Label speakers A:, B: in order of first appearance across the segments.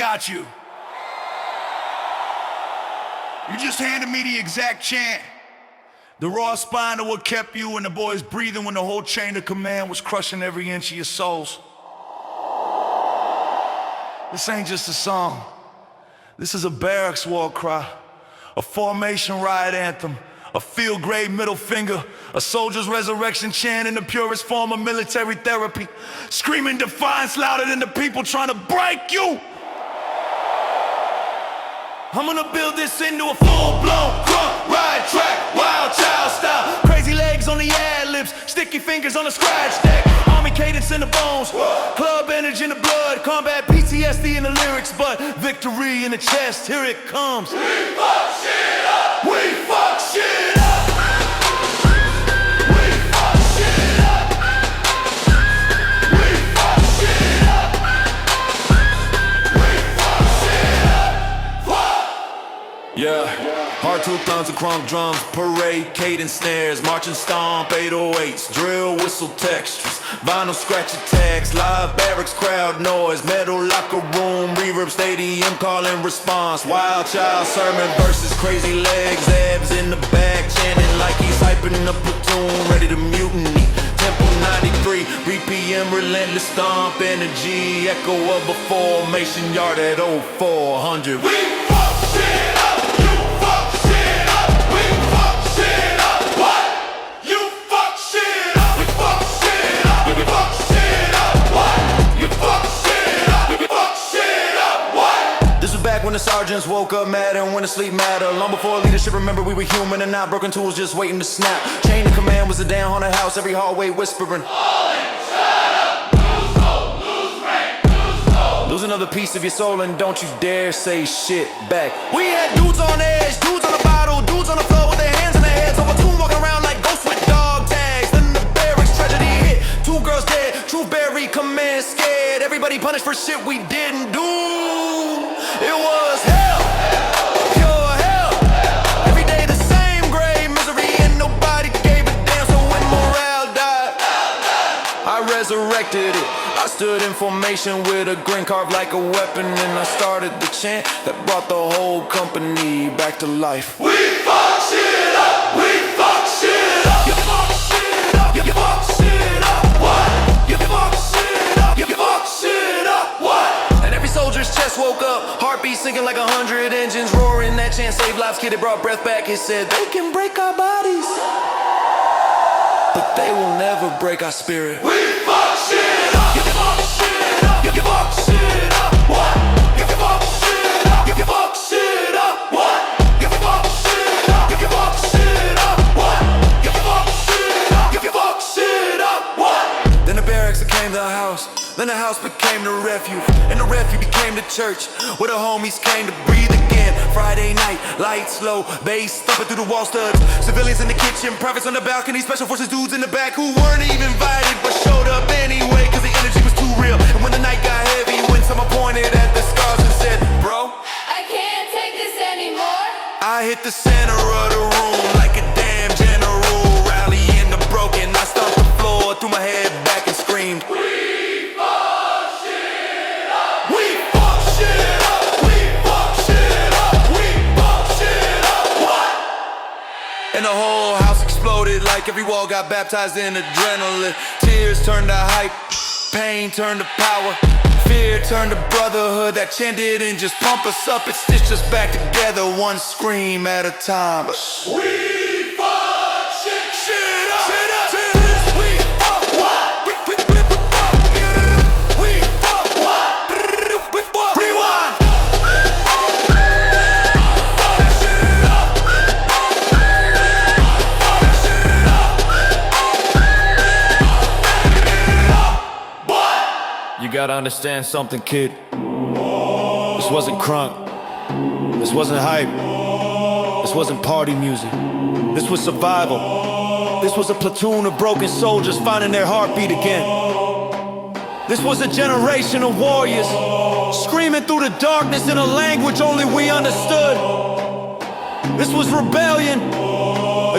A: got you. You just handed me the exact chant. The raw spine of what kept you and the boys breathing when the whole chain of command was crushing every inch of your souls. This ain't just a song. This is a barracks war cry, a formation riot anthem, a field-grade middle finger, a soldier's resurrection chant in the purest form of military therapy, screaming defiance louder than the people trying to break you. I'm gonna build this into a full-blown crunk ride track, wild child style. Crazy legs on the ad-libs, sticky fingers on the scratch deck. Army cadence in the bones, club energy in the blood, combat PTSD in the lyrics, but victory in the chest, here it comes. We fuck shit up! We fuck shit up! We fuck shit up! We fuck shit up! We fuck shit up! Fuck! Yeah, hard-tooth guns and crunk drums, parade, cadence snares, marching stomp, 808s, drill whistle textures, vinyl scratch attacks, live barracks crowd noise, metal locker room, reverb stadium call and response, wild child sermon versus crazy legs, abs in the back, chanting like he's hyping a platoon, ready to mutiny. Temple 93, BPM relentless stomp energy, echo of a formation yard at 0400. We fuck shit up! You fuck shit up! We fuck shit up! What? You fuck shit up! We fuck shit up! We fuck shit up! What? You fuck shit up! We fuck shit up! What? This was back when the sergeants woke up mad and went to sleep madder. Long before leadership, remember we were human and not broken tools just waiting to snap. Chain of command was a damn haunted house, every hallway whispering. Lose another piece of your soul and don't you dare say shit back. We had dudes on edge, dudes on the bottle, dudes on the floor with their hands in their heads. Over two walking around like ghosts with dog tags. Then the barracks tragedy hit, 2 girls dead, truth buried, command scared. Everybody punished for shit we didn't do. It was hell, pure hell. Every day the same grave misery and nobody gave a damn. So when morale died, I resurrected it. I stood in formation with a grin carved like a weapon, and I started the chant that brought the whole company back to life. We fuck shit up! We fuck shit up! You fuck shit up! You fuck shit up! What? You fuck shit up! You fuck shit up! What? And every soldier's chest woke up, heartbeat sinking like 100 engines roaring. That chant saved lives, kid, it brought breath back. It said, they can break our bodies, but they will never break our spirit. We fuck shit up! You fuck shit up! You fuck shit up! What? You fuck shit up! You fuck shit up! What? You fuck shit up! You fuck shit up! What? You fuck shit up! You fuck shit up! What? Then the barracks became the house. Then the house became the refuge, and the refuge became the church, where the homies came to breathe again. Friday night, lights low, bass thumping through the wall studs. Civilians in the kitchen, privates on the balcony, special forces dudes in the back who weren't even invited but showed up anyway, cause the energy was too real. And when the night got heavy, when someone pointed at the scars and said, bro,
B: I can't take this anymore,
A: I hit the center of the room like a damn general, rallying the broken. I stomped the floor, threw my head back and screamed, and the whole house exploded like every wall got baptized in adrenaline. Tears turned to hype, pain turned to power, fear turned to brotherhood. That chant didn't just pump us up, it stitched us back together, one scream at a time. We fuck shit up, shit up, shit up. We fuck what? We fuck what? Rewind. You gotta understand something, kid. This wasn't crunk. This wasn't hype. This wasn't party music. This was survival. This was a platoon of broken soldiers finding their heartbeat again. This was a generation of warriors screaming through the darkness in a language only we understood. This was rebellion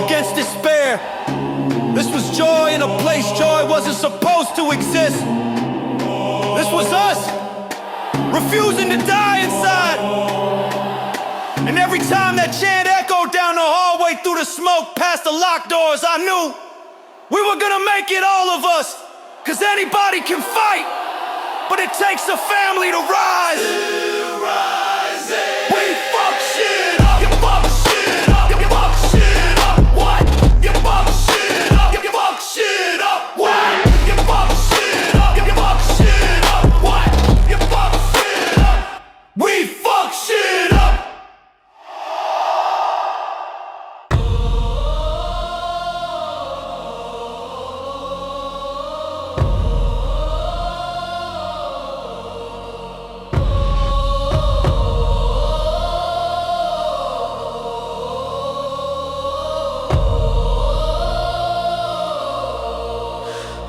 A: against despair. This was joy in a place joy wasn't supposed to exist. This was us refusing to die And every time that chant echoed down the hallway through the smoke past the locked doors, I knew we were gonna make it, all of us. Cause anybody can fight, but it takes a family to rise. Still rising. We fuck shit up. You fuck shit up. You fuck shit up. What? You fuck shit up. You fuck shit up. What? You fuck shit up. You fuck shit up. What? You fuck shit up. We fuck shit up.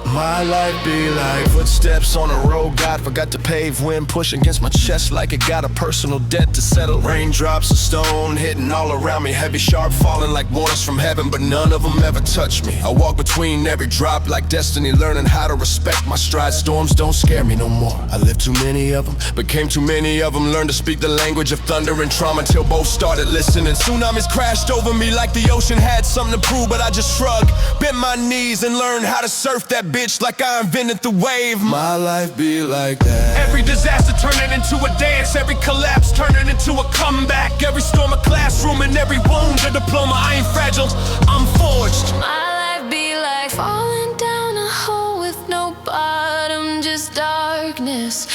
A: My life be like footsteps on a road God forgot to pave. Wind pushing against my chest like it got a personal debt to settle. Raindrops of stone hitting all around me, heavy sharp falling like waters from heaven, but none of them ever touch me. I walk between every drop like destiny, learning how to respect my stride. Storms don't scare me no more. I lived too many of them, became too many of them. Learned to speak the language of thunder and trauma till both started listening. Tsunamis crashed over me like the ocean had something to prove, but I just shrugged, bent my knees and learned how to surf that bitch like I invented the wave. My life be like that. Every disaster turn it into a dance, every collapse turn it into a comeback. Every storm a classroom and every wound a diploma. I ain't fragile, I'm forged.
B: My life be like falling down a hole with no bottom, just darkness.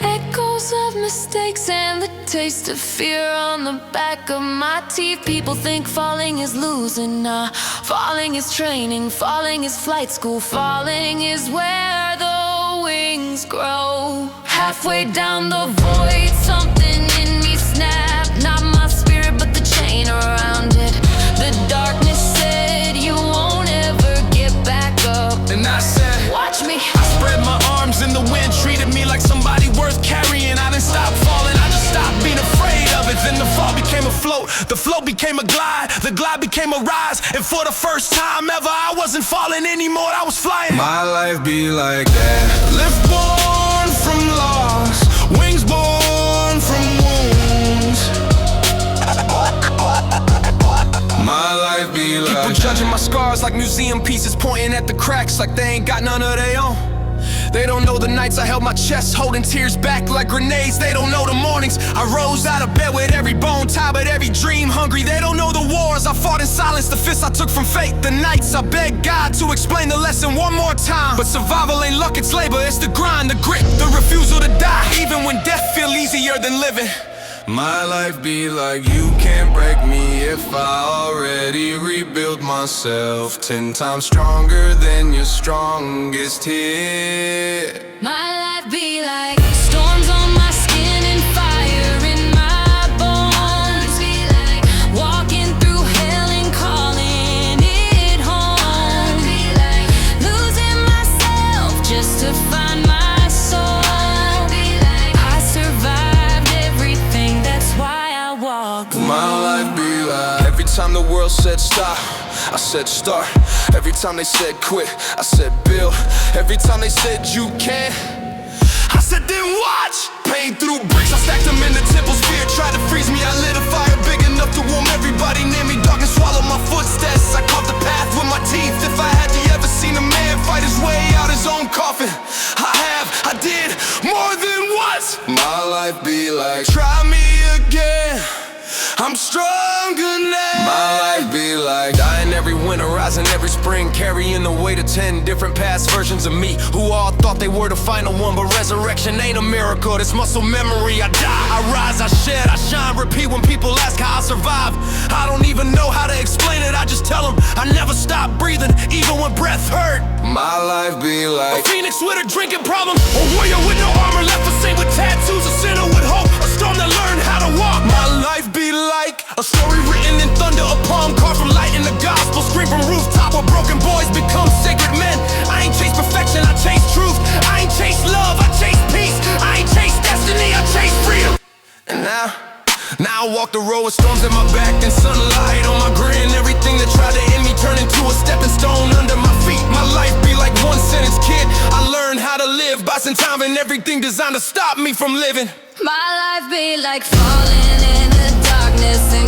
B: Echoes of mistakes and the taste of fear on the back of my teeth. People think falling is losing, nah. Falling is training, falling is flight school. Falling is where the wings grow. Halfway down the void, something in me snapped. Not my spirit, but the chain around it. The darkness said you won't ever get back up.
A: And I said,
B: watch me.
A: I spread my arms in the wind, treated me like somebody worth carrying. I didn't stop falling, I just stopped being afraid of it. Then the fall became a float, the float became a glide, the glide became a rise. And for the first time ever, I wasn't falling anymore, I was flying. My life be like that. Lift born from loss, wings born from wounds. My life be like people judging my scars like museum pieces, pointing at the cracks like they ain't got none of their own. They don't know the nights I held my chest, holding tears back like grenades. They don't know the mornings I rose out of bed with every bone tied, but every dream hungry. They don't know the wars I fought in silence, the fists I took from fate. The nights I begged God to explain the lesson one more time. But survival ain't luck, it's labor, it's the grind, the grit, the refusal to die, even when death feel easier than living. My life be like you can't break me if I already rebuilt myself 10 times stronger than your strongest hit.
B: My life be like storms on my skin and fire in my bones. Be like walking through hell and calling it home. Be like losing myself just to find my soul. Be like I survived everything, that's why I walk.
A: My life be like every time the world said stop, I said start. Every time they said quit, I said build. Every time they said you can't, I said then watch. Pain through bricks, I stacked them in the temple's fear. Tried to freeze me, I lit a fire big enough to warm everybody near me. Dark and swallow my footsteps, I caught the path with my teeth. If I had you ever seen a man fight his way out his own coffin, I did more than once. My life be like try me again, I'm stronger now. My life be like dying every winter, rising every spring, carrying the weight of 10 different past versions of me who all thought they were the final one. But resurrection ain't a miracle, it's muscle memory. I die, I rise, I shed, I shine, repeat when people ask how I survive. I don't even know how to explain it, I just tell them I never stop breathing, even when breath hurt. My life be like a phoenix with a drinking problem, a warrior with no armor, left a saint with tattoos, a sinner with hope, a storm that learned how to walk. My life be like a story written in thunder, a poem carved from light in the gospel, scream from rooftop where broken boys become sacred men. I ain't chase perfection, I chase truth. I ain't chase love, I chase peace. I ain't chase destiny, I chase freedom. And now I walk the road with storms at my back and sunlight on my grin. Everything that tried to end me turned into a stepping stone under my feet. My life be like one sentence, kid. I learned how to live by some time and everything designed to stop me from living.
B: My life be like falling in the darkness and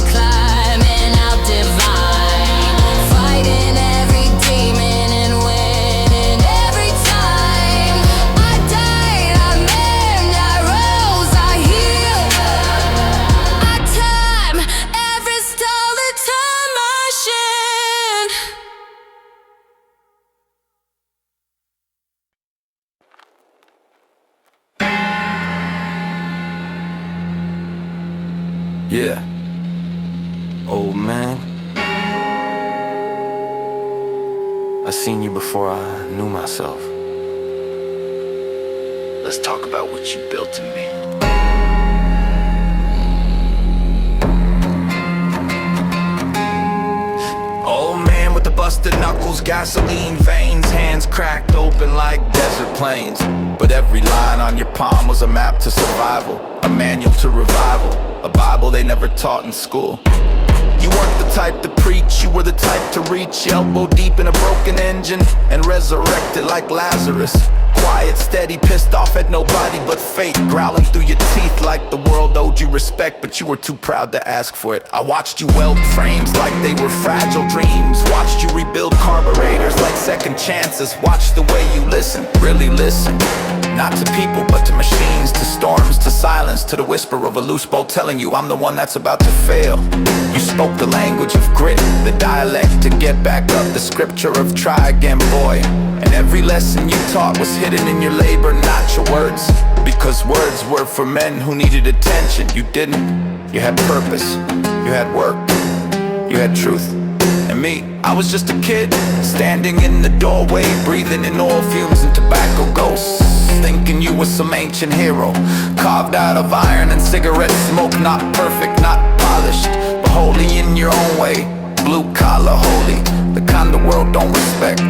A: Yeah. Old man, I seen you before I knew myself. Let's talk about what you built in me. Old man with the busted knuckles, gasoline veins, hands cracked open like desert plains. But every line on your palm was a map to survival, a manual to revival, a Bible they never taught in school. You weren't the type to preach, you were the type to reach elbow deep in a broken engine and resurrect it like Lazarus. Quiet, steady, pissed off at nobody but fate, growling through your teeth like the world owed you respect, but you were too proud to ask for it. I watched you weld frames like they were fragile dreams, watched you rebuild carburetors like second chances, watched the way you listen, really listen. Not to people, but to machines, to storms, to silence, to the whisper of a loose bolt telling you I'm the one that's about to fail. You spoke the language of grit, the dialect to get back up, the scripture of try again, boy. And every lesson you taught was hidden in your labor, not your words. Because words were for men who needed attention. You didn't. You had purpose, you had work, you had truth. And me, I was just a kid, standing in the doorway, breathing in oil fumes and tobacco ghosts, thinking you were some ancient hero, carved out of iron and cigarette smoke. Not perfect, not polished, but holy in your own way. Blue collar holy, the kind the world don't respect,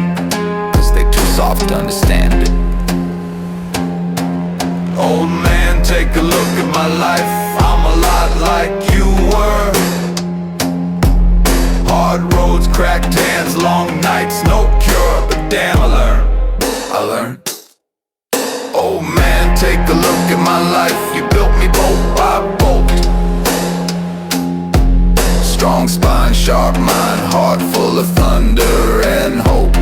A: cause they too soft to understand it. Old man, take a look at my life, I'm a lot like you were. Hard roads, cracked hands, long nights, no cure, but damn I learned. Oh man, take a look at my life, you built me bolt by bolt. Strong spine, sharp mind, heart full of thunder and hope.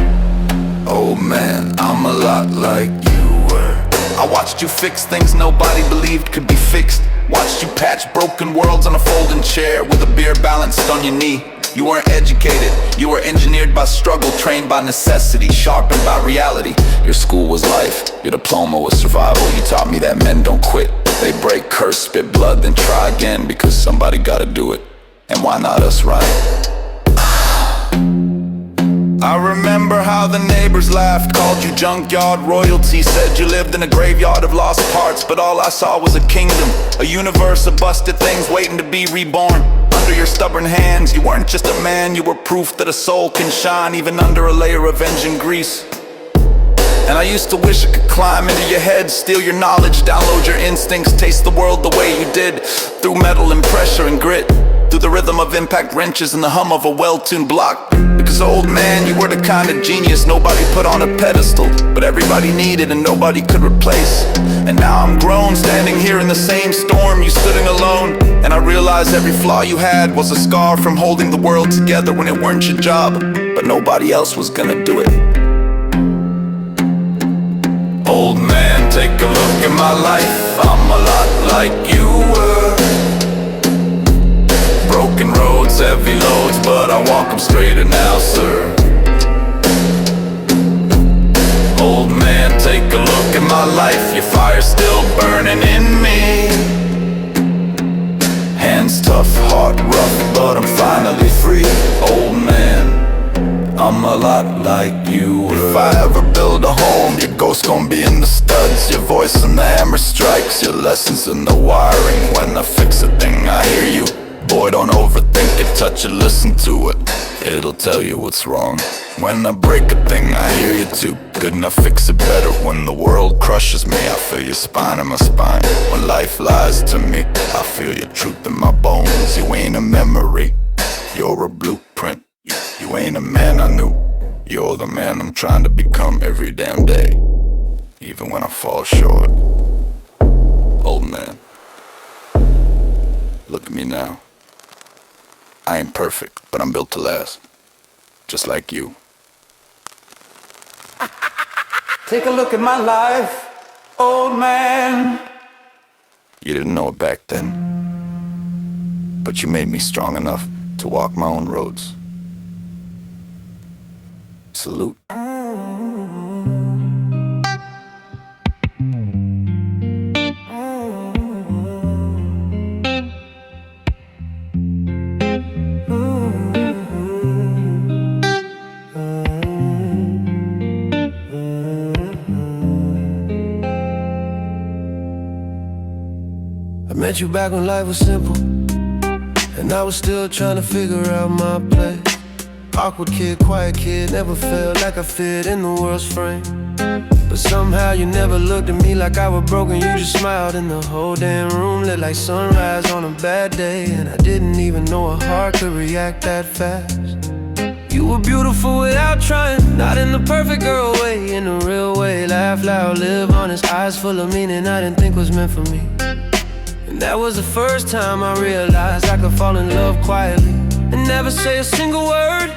A: Oh man, I'm a lot like you were. I watched you fix things nobody believed could be fixed. Watched you patch broken worlds on a folding chair with a beer balanced on your knee. You weren't educated, you were engineered by struggle, trained by necessity, sharpened by reality. Your school was life, your diploma was survival. You taught me that men don't quit, they break, curse, spit blood, then try again, because somebody gotta do it. And why not us, right? I remember how the neighbors laughed, called you junkyard royalty, said you lived in a graveyard of lost parts, but all I saw was a kingdom, a universe of busted things waiting to be reborn. Under your stubborn hands, you weren't just a man, you were proof that a soul can shine even under a layer of engine grease. And I used to wish I could climb into your head, steal your knowledge, download your instincts, taste the world the way you did, through metal and pressure and grit, through the rhythm of impact wrenches and the hum of a well-tuned block. Because old man, you were the kind of genius nobody put on a pedestal, but everybody needed and nobody could replace. And now I'm grown, standing here in the same storm you stood in alone, and I realize every flaw you had was a scar from holding the world together when it weren't your job, but nobody else was gonna do it. Old man, take a look at my life, I'm a lot like you were. Broken roads, heavy loads, but I walk them straighter now, sir. Old man, take a look at my life, your fire's still burning in me. Hands tough, heart rough, but I'm finally free. Old man, I'm a lot like you were. If I ever build a home, your ghost gon' be in the studs, your voice in the hammer strikes, your lessons in the wiring. When I fix a thing, I hear you. Boy, don't overthink it, touch it, listen to it, it'll tell you what's wrong. When I break a thing, I hear you too. Couldn't I fix it better? When the world crushes me, I feel your spine in my spine. When life lies to me, I feel your truth in my bones. You ain't a memory, you're a blueprint. You ain't a man I knew, you're the man I'm trying to become every damn day, even when I fall short. Old man, look at me now. I ain't perfect, but I'm built to last, just like you.
C: Take a look at my life, old man.
A: You didn't know it back then, but you made me strong enough to walk my own roads. Salute.
D: met you back when life was simple, and I was still trying to figure out my place. Awkward kid, quiet kid, never felt like I fit in the world's frame. But somehow you never looked at me like I was broken. You just smiled, and the whole damn room lit like sunrise on a bad day. And I didn't even know a heart could react that fast. You were beautiful without trying, not in the perfect girl way, in the real way. Laugh loud, live honest, eyes full of meaning I didn't think was meant for me. And that was the first time I realized I could fall in love quietly and never say a single word.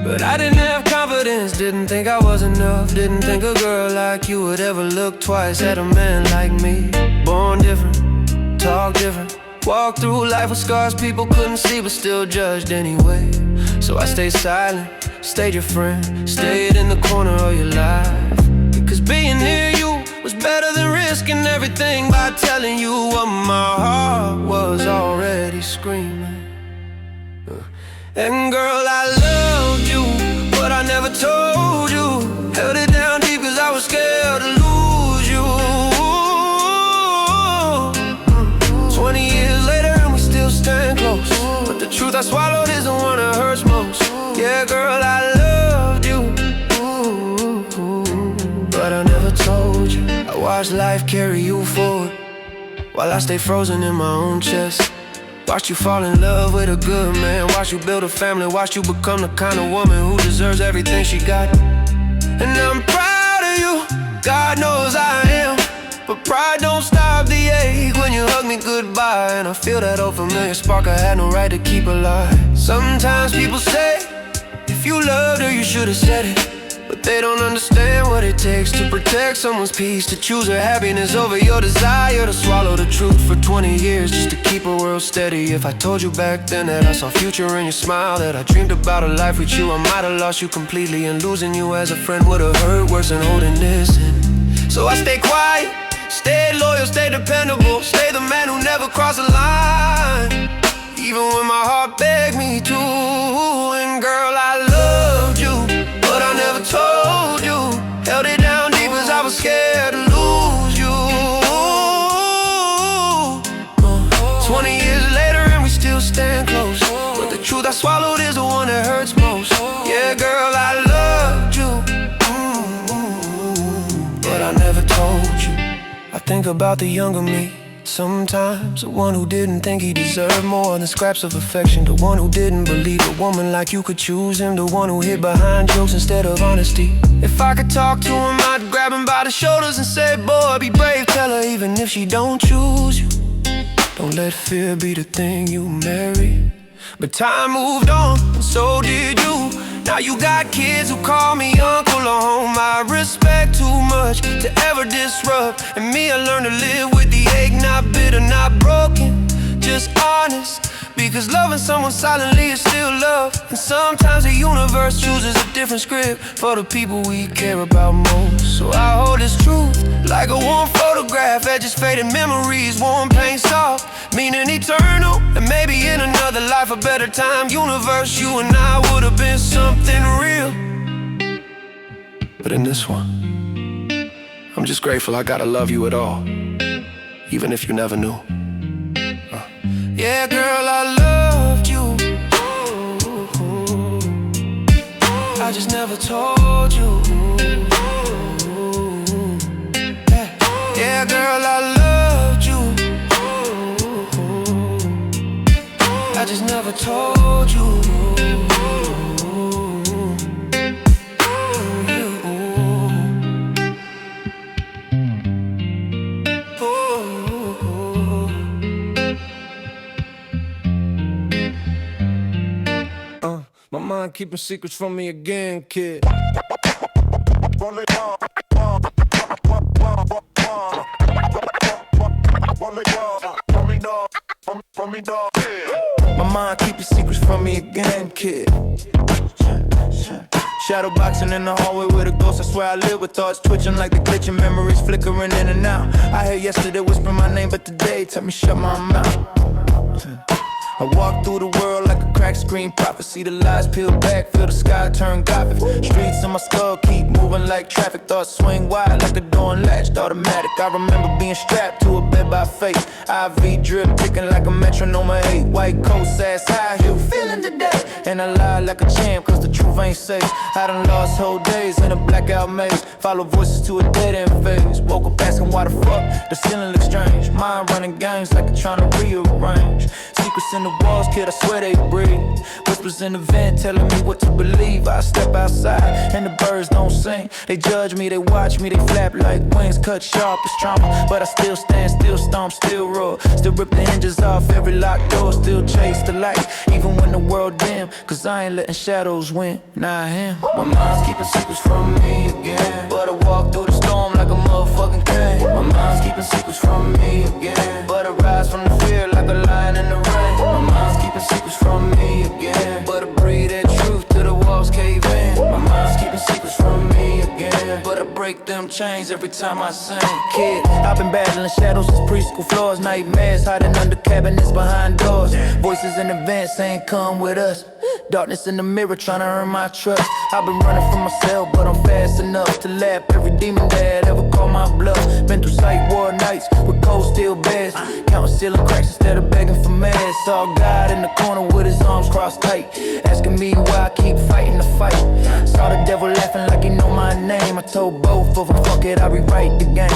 D: But I didn't have confidence, didn't think I was enough. Didn't think a girl like you would ever look twice at a man like me. Born different, talk different, walk through life with scars people couldn't see but still judged anyway. So I stayed silent, stayed your friend, stayed in the corner of your life. Because being near you was better than risking everything by telling you what my heart was already screaming. And girl, I loved you, but I never told you. Held it down deep cause I was scared to lose you. 20 years later and we still stand close, but the truth I swallowed is the one that hurts most. Yeah, girl, I loved you, but I never told you. I watched life carry you forward while I stay frozen in my own chest. Watched you fall in love with a good man, watched you build a family, watched you become the kind of woman who deserves everything she got. And I'm proud of you, God knows I am. But pride don't stop the ache when you hug me goodbye. And I feel that old familiar spark I had no right to keep alive. Sometimes people say, if you loved her you should have said it. But they don't understand what it takes to protect someone's peace, to choose her happiness over your desire, to swallow the truth for 20 years just to keep her world steady. If I told you back then that I saw future in your smile, that I dreamed about a life with you, I might have lost you completely. And losing you as a friend would have hurt worse than holding this in. So I stay quiet, stay loyal, stay dependable, stay the man who never crossed the line, even when my heart begged me to. And girl, I loved you, but I never told you. Held it down deep cause I was scared to lose you. 20 years later and we still stand close, but the truth I swallowed is the one that hurts most. Yeah, girl, I loved you, but I never told you. I think about the younger me sometimes, the one who didn't think he deserved more than scraps of affection, the one who didn't believe a woman like you could choose him, the one who hid behind jokes instead of honesty. If I could talk to him, I'd grab him by the shoulders and say, boy, be brave, tell her even if she don't choose you, don't let fear be the thing you marry. But time moved on, and so did you. Now you got kids who call me uncle or home. I respect too much to ever disrupt, and me, I learned to live with the ache, not bitter, not broken, just honest. Because loving someone silently is still love. And sometimes the universe chooses a different script for the people we care about most. So I hold this truth like a warm photograph, edges faded memories, warm paint soft, meaning eternal. And maybe in another life, a better time, universe, you and I would have been something real. But in this one, I'm just grateful I gotta love you at all, even if you never knew. Yeah, girl, I loved you, I just never told you. Yeah, girl, I loved you, I just never told you. My mind keeping secrets from me again, kid. My mind keeping secrets from me again, kid. Shadow boxing in the hallway with a ghost. I swear I live with thoughts twitching like the glitching, memories flickering in and out. I heard yesterday whisper my name, but today tell me shut my mouth.
C: I walk through the world like a cracked screen prophet. See the lies peel back, feel the sky turn gothic. Streets in my skull keep moving like traffic. Thoughts swing wide like the door unlatched, automatic. I remember being strapped to a bed by fate. IV drip ticking like a metronome of hate. White coat, ass high heel, feeling today. And I lie like a champ, cause the truth ain't safe. I done lost whole days in a blackout maze. Follow voices to a dead end phase. Woke up asking why the fuck the ceiling looks strange. Mind running games like it's trying to rearrange. Secrets in the walls, kid, I swear they breathe. Whispers in the vent telling me what to believe. I step outside and the birds don't sing. They judge me, they watch me, they flap like wings. Cut sharp as trauma, but I still stand, still stomp, still roar. Still rip the hinges off every locked door. Still chase the light, even when the world dim. Cause I ain't letting shadows win, nah I am. My mind's keeping secrets from me again, but I walk through the storm like a motherfucking king. My mind's keeping secrets from me again, but I rise from the fear like a lion in the rain. My mind's keeping secrets from me again, but I breathe that truth till the walls cave in. My mind's keeping secrets from me again, but I break them chains every time I sing. Kid, I've been battling shadows since preschool floors. Nightmares hiding under cabinets behind doors. Voices in the vents saying come with us. Darkness in the mirror trying to earn my trust. I've been running from myself, but I'm fast enough to lap every demon that ever called my bluff. Been through psych ward nights with cold steel beds, counting ceiling cracks instead of begging for meds. Saw God in the corner with his arms crossed tight, asking me why I keep fighting the fight. Saw the devil laughing like he know my name. I told both of them, fuck it, I rewrite the game.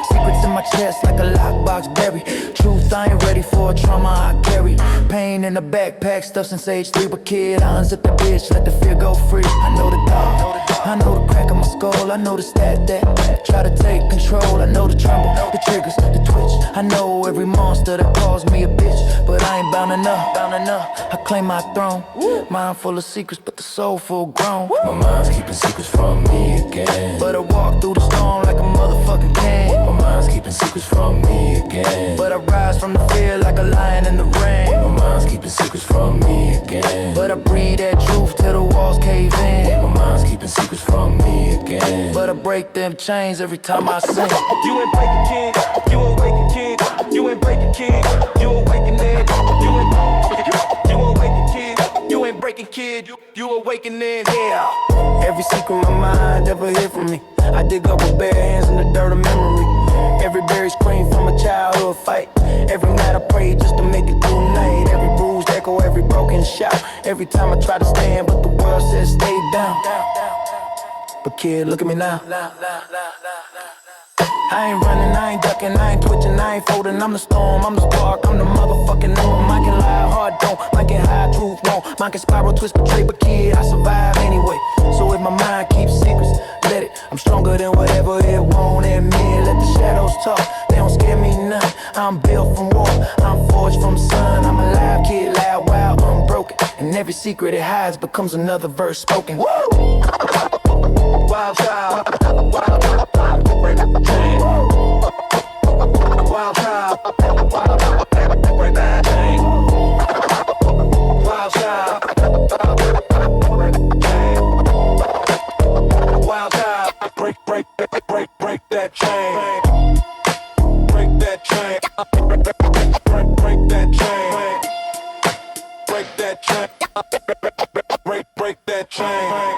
C: Secrets in my chest like a lockbox berry. Truth, I ain't ready for a trauma I carry. Pain in the backpack, stuff since age 3. But kid, I unzip the bitch, let the fear go free. I know the dog, I know the crack of my skull. I know the stat that try to take control. I know the tremble, the triggers, the twitch. I know every monster that calls me a bitch, but I ain't bound enough, bound enough. I claim my throne, mind full of secrets, but the soul full grown. My mind's keeping secrets from me again, but I walk through the storm like a motherfucking king. My mind's keeping secrets from me again, but I rise from the fear like a lion in the rain. My mind's keeping secrets from me again, but I breathe that truth till the walls cave in. My mind's keeping secrets from me again, but I break them chains every time I sing.
E: You ain't breaking king, you awaken king. You ain't breaking king, you awaken it. You awaken kid, you ain't breaking kid. You awakening, yeah.
C: Every secret my mind ever hid from me, I dig up with bare hands in the dirt of memory. Every buried scream from a childhood fight. Every night I pray just to make it through the night. Every bruised echo, every broken shout. Every time I try to stand, but the world says stay down. But kid, look at me now. I ain't running, I ain't ducking, I ain't twitching, I ain't folding. I'm the storm, I'm the spark, I'm the motherfucking norm. I can lie, heart don't, mine can hide, truth won't. Mine can spiral, twist, betray, but kid, I survive anyway. So if my mind keeps secrets, let it. I'm stronger than whatever it won't admit. Let the shadows talk, they don't scare me none. I'm built from war, I'm forged from sun. I'm alive, kid, loud, wild, unbroken. And every secret it hides becomes another verse spoken. Woo! Wild child, wild child, break that chain. Wild child, break that chain. Wild child, break that chain. Wild child, break that chain. Break that chain. Break that chain. Break that chain. Break that chain.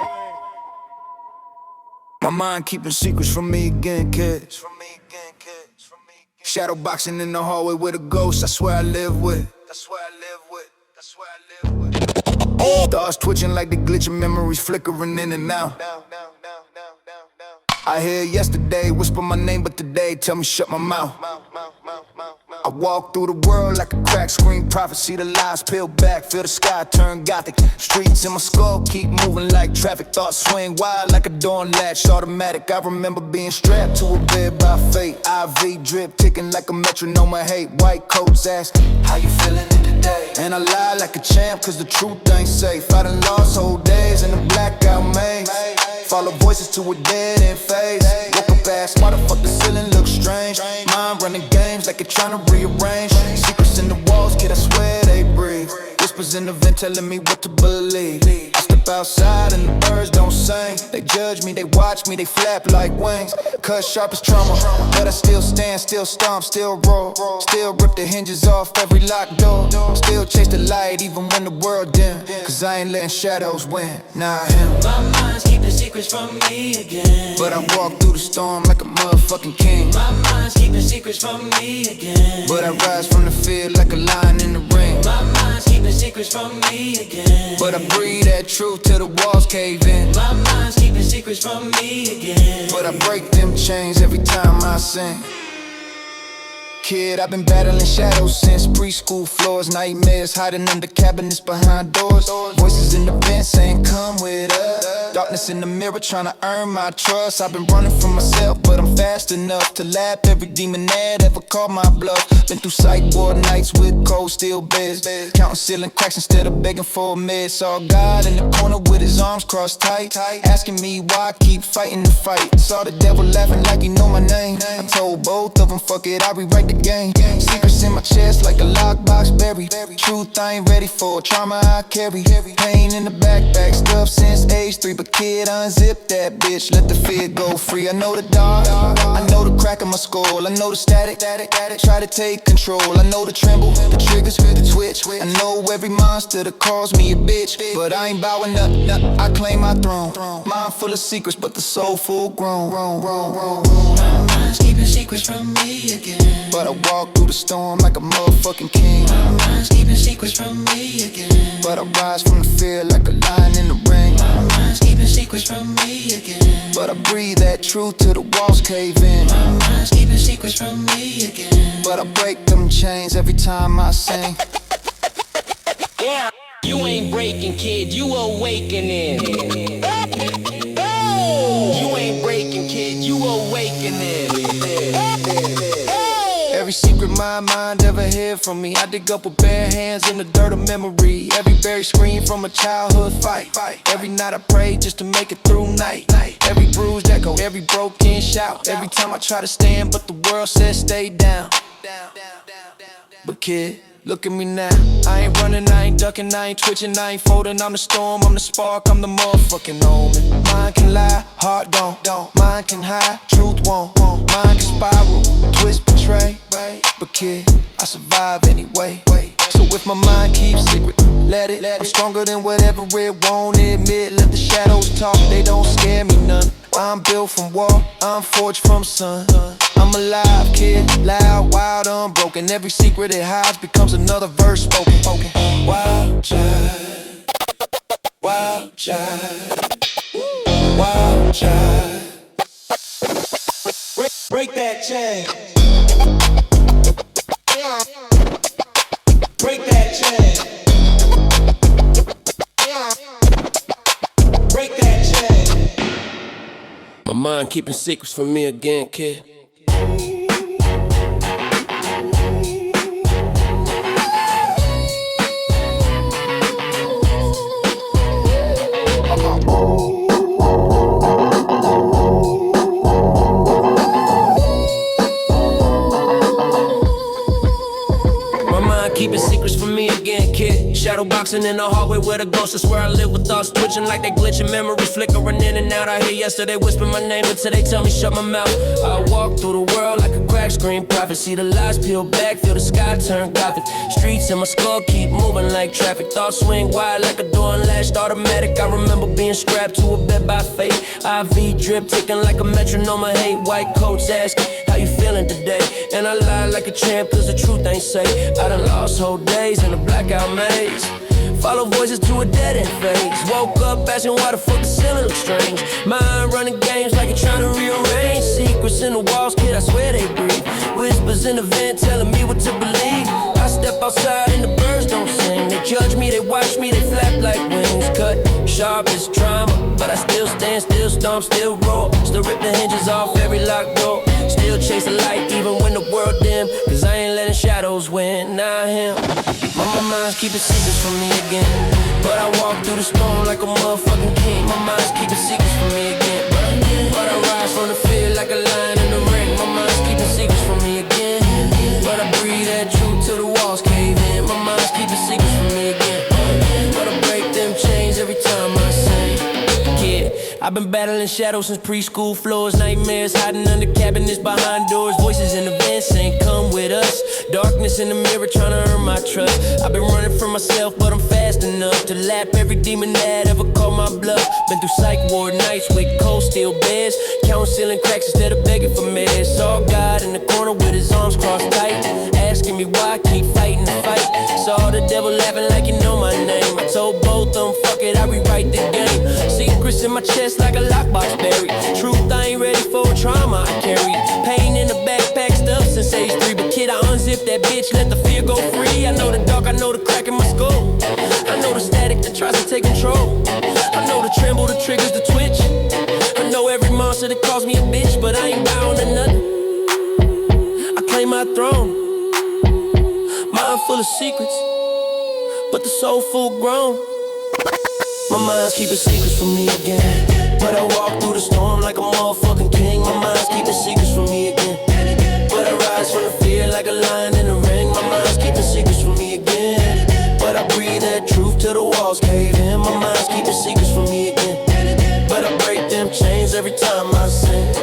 C: My mind keeping secrets from me again, kids. Shadow boxing in the hallway with a ghost, I swear I live with. Thoughts twitching like they glitching, memories flickering in and out. I hear yesterday whisper my name, but today tell me shut my mouth. I walk through the world like a cracked screen prophet. See the lies peel back, feel the sky turn gothic. Streets in my skull keep moving like traffic. Thoughts swing wild like a door latch, automatic. I remember being strapped to a bed by fate. IV drip ticking like a metronome of hate. White coats asking, how you feeling today? And I lie like a champ cause the truth ain't safe. I done lost whole days in the blackout maze. Follow voices to a dead end phase. Woke up ass, why the fuck the ceiling looks strange? Mind running games like it's trying to rearrange. Secrets in the walls, kid, I swear they breathe. Whispers in the vent telling me what to believe. I step step outside and the birds don't sing. They judge me, they watch me, they flap like wings. Cut sharp as trauma, but I still stand, still stomp, still roll. Still rip the hinges off every locked door. Still chase the light even when the world dim. Cause I ain't letting shadows win, nah him.
F: My mind's keeping secrets from me again.
C: But I walk through the storm like a motherfucking king.
F: My mind's keeping secrets from me again.
C: But I rise from the field like a lion in the ring.
F: My mind's keeping secrets from me again.
C: But I breathe that truth till the walls cave in.
F: My mind's keeping secrets from me again.
C: But I break them chains every time I sing. Kid, I've been battling shadows since preschool floors. Nightmares hiding under cabinets behind doors. Voices in the vent saying come with us. Darkness in the mirror trying to earn my trust. I've been running from myself, but I'm fast enough to lap every demon that ever called my bluff. Been through psych ward nights with cold steel beds. Counting ceiling cracks instead of begging for a med. Saw God in the corner with his arms crossed tight, asking me why I keep fighting the fight. Saw the devil laughing like he know my name. I told both of them, fuck it, I rewrite the game. Secrets in my chest like a lockbox buried. Truth I ain't ready for, trauma I carry. Pain in the backpack, stuff since age 3. But kid, unzip that bitch, let the fear go free. I know the dark, I know the crack in my skull. I know the static, try to take control. I know the tremble, the triggers, the twitch. I know every monster that calls me a bitch. But I ain't bowing up, I claim my throne. Mind full of secrets, but the soul full grown.
F: My mind's keeping secrets from me again.
C: But I walk through the storm like a motherfucking king.
F: My mind's keeping secrets from me again.
C: But I rise from the field like a lion in the ring.
F: My mind's keeping secrets from me again.
C: But I breathe that truth till the walls cave in.
F: My mind's keeping secrets from me again.
C: But I break them chains every time I sing.
F: Yeah. You ain't breaking, kid, you awakening. You ain't breaking, kid, you awakening.
C: Every secret my mind ever hid from me, I dig up with bare hands in the dirt of memory. Every buried scream from a childhood fight. Every night I pray just to make it through night. Every bruised echo, every broken shout. Every time I try to stand but the world says stay down. But kid, look at me now. I ain't running, I ain't ducking, I ain't twitching, I ain't folding. I'm the storm, I'm the spark, I'm the motherfucking omen. Mind can lie, heart don't. Mind can hide, truth won't. Mind can spiral, twist, betray. But kid, I survive anyway. So if my mind keeps secret, let it. I'm stronger than whatever it won't admit. Let the shadows talk, they don't scare me none. I'm built from war, I'm forged from sun. I'm alive, kid, loud, wild, unbroken. Every secret it hides becomes another verse spoken. Wild child, wild child, wild child.
F: Break that chain. Break that chain. Break that chain.
C: My mind keeping secrets from me again, kid. Keeping secrets from me again, kid. Shadow boxing in the hallway where the ghosts. That's where I live with thoughts twitching like they glitching. Memories flickering in and out. I hear yesterday whisper my name until they tell me shut my mouth. I walk through the world like a crack screen prophet. See the lies peel back, feel the sky turn gothic. Streets in my skull keep moving like traffic. Thoughts swing wide like a door and latched automatic. I remember being strapped to a bed by fate. IV drip ticking like a metronome. I hate white coats asking how you feeling today. And I lie like a champ cause the truth ain't safe. I done lost whole days in a blackout maze. Follow voices to a dead end phase. Woke up asking why the fuck the ceiling looks strange. Mind running games like you're trying to rearrange. Secrets in the walls, kid, I swear they breathe. Whispers in the vent telling me what to believe. I step outside and the birds don't sing. They judge me, they watch me, they flap like wings. Cut sharp as trauma, but I still stand, still stomp, still roll. Still rip the hinges off every locked door. Still chase the light even when the world dim. Cause I ain't letting shadows win, not him. My mind's keeping secrets from me again. But I walk through the storm like a motherfucking king. My mind's keeping secrets from me again. But I rise from the field like a lion in the ring. My mind's keeping secrets from me again. But I breathe that truth till the walls cave in. My mind's keeping secrets from me again. But I break them chains every time I
G: I've been battling shadows since preschool floors. Nightmares hiding under cabinets behind doors. Voices in the vents saying come with us. Darkness in the mirror trying to earn my trust. I've been running from myself but I'm fast enough to lap every demon that ever called my bluff. Been through psych ward nights with cold steel beds, counting ceiling cracks instead of begging for meds. Saw God in the corner with his arms crossed tight, asking me why I keep fighting the fight. Saw the devil laughing like you know my name. I told both of them, fuck it, I rewrite the game. Secrets in my chest like a lockbox buried. Truth, I ain't ready for a trauma I carry. Pain in the backpack, stuff since age 3. But kid, I unzip that bitch, let the fear go free. I know the dark, I know the crack in my skull. I know the static that tries to take control. I know the tremble, the triggers, the twitch. I know every monster that calls me a bitch, but I ain't bound to nothing. I claim my throne. Mind full of secrets, but the soul full grown. My mind's keeping secrets from me again, but I walk through the storm like a motherfucking king. My mind's keeping secrets from me again, but I rise from the fear like a lion in the ring. My mind's keeping secrets from me again, but I breathe that truth till the walls cave in. My mind's keeping secrets from me again, but I break them chains every time I sing.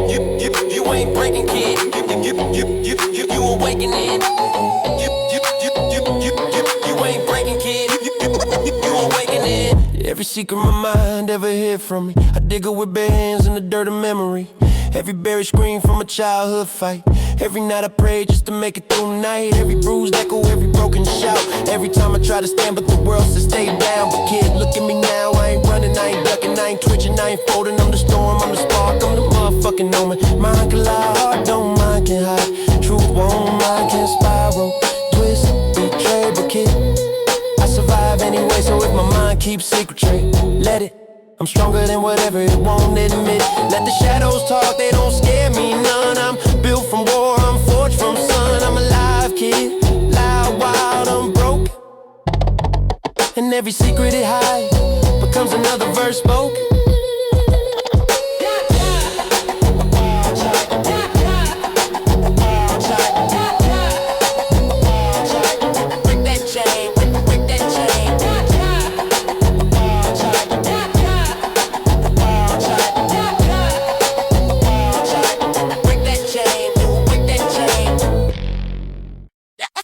G: You ain't breaking, kid. You awakening. You ain't breaking, kid. You awakening. Every secret my mind ever hid from me, I dig it with bare hands in the dirt of memory. Every buried scream from a childhood fight. Every night I pray just to make it through the night. Every bruised echo, every broken shout. Every time I try to stand but the world says stay down. But kid, look at me now, I ain't running, I ain't ducking, I ain't twitching, I ain't folding. I'm the storm, I'm the spark, I'm the motherfucking omen. Mind can lie, heart don't mind can hide. Truth won't, mind can spiral, twist, betray. But kid, I survive anyway, so if my mind keeps secretary, let it. I'm stronger than whatever it won't admit. Let the shadows talk, they don't scare me none. I'm built from war, I'm forged from sun. I'm alive, kid, loud, wild, unbroken. And every secret it hides becomes another verse spoken.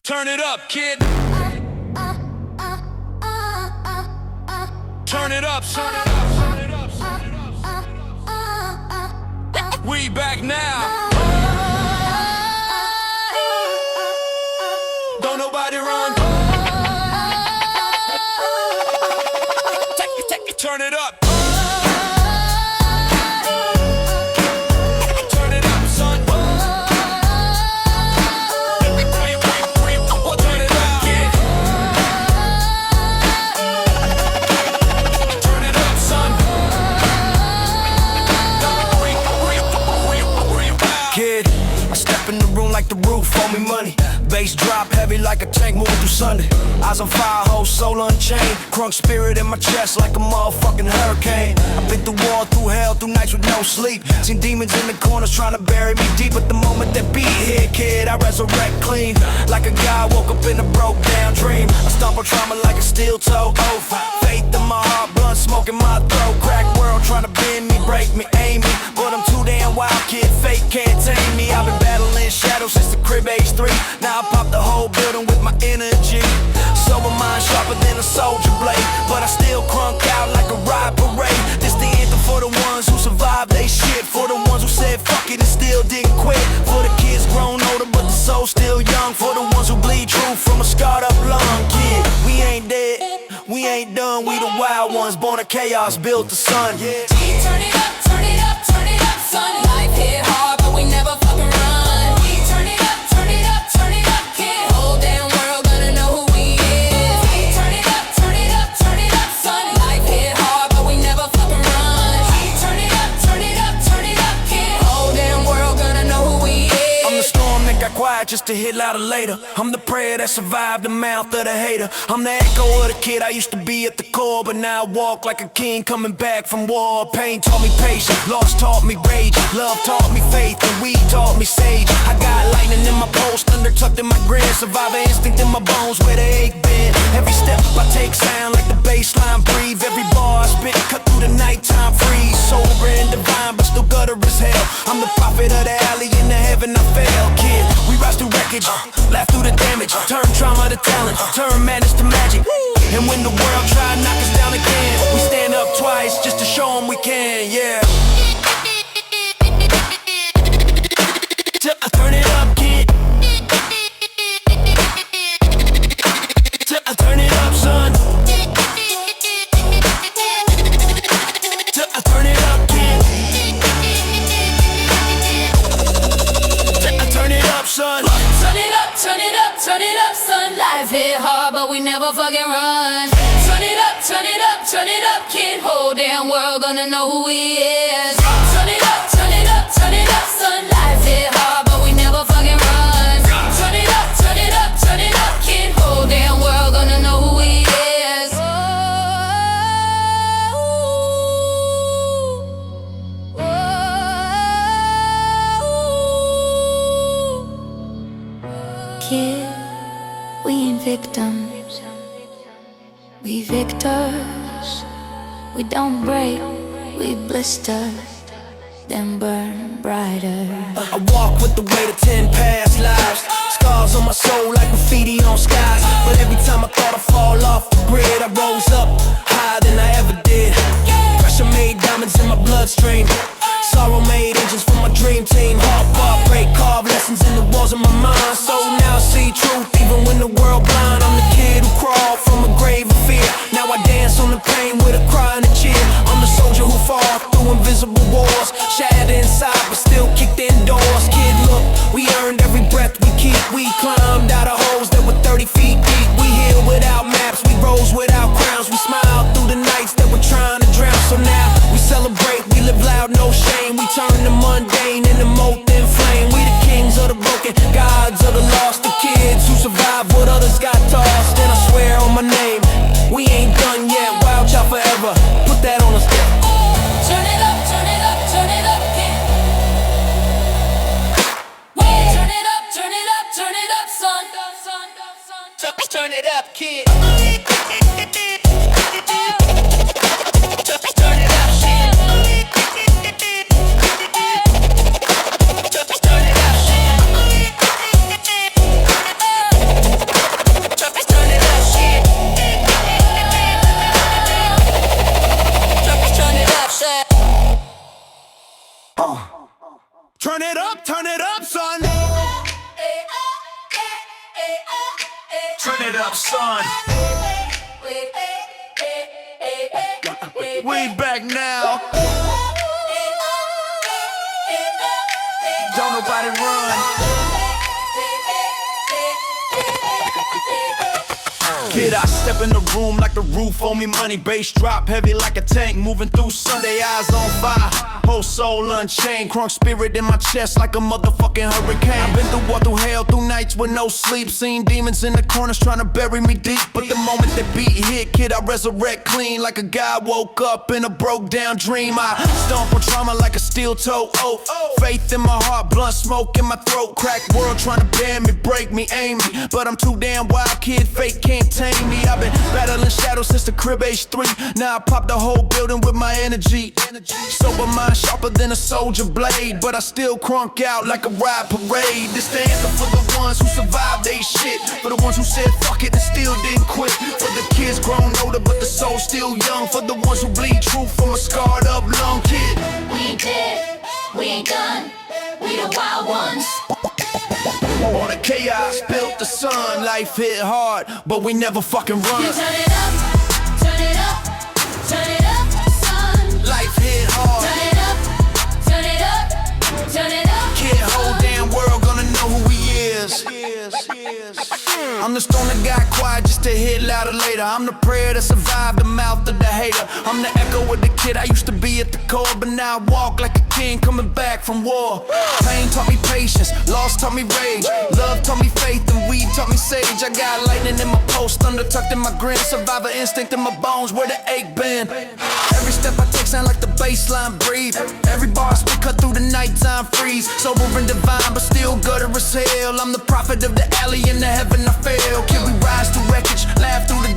A: Turn it up, kid. Turn it up, turn it up, turn it up, turn it up. We back now. Don't nobody run. Turn it up.
C: Like the roof, owe me money. Bass drop heavy like a tank moving through Sunday. Eyes on fire, whole soul unchained. Crunk spirit in my chest like a motherfucking hurricane. I've been through war, through hell, through nights with no sleep. Seen demons in the corners trying to bury me deep. At the moment that beat hit, kid, I resurrect clean. Like a guy woke up in a broke down dream. I stomp on trauma like a steel toe. Faith in my heart, blunt smoke in my throat. Crack world trying to bend me, break me, aim me. But I'm too damn wild, kid, fate can't tame me. I've been battling shadows since the crib age 3. Now I pop the whole building with my energy. So my mind sharper than a soldier blade, but I still crunk out like a ride parade. This the anthem for the ones who survived they shit, for the ones who said fuck it and still didn't quit, for the kids grown older but the soul still young, for the ones who bleed truth from a scarred up lung. Kid, we ain't dead, we ain't done, we the wild ones, born of chaos, built the sun. Yeah.
B: Turn it up, turn it up, turn it up, son. Life hit hard, but we never fucking run. Turn it up, turn it up, turn it up, kid. Whole damn world gonna know who we is. Turn it up, turn it up, turn it up, son. Life hit hard, but we never fucking run. Turn it up, turn it up, turn it up, kid. Whole damn world gonna know who we is.
C: I'm the storm that got quiet just to hit louder later. I'm the prayer that survived the mouth of the hater. I'm the echo of the kid I used to be at the core, but now I walk like a king coming back from war. Pain taught me patience, loss taught me rage, love taught me faith, and weed taught me sage. I got lightning in my pulse, thunder tucked in my grin, survivor instinct in my bones where the ache been.
D: Every step I take sound like the bass line breathe. Every bar I spit cut through the nighttime freeze. Sober and divine but still gutter as hell. I'm the prophet of the alley in the heaven I fell. Kid, we rise through wreckage, laugh through the damage, turn trauma to talent, turn madness to magic. And when the world try to knock us down again, we stand up twice just to show them we can, yeah. Turn it up, kid. Turn it up, son. Turn it up, kid. Turn it up, son.
B: Turn it up, turn it up, turn it up, son. Life hit hard, but we never fucking run. Turn it up, turn it up, turn it up, kid. Whole damn world gonna know who he is. Turn it up, turn it up, turn it up, son. Life hit hard, but we never fucking run. Turn it up, turn it up, turn it up, kid. Whole damn world gonna know who he is. Kid, we ain't victims, we victors. We don't break, we blister, then burn brighter.
D: I walk with the weight of 10 past lives. Scars on my soul like graffiti on skies. But every time I thought I'd fall off the grid, I rose up higher than I ever did. Pressure made diamonds in my bloodstream. Sorrow made engines for my dream team. Heart break, carved lessons in the walls of my mind. So now I see truth even when the world blind. I'm the kid who crawled from a grave of fear. Now I dance on the pain with a cry and a cheer. I'm the soldier who fought through invisible wars. Shattered inside but still kicked indoors. Kid, look, we earned every breath we keep. We climbed out of holes that were 30 feet deep. We healed without maps, we rose without crowns. We smiled through the nights that were trying to drown. So now we celebrate, we live loud, no shame. We turn the mundane into molten flame. We the kings of the broken, gods of the lost. The kids who survived what others got tossed. And I swear on my name, we ain't done yet. Wild child forever, put that on us.
B: Turn it up, turn it up, turn it up, kid. Turn it up, turn it up, turn it up, son.
D: Turn it up, kid.
A: Turn it up, son. Turn it up, son. We back now. Don't nobody run. Kid, I step in the room like the roof on me, money. Bass drop heavy like a tank, moving through Sunday, eyes on fire. Whole soul unchained, crunk spirit in my chest like a motherfucking hurricane. I've been through war, through hell, through nights with no sleep. Seen demons in the corners trying to bury me deep. But the moment that beat hit, kid, I resurrect clean. Like a guy woke up in a broke down dream. I stomp on trauma like a steel toe oath. Faith in my heart, blunt smoke in my throat. Crack world trying to ban me, break me, aim me. But I'm too damn wild, kid, fate can't tame me. I've been battling shadows since the crib age 3. Now I pop the whole building with my energy. Sober mind sharper than a soldier blade. But I still crunk out like a ride parade. This the anthem for the ones who survived they shit. For the ones who said fuck it and still didn't quit. For the kids grown older but the soul still young. For the ones who bleed truth from a scarred up lung, kid.
B: We ain't dead, we ain't done. We the wild ones.
A: On the chaos, built the sun. Life hit hard, but we never fucking run.
B: You turn it up, turn it up, turn it up, son.
A: Life hit hard.
B: Turn it up, turn it up, turn it up.
A: Kid, whole damn world gonna know who he is. I'm the stone that got quiet just to hit louder later. I'm the prayer that survived the mouth of the hater. I'm the echo of the kid I used to be at the core. But now I walk like a king coming back from war. Pain taught me patience, loss taught me rage. Love taught me faith and weed taught me sage. I got lightning in my pulse, thunder tucked in my grin. Survivor instinct in my bones where the ache been. Every step I take sound like the baseline breathe. Every bar I spit cut through the nighttime freeze. Sober and divine but still gutter as hell. I'm the prophet of the alley in the heaven I fell. Kid, we rise through wreckage, laugh through the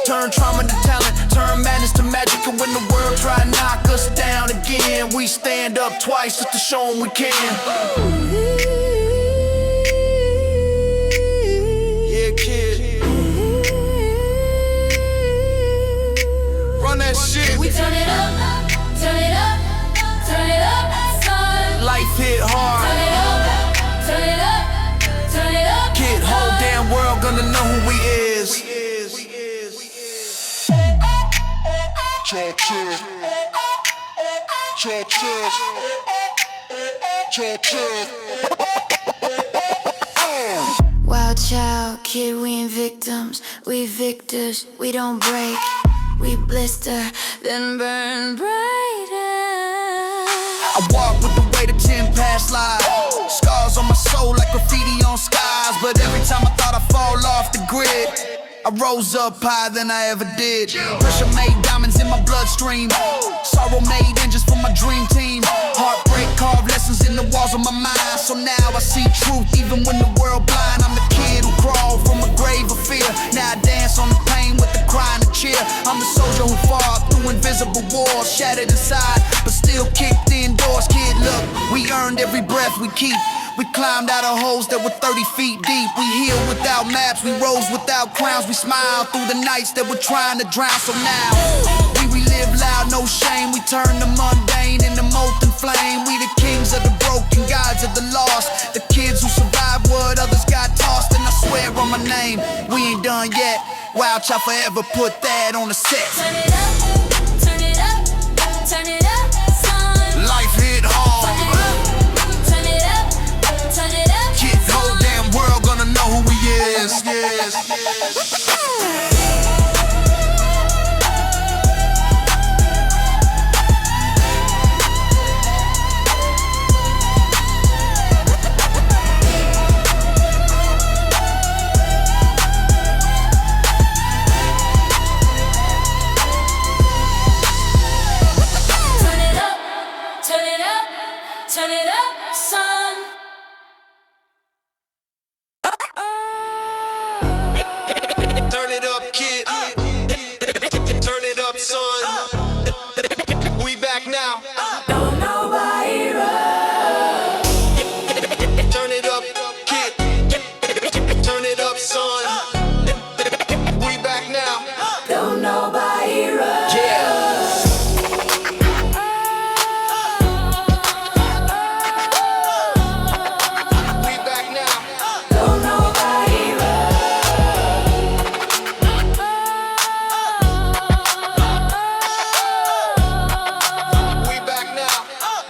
C: Turn trauma to talent, turn madness to magic. And when the world try to knock us down again, we stand up twice just to show them we can. Yeah, kid. Run that shit.
B: We turn it up, turn it up, turn it up, son.
C: Life hit hard.
B: Turn it up, turn it up, turn it up.
C: Kid, whole damn world gonna know who we is.
E: Chop chop. Chop chop. Chop chop.
B: Wild child, kid, we ain't victims. We victors, we don't break. We blister, then burn brighter.
C: I walk with the weight of 10 past lives. Scars on my soul like graffiti on skies. But every time I thought I'd fall off the grid, I rose up higher than I ever did. Pressure made diamonds in my bloodstream. Sorrow made engines for my dream team. Heartbreak carved lessons in the walls of my mind. So now I see truth even when the world blind. I'm the kid who crawled from a grave of fear. Now I dance on the pain with the cry and the cheer. I'm the soldier who fought through invisible walls, shattered inside, but still kicked the indoors. Kid, look, we earned every breath we keep. We climbed out of holes that were 30 feet deep. We healed without maps, we rose without crowns. We smiled through the nights that were trying to drown. So now, we live loud, no shame. We turn the mundane into molten flame. We the kings of the broken, gods of the lost. The kids who survived what others got tossed. And I swear on my name, we ain't done yet. Wild Child forever put that on the set.
B: Turn it up, turn it up, turn it up, son.
C: Life hit hard.
B: Turn it up, turn it up.
C: Kid, whole damn world gonna know who he is. Yes.
B: Turn it up, son.
E: Turn it up, kid. Turn it up, son. We back now.
B: Don't nobody run.
E: Turn it up, kid. Turn it up, son. We back now.
B: Don't nobody run.
E: We back now.
B: Don't nobody run.
E: We back now.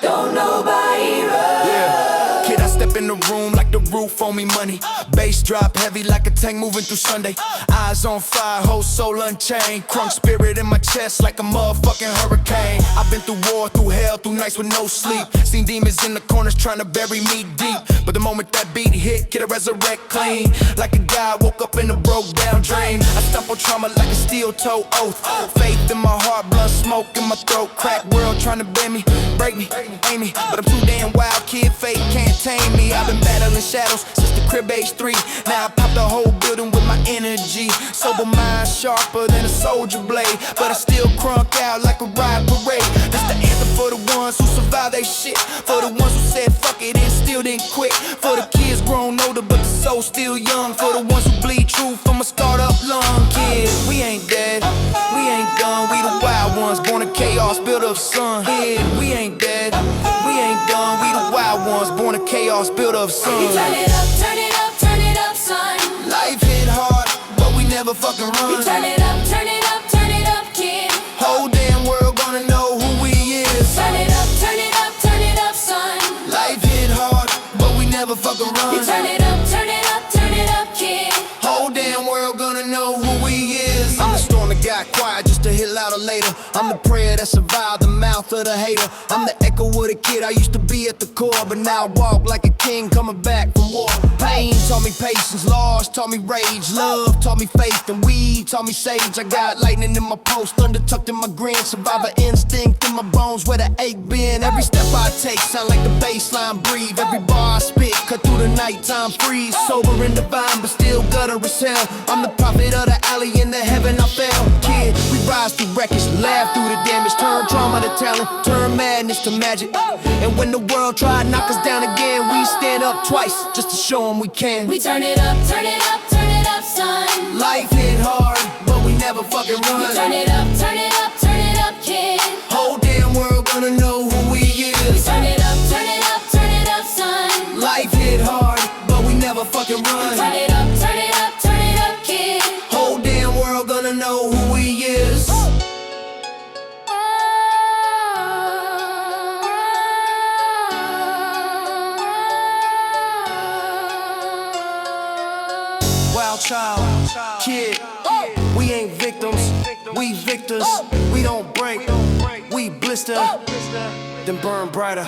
B: Don't nobody run.
C: Yeah, kid, I step in the room like the roof on me money. Bass drop heavy like a tank moving through Sunday. Eyes on fire, whole soul unchained. Crunk spirit in my chest like a motherfucking hurricane. I've been through war, through hell, through nights with no sleep. Seen demons in the corners trying to bury me deep. But the moment that beat hit, kid, I resurrect clean. Like a guy woke up in a broke down dream. I stumble trauma like a steel toe oath. Faith in my heart, blood smoke in my throat. Crack world trying to bend me, break me, aim me. But I'm too damn wild, kid, fate can't tame me. I've been battling shadows since the crib age 3. Now I pop the whole building with my energy. Sober mind sharper than a soldier blade. But I still crunk out like a ride parade. This the anthem for the ones who survived they shit. For the ones who said fuck it and still didn't quit. For the kids grown older but the soul still young. For the ones who bleed truth from a start up lung. Kid, we ain't dead, we ain't done. We the wild ones, born in chaos, built of sun. Kid, we ain't dead, we ain't done. We the wild ones, born in chaos, built of sun.
B: Turn it up, turn it up, turn it up, son.
C: Life hit hard, but we never fucking run.
B: Turn it up, turn it up, turn it up, kid.
C: Whole damn world gonna know who we is.
B: Turn it up, turn it up, turn it up, son.
C: Life hit hard, but we never fucking run.
B: Turn it up, turn it up, turn it up, kid.
C: Whole damn world gonna know who we is. I'm the storm that got quiet just to hit louder later. I'm the prayer that survived the mouth of the hater. I'm the echo of the kid I used to be at the core, but now I walk like a king coming back from war. Pain taught me patience, loss taught me rage, love taught me faith, and weed taught me sage. I got lightning in my post, thunder tucked in my grin, survivor instinct in my bones where the ache been. Every step I take sound like the baseline breathe. Every bar I spit cut through the nighttime freeze. Sober and divine, but still gutter as hell. I'm the prophet of the alley in the hell. heaven I fell, kid. We rise through wreckage, laugh through the damage, turn trauma to talent, turn madness to magic. And when the world try to knock us down again, we stand up twice just to show them we can.
B: We turn it up, turn it up, turn it up, son.
C: Life hit hard, but we never fucking run.
B: We turn it up, turn it up, turn it up, kid.
C: Whole damn world gonna know who we is.
B: We turn it up, turn it up, turn it up, son.
C: Life hit hard, but we never fucking run.
B: Turn it up, turn it up, turn it up, kid.
C: Whole damn world gonna know who we is. Wild child, kid. We ain't victims, we victors. We don't break, we blister, then burn brighter.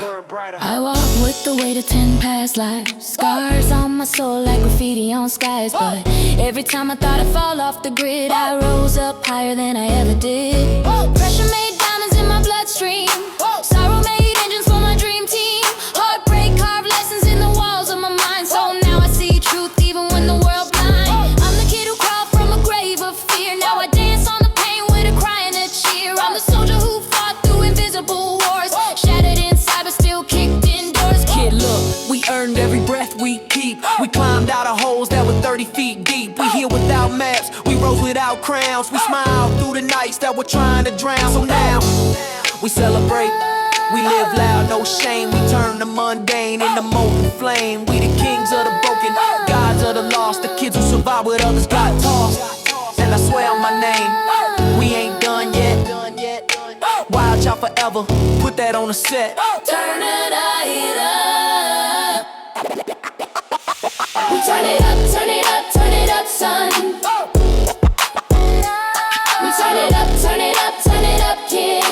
B: I walk with the weight of 10 past lives, scars on my soul like graffiti on skies. But every time I thought I'd fall off the grid, I rose up higher than I ever did. Pressure made diamonds in my bloodstream, sorrow made engines for my dream team. Heartbreak carved lessons in the walls of my mind, so now I see truth even when the world's blind. I'm the kid who crawled from a grave of fear, now I dance on the pain with a cry and a cheer. I'm the soldier who fought through invisible wars, shattered inside but still kicked indoors.
C: Kid, look, we earned every breath we keep. We climbed out of holes that were 30 feet deep. We healed without maps, we rose without crowns. We smiled through the nights that were trying to drown. So now, we celebrate, we live loud, no shame. We turn the mundane into molten flame. We the kings of the broken, gods of the lost. The kids who survived with others got tossed. And I swear on my name, we ain't done yet. Wild child forever, put that on the set.
B: Turn it up. We turn it up, turn it up, turn it up, son. We turn it up, turn it up, turn it up, kid.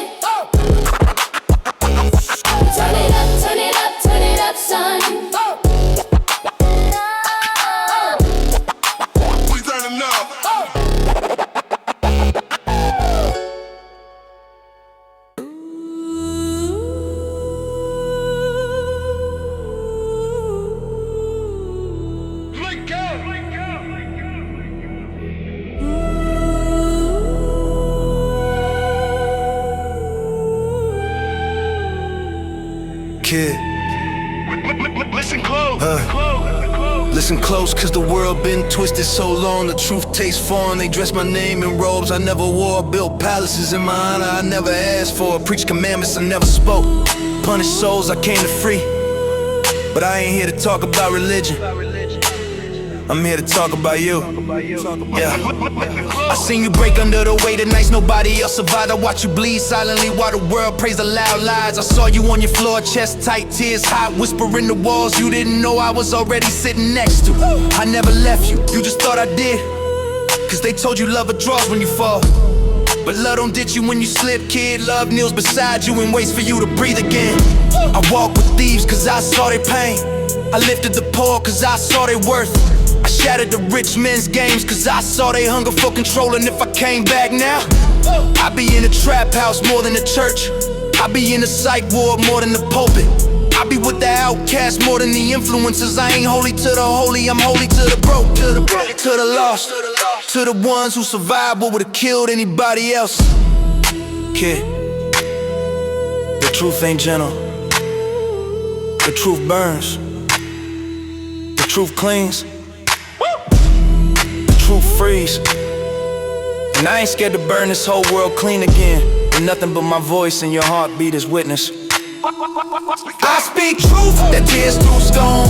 B: We turn it up, turn it up, turn it up, son.
A: We turning up.
C: Kid,
A: Listen close.
C: listen close, cause the world been twisted so long. The truth tastes foreign. They dress my name in robes I never wore. Built palaces in my honor I never asked for. Preach commandments I never spoke. Punish souls I came to free. But I ain't here to talk about religion, I'm here to talk about you. Yeah. I seen you break under the weight of nights nobody else survived. I watch you bleed silently while the world prays the loud lies. I saw you on your floor, chest tight, tears hot, whispering the walls you didn't know I was already sitting next to. I never left you, you just thought I did, cause they told you love draws when you fall. But love don't ditch you when you slip, kid. Love kneels beside you and waits for you to breathe again. I walk with thieves cause I saw their pain. I lifted the poor cause I saw their worth. I shattered the rich men's games cause I saw they hunger for control. And if I came back now, I'd be in a trap house more than a church. I'd be in a psych ward more than the pulpit. I'd be with the outcasts more than the influencers. I ain't holy to the holy, I'm holy to the broke, to the lost, to the ones who survived what would've killed anybody else. Kid, the truth ain't gentle. The truth burns. The truth cleans. The truth frees. And I ain't scared to burn this whole world clean again. With nothing but my voice and your heartbeat as witness. I speak truth that tears through stone.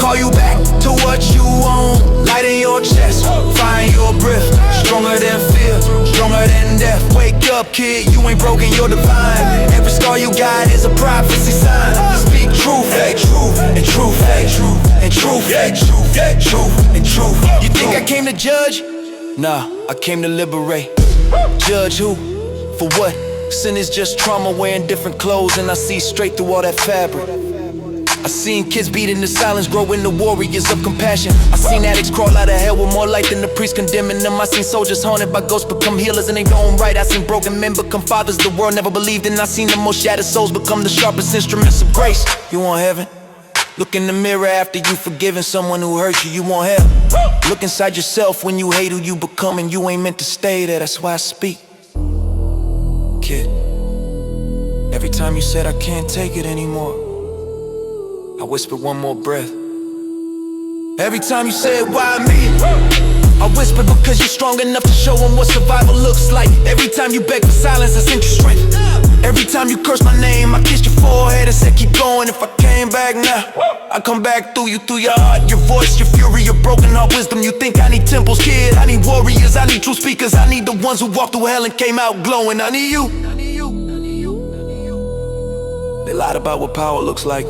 C: Call you back to what you own. Light in your chest, find your breath. Stronger than fear, stronger than death. Wake up, kid, you ain't broken, you're divine. Every scar you got is a prophecy sign. Speak truth, hey, truth, and truth, hey, truth, and truth, hey, truth, hey, truth, and truth. You think I came to judge? Nah, I came to liberate. Judge who? For what? Sin is just trauma wearing different clothes, and I see straight through all that fabric. I seen kids beat into silence, grow into warriors of compassion. I seen addicts crawl out of hell with more light than the priest condemning them. I seen soldiers haunted by ghosts become healers in their own right. I seen broken men become fathers the world never believed in. I seen the most shattered souls become the sharpest instruments of grace. You want heaven? Look in the mirror after you forgiving someone who hurt you, you want help. Look inside yourself when you hate who you become and you ain't meant to stay there, that's why I speak. Kid, every time you said I can't take it anymore, I whispered one more breath. Every time you said why me, I whispered because you're strong enough to show them what survival looks like. Every time you beg for silence, I sent you strength. Every time you cursed my name, I kissed your forehead and said keep going. If I came back now, I come back through you, through your heart, your voice, your fury, your broken heart wisdom. You think I need temples, kid, I need warriors, I need true speakers. I need the ones who walked through hell and came out glowing. I need you. They lied about what power looks like.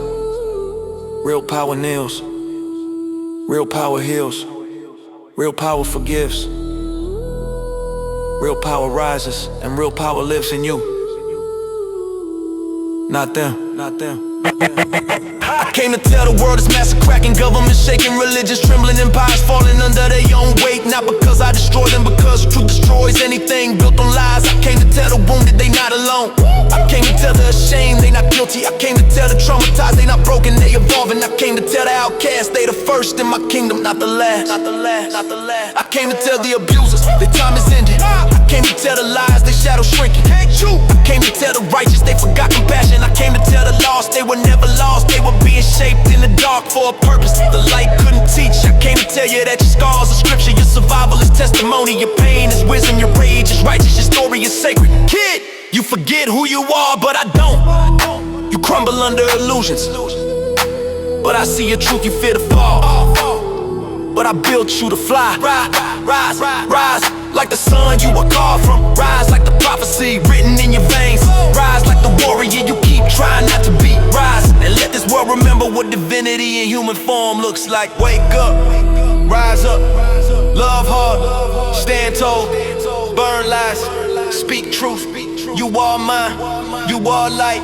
C: Real power kneels. Real power heals. Real power forgives. Real power rises, and real power lives in you. Not them, not them. I came to tell the world it's massive cracking, government shaking, religions trembling, empires falling under their own weight. Not because I destroy them, because truth destroys anything built on lies. I came to tell the wounded they not alone. I came to tell the ashamed they not guilty. I came to tell the traumatized they not broken, they evolving. I came to tell the outcast they the first in my kingdom, not the last. Not the last, not the last. I came to tell the abusers their time is ended. I came to tell the lies they shadow shrinking. I came to tell the righteous they forgot compassion. I came to tell the lost they were never lost. They were being shaped in the dark for a purpose the light couldn't teach. I came to tell you that your scars are scripture, your survival is testimony, your pain is wisdom, your rage is righteous, your story is sacred. Kid, you forget who you are, but I don't. You crumble under illusions, but I see your truth, you fear to fall. But I built you to fly. Rise, rise, like the sun you were carved from. Rise like the prophecy written in your veins. Rise like the warrior you keep trying not to be. Rise and let this world remember what divinity in human form looks like. Wake up, rise up, love hard, stand tall, burn lies, speak truth. You are mine, you are light,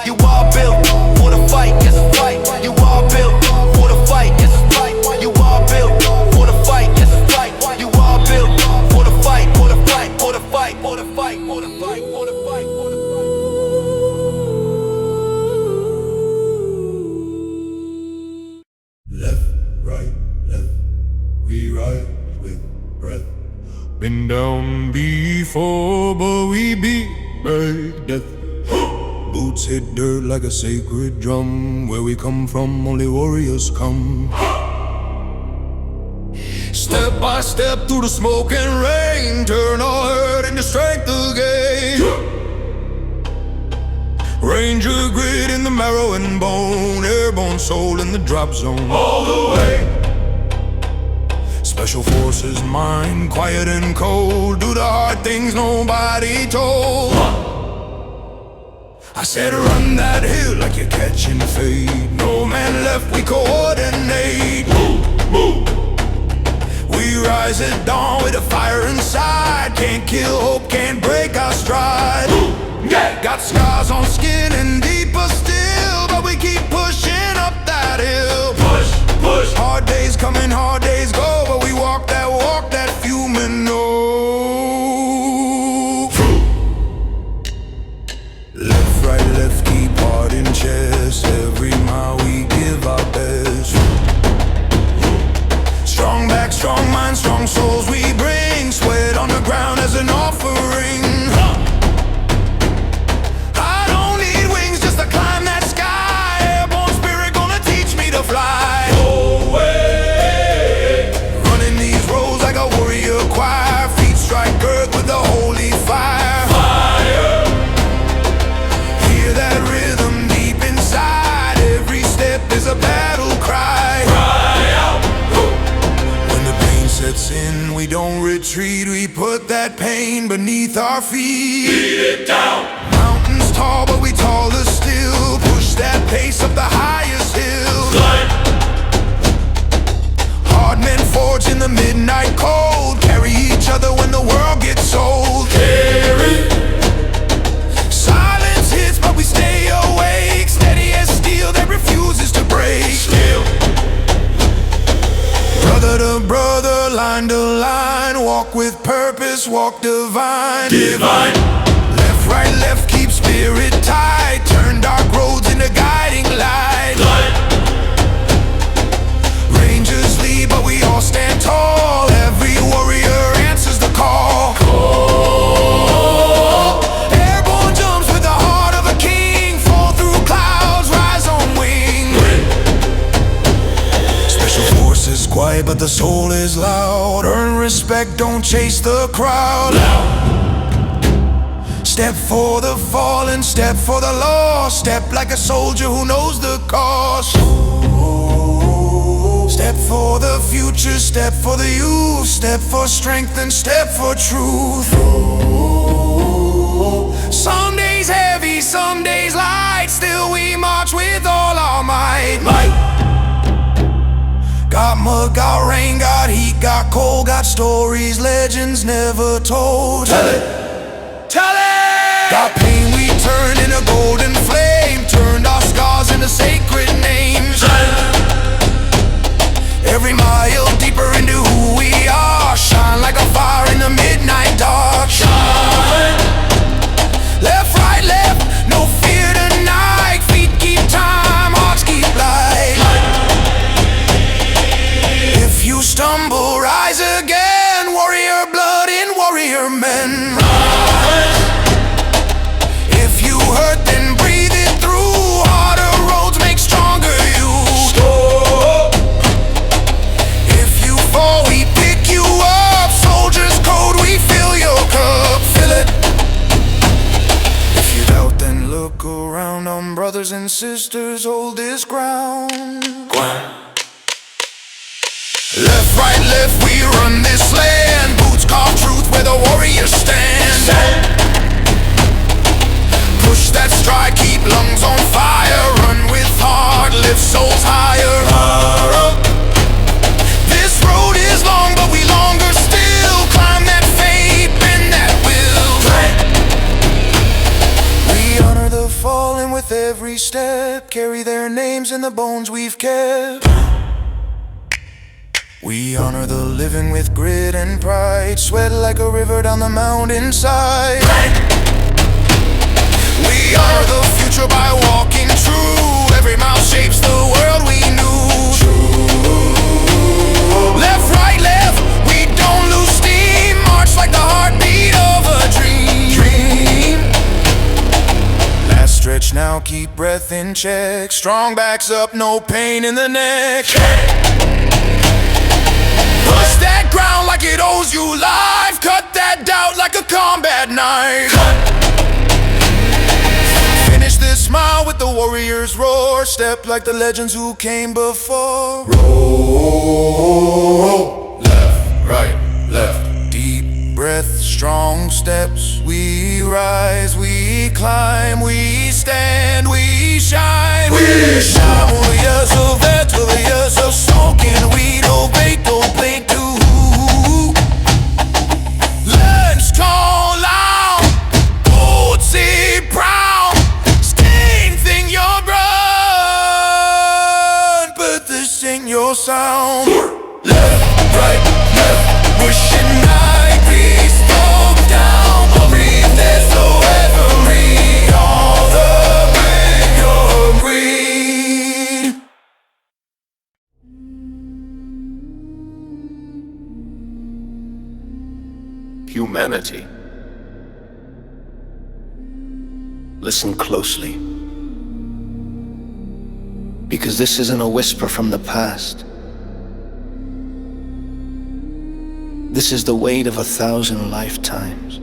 C: you are built for the fight, yes a fight. You are built for the fight, yes a fight. You are built for the fight, yes a fight. You are built for the fight, for the fight, for the fight, for the fight, for the fight, for the fight, for the fight.
H: Left, right, we ride with breath. Been down before, but we beat back death. Boots hit dirt like a sacred drum. Where we come from, only warriors come. Step by step through the smoke and rain, turn our hurt into strength again. Ranger grit in the marrow and bone, airborne soul in the drop zone. All the way. Special forces mind, quiet and cold, do the hard things nobody told. I said run that hill like you're catching fade. No man left, we coordinate. Move, move. We rise at dawn with a fire inside. Can't kill hope, can't break our stride. Move, yeah. Got scars on skin and deeper still, but we keep pushing up that hill. Push, push. Hard days coming, hard days go, but we walk that few men know. Left, right, left, keep hard in chest. Every mile we give our best. Strong back, strong mind, strong souls we bring. Sweat on the ground as an offering. I don't need wings just to climb that sky. Airborne spirit gonna teach me to fly. Away. Running these roads like a warrior choir. Feet strike earth with the holy fire. Fire. Hear that rhythm deep inside. Every step is a battle cry. Cry out. When the pain sets in, we don't retreat. We put that pain beneath our feet. Beat it down. Mountains tall, but we taller still. Push that pace up the highest hill. Climb. Hard men forged in the midnight cold. Carry each other when the world gets old. Carry. Silence hits, but we stay awake. Steady as steel that refuses to break. Still. Brother to brother, line to line. Walk with purpose, walk divine. Divine. Left, right, left, keep spirit tight. Turn dark roads into guiding light. Light. stand tall. Every warrior answers the call. Airborne jumps with the heart of a king. Fall through clouds, rise on wing. Special forces quiet, but the soul is loud. Earn respect, don't chase the crowd. Step for the fallen, step for the lost. Step like a soldier who knows the cost. Step for the future, step for the youth. Step for strength and step for truth. Some days heavy, some days light. Still we march with all our might. Got mud, got rain, got heat, got cold. Got stories, legends never told. Tell it, tell it. Got pain we turned into golden flame. Turned our scars into sacred names. Every mile deeper into who we are. Shine like a fire in the midnight dark. Shine. Left, right, left, no fear tonight. Feet keep time, hearts keep light. If you stumble, rise again. Warrior blood in warrior men. Rise. If you hurt, then breathe it through. Harder roads make stronger you. Stop. If you fall, we pick you up. Soldiers code, we fill your cup. Fill it. If you doubt, then look around. Brothers and sisters, hold this ground. Left, right, left, we run this land. Boots carve truth where the warriors stand. Push that stride, keep lungs on fire. Run with heart, lift souls higher. This road is long, but we longer still. Climb that fate, bend that will. We honor the fallen with every step. Carry their names in the bones we've kept. We honor the living with grit and pride. Sweat like a river down the mountainside. We honor the future by walking true. Every mile shapes the world we knew. Left, right, left, we don't lose steam. March like the heartbeat of a dream. Last stretch now, keep breath in check. Strong backs up, no pain in the neck. Push that ground like it owes you life. Cut that doubt like a combat knife. Finish this smile with the warrior's roar. Step like the legends who came before. Roll. Left, right, left. Deep breath, strong steps. We rise, we climb, we stand, we shine. We shine. Warriors of that, warriors of smoking weed. Don't break, don't blink, do. Lunch call out. Old sea brown. Sting thing your blood. But this ain't your sound. Left, right, left. Wishing I'd be slowed down. Breathe this so every all the pain your greed.
I: Humanity. Listen closely, because this isn't a whisper from the past. This is the weight of 1,000 lifetimes,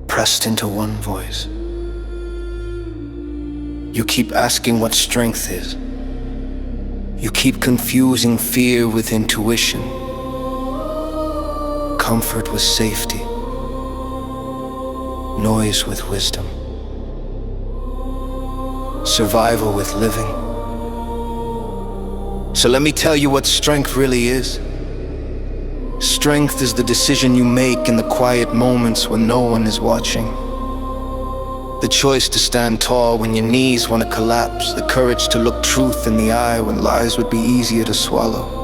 I: pressed into one voice. You keep asking what strength is. You keep confusing fear with intuition, comfort with safety, noise with wisdom, survival with living. So let me tell you what strength really is. Strength is the decision you make in the quiet moments when no one is watching. The choice to stand tall when your knees want to collapse. The courage to look truth in the eye when lies would be easier to swallow.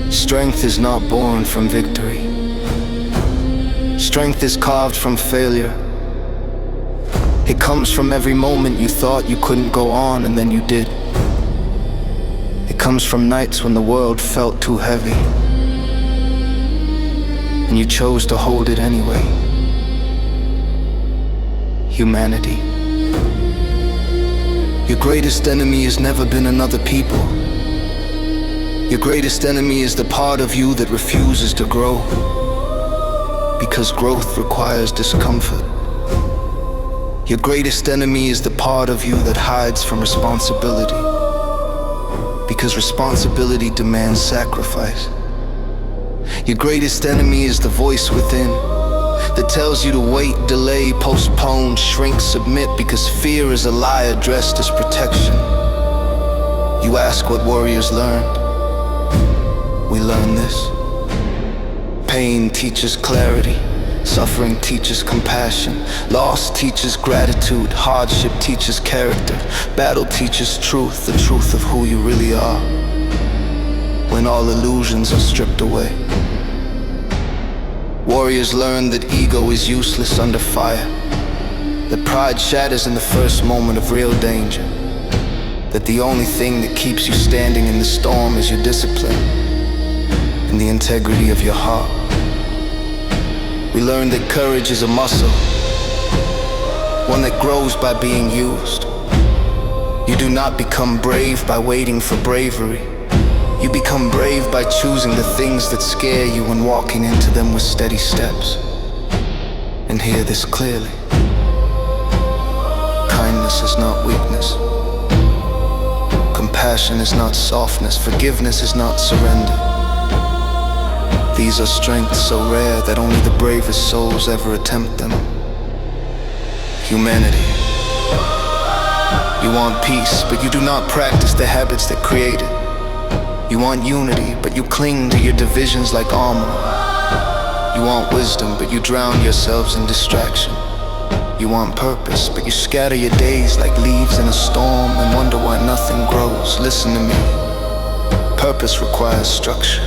I: Strength is not born from victory. Strength is carved from failure. It comes from every moment you thought you couldn't go on and then you did. It comes from nights when the world felt too heavy and you chose to hold it anyway. Humanity. Your greatest enemy has never been another people. Your greatest enemy is the part of you that refuses to grow, because growth requires discomfort. Your greatest enemy is the part of you that hides from responsibility, because responsibility demands sacrifice. Your greatest enemy is the voice within that tells you to wait, delay, postpone, shrink, submit, because fear is a lie dressed as protection. You ask what warriors learned. We learn this. Pain teaches clarity. Suffering teaches compassion. Loss teaches gratitude. Hardship teaches character. Battle teaches truth, the truth of who you really are, when all illusions are stripped away. Warriors learn that ego is useless under fire, that pride shatters in the first moment of real danger, that the only thing that keeps you standing in the storm is your discipline and the integrity of your heart. We learn that courage is a muscle, one that grows by being used. You do not become brave by waiting for bravery. You become brave by choosing the things that scare you and walking into them with steady steps. And hear this clearly. Kindness is not weakness. Compassion is not softness. Forgiveness is not surrender. These are strengths so rare that only the bravest souls ever attempt them. Humanity. You want peace, but you do not practice the habits that create it. You want unity, but you cling to your divisions like armor. You want wisdom, but you drown yourselves in distraction. You want purpose, but you scatter your days like leaves in a storm and wonder why nothing grows. Listen to me. Purpose requires structure.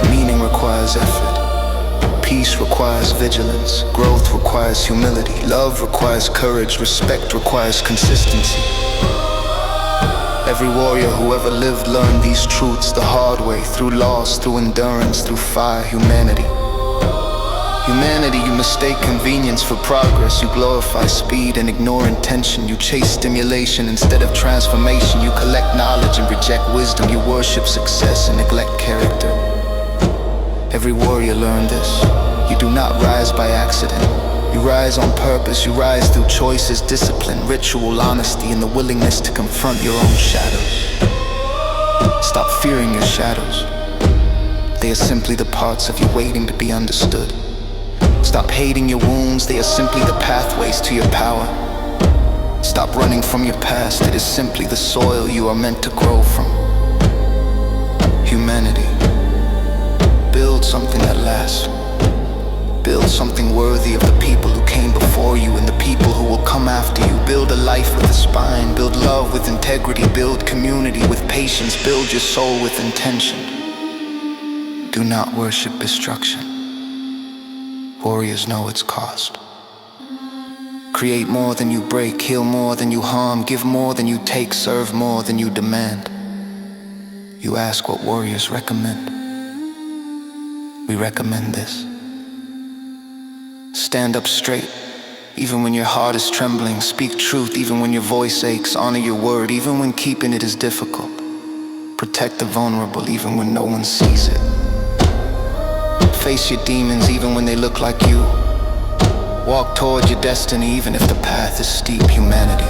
I: Meaning requires effort. Peace requires vigilance. Growth requires humility. Love requires courage. Respect requires consistency. Every warrior who ever lived learned these truths the hard way, through loss, through endurance, through fire. Humanity. Humanity, you mistake convenience for progress. You glorify speed and ignore intention. You chase stimulation instead of transformation. You collect knowledge and reject wisdom. You worship success and neglect character. Every warrior learned this. You do not rise by accident. You rise on purpose. You rise through choices, discipline, ritual, honesty, and the willingness to confront your own shadows. Stop fearing your shadows. They are simply the parts of you waiting to be understood. Stop hating your wounds. They are simply the pathways to your power. Stop running from your past. It is simply the soil you are meant to grow from. Humanity. Build something that lasts. Build something worthy of the people who came before you and the people who will come after you. Build a life with a spine. Build love with integrity. Build community with patience. Build your soul with intention. Do not worship destruction. Warriors know its cost. Create more than you break. Heal more than you harm. Give more than you take. Serve more than you demand. You ask what warriors recommend. We recommend this. Stand up straight, even when your heart is trembling. Speak truth, even when your voice aches. Honor your word, even when keeping it is difficult. Protect the vulnerable, even when no one sees it. Face your demons, even when they look like you. Walk toward your destiny, even if the path is steep. Humanity.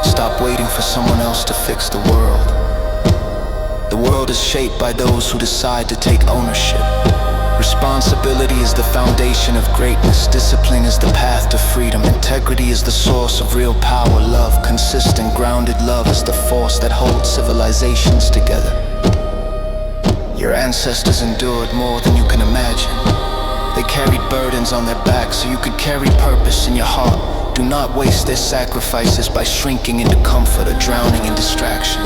I: Stop waiting for someone else to fix the world. The world is shaped by those who decide to take ownership. Responsibility is the foundation of greatness. Discipline is the path to freedom. Integrity is the source of real power. Love, consistent, grounded love is the force that holds civilizations together. Your ancestors endured more than you can imagine. They carried burdens on their backs so you could carry purpose in your heart. Do not waste their sacrifices by shrinking into comfort or drowning in distraction.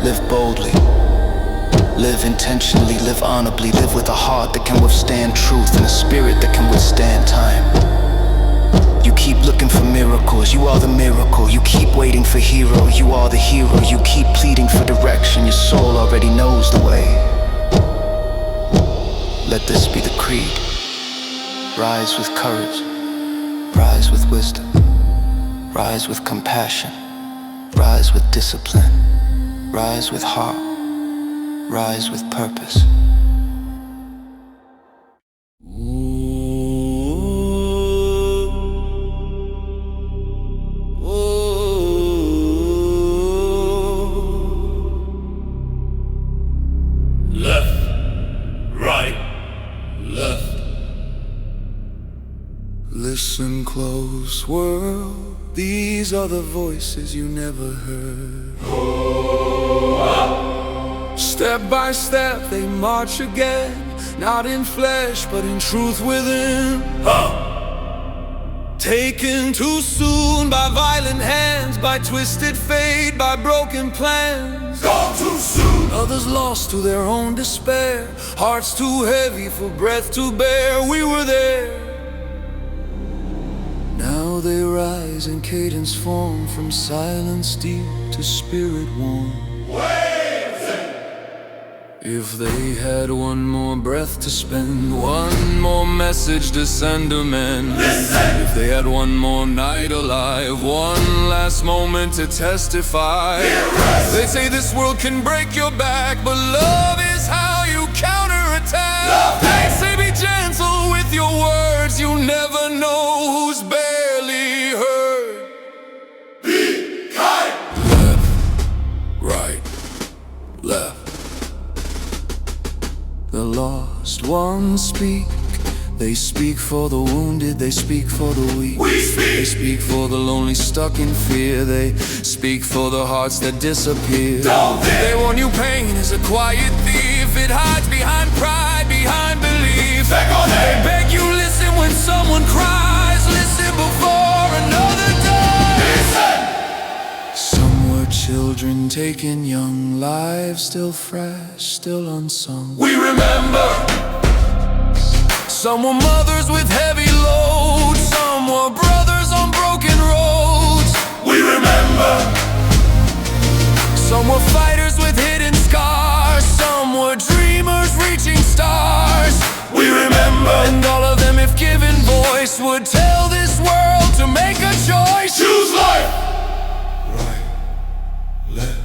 I: Live boldly. Live intentionally, live honorably, live with a heart that can withstand truth and a spirit that can withstand time. You keep looking for miracles, you are the miracle. You keep waiting for hero, you are the hero. You keep pleading for direction, your soul already knows the way. Let this be the creed. Rise with courage, rise with wisdom, rise with compassion, rise with discipline, rise with heart, rise with purpose.
H: Listen close, world. These are the voices you never heard. Step by step they march again, not in flesh but in truth within. Taken too soon by violent hands, by twisted fate, by broken plans. Gone too soon. Others lost to their own despair, hearts too heavy for breath to bear. We were there. Now they rise in cadence form, from silence deep to spirit warm. If they had one more breath to spend, one more message to send to men. Listen. If they had one more night alive, one last moment to testify. They say this world can break your back, but love is how you counterattack. They say be gentle with your words, you never know who's barely heard. Be kind. Left, right, left. The lost ones speak. They speak for the wounded, they speak for the weak. We speak. They speak for the lonely stuck in fear. They speak for the hearts that disappear. They warn you pain is a quiet thief. It hides behind pride, behind belief. They beg you listen when someone cries. Listen before another dies. Listen. Some were children taken young, lives still fresh, still unsung. We remember. Some were mothers with heavy loads, some were brothers on broken roads. We remember. Some were fighters with hidden scars, some were dreamers reaching stars. We remember. And all of them, if given voice, would tell this world to make a choice. Choose life. Right, left.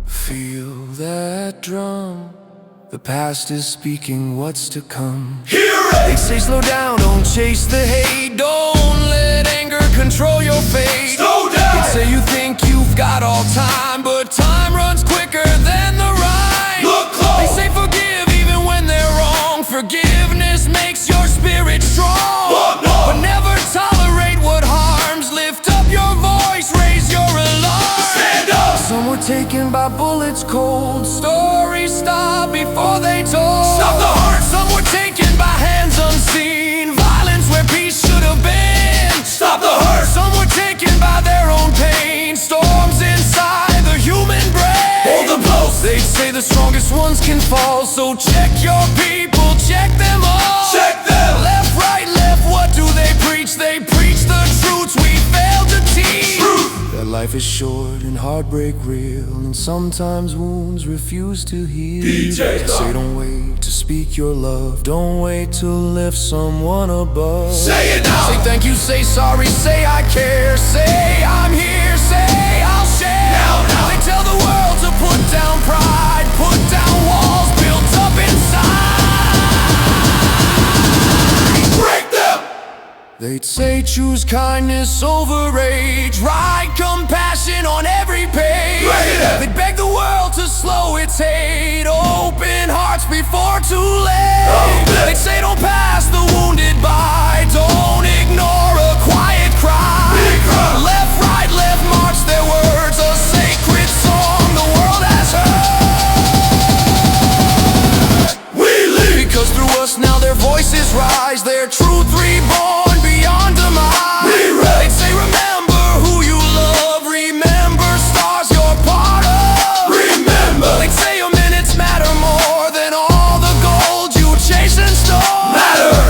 H: Feel that drum. The past is speaking what's to come. Hear it! They say slow down, don't chase the hate. Don't let anger control your fate. Slow down! They say you think you've got all time, but time runs quicker than the rhyme. Look close! They say forgive even when they're wrong. Forgiveness makes your spirit strong. But never tolerate what harms. Lift up your voice, raise your alarm. Stand up! Some were taken by bullets cold. Stories stop before they told. Stop the heart. Some were taken by hands unseen. Violence where peace should have been. Stop the hurt. Some were taken by their own pain. Storms inside the human brain. Hold them close. They'd say the strongest ones can fall. So check your people, check them all. Check them. Left, right, left, what do they preach? They preach the truths we failed to teach. Truth. That life is short and heartbreak real, and sometimes wounds refuse to heal. Say don't wait to speak your love, don't wait to lift someone above. Say it now. Say thank you, say sorry, say I care. Say I'm here, say I'll share. Now. They tell the world to put down pride, put down walls built up inside. Break them. They'd say choose kindness over rage, write compassion on every page. They'd beg the world to slow its hate, open hearts before too late. They'd say don't pass the wounded by, don't ignore a quiet cry. Left, right, left, march their words, a sacred song the world has heard. We lead. Because through us now their voices rise, their truth reborn beyond demise. They'd say remember who you love, remember stars you're part of. Remember. They'd say your minutes matter more than all the gold you chase and stole. Matter.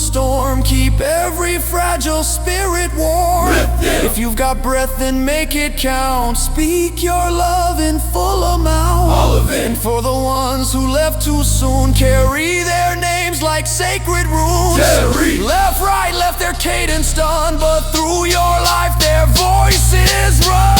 D: storm, keep every fragile spirit warm. If you've got breath, then make it count. Speak your love in full amount.
H: All of it.
D: And for the ones who left too soon, carry their names like sacred runes.
H: Carry.
D: Left, right, left, their cadence done, but through your life their voices run.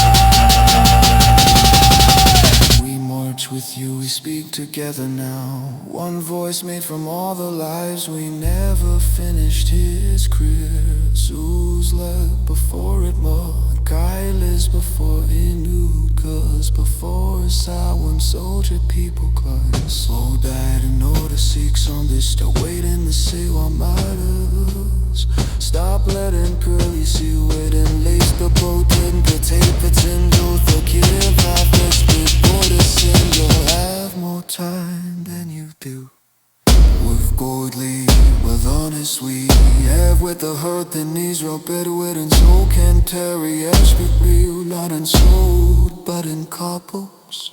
D: We march with you, we speak together now. One voice made from all the lives we never finished. His crib, Zeus left before it mud, Kailis before it knew, cause before sour soldier people clutch. Slow died in order, seeks on this, still waiting to say what matters. Stop letting curly see wet and lace the potent potato potential. Forgive half desperate for the sin. You'll have more time than you do. With godly, with honest we have with the hurt that needs real bedouin, and so can Terry Ashby real, not in sold, but in couples.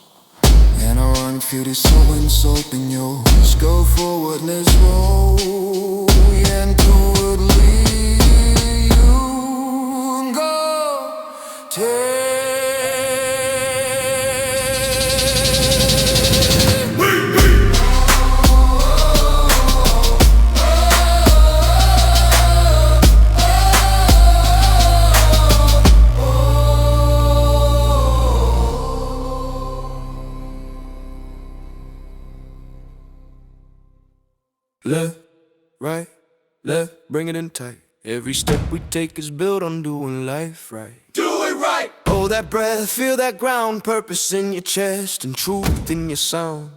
D: And our unfeared is so in soap in yours. Go forward, let's roll, and towardly you go. Take left, right, left, bring it in tight. Every step we take is built on doing life right.
H: Do it right.
D: Hold that breath, feel that ground, purpose in your chest and truth in your sound.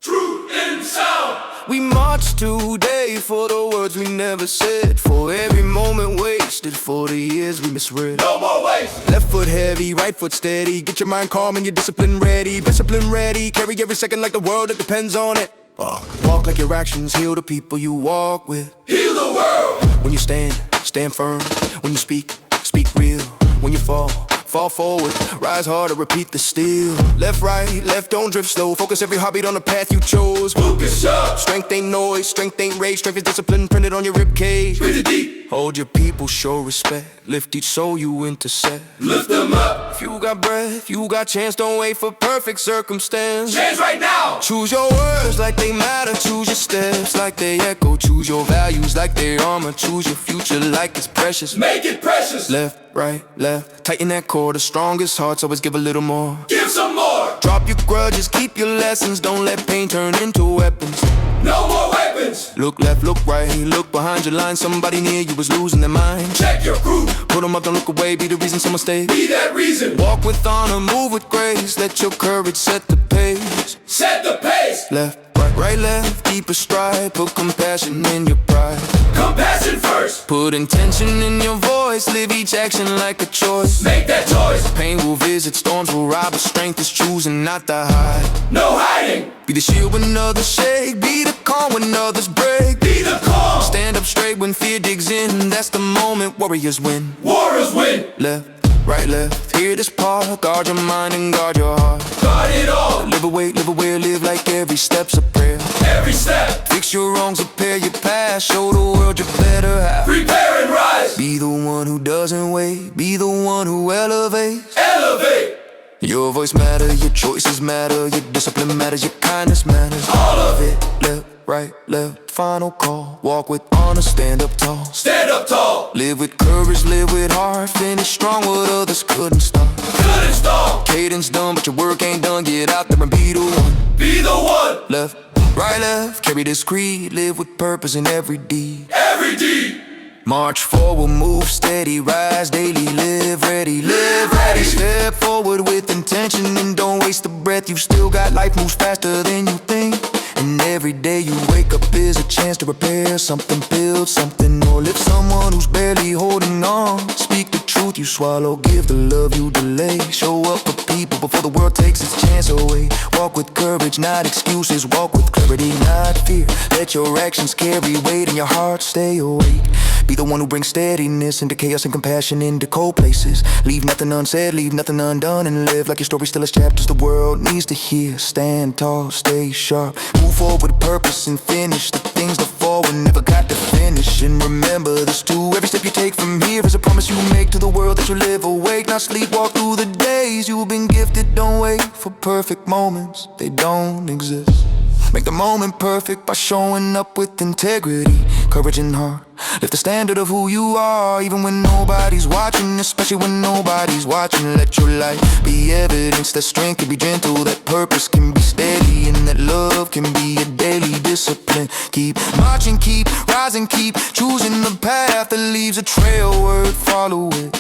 H: Truth in sound.
D: We march today for the words we never said, for every moment wasted, for the years we misread.
H: No more waste.
D: Left foot heavy, right foot steady, get your mind calm and your discipline ready. Discipline ready, carry every second like the world that depends on it. Walk like your actions heal the people you walk with.
H: Heal the world.
D: When you stand, stand firm. When you speak, speak real. When you fall, fall forward. Rise harder, repeat the steal. Left, right, left, don't drift slow. Focus every heartbeat on the path you chose.
H: Focus up.
D: Strength ain't noise, strength ain't rage. Strength is discipline printed on your ribcage.
H: Breathe it deep.
D: Hold your people, show respect. Lift each soul you intercept.
H: Lift them up.
D: If you got breath, you got chance. Don't wait for perfect circumstance.
H: Change right now.
D: Choose your words like they matter. Choose your steps like they echo. Choose your values like they armor. Choose your future like it's precious.
H: Make it precious.
D: Left, right, left. Tighten that cord. The strongest hearts always give a little more.
H: Give some more.
D: Drop your grudges, keep your lessons. Don't let pain turn into weapons.
H: No more weapons.
D: Look left, look right, look behind your line. Somebody near you is losing their mind.
H: Check your group.
D: Put them up, don't look away. Be the reason someone stays.
H: Be that reason.
D: Walk with honor, move with grace. Let your courage set the pace.
H: Set the pace.
D: Left, right, left, keep a stride. Put compassion in your pride.
H: Compassion first.
D: Put intention in your voice. Live each action like a choice.
H: Make that choice.
D: Pain will visit, storms will rob, but strength is choosing not to hide.
H: No hiding.
D: Be the shield when others shake. Be the calm when others break.
H: Be the calm.
D: Stand up straight when fear digs in. That's the moment warriors win.
H: Warriors win.
D: Left, right, left, hear this part. Guard your mind and guard your heart.
H: Got it all.
D: Live away, live like every step's a prayer.
H: Every step.
D: Fix your wrongs, repair your past. Show the world your better half.
H: Prepare and rise.
D: Be the one who doesn't wait. Be the one who elevates.
H: Elevate.
D: Your voice matters, your choices matter. Your discipline matters, your kindness matters.
H: All of it.
D: Left, right, left, final call. Walk with honor, stand up tall.
H: Stand up tall.
D: Live with courage, live with heart. Finish strong what others couldn't start.
H: Couldn't stall.
D: Cadence done, but your work ain't done. Get out there and be the one.
H: Be the one.
D: Left, right, left, carry this creed. Live with purpose in every deed.
H: Every deed.
D: March forward, move steady, rise daily, live ready, live ready. Step forward with intention and don't waste a breath. You've still got life, moves faster than you think. And every day you wake up is a chance to repair something, build something, or lift someone who's barely holding on. Speak the truth you swallow, give the love you delay. Show up for people before the world takes its chance away. Walk with courage, not excuses. Walk with clarity, not fear. Let your actions carry weight and your heart stay awake. Be the one who brings steadiness into chaos and compassion into cold places. Leave nothing unsaid, leave nothing undone, and live like your story still has chapters the world needs to hear. Stand tall, stay sharp, move forward with
C: purpose and finish the things before we never got to finish. And remember this too, every step you take from here is a promise you make to the world that you live awake, not sleepwalk through the days you've been gifted. Don't wait for perfect moments, they don't exist. Make the moment perfect by showing up with integrity, courage and heart. Lift the standard of who you are, even when nobody's watching, especially when nobody's watching. Let your light be evidence that strength can be gentle, that purpose can be steady, and that love can be a daily discipline. Keep marching, keep rising, keep choosing the path that leaves a trail worth following.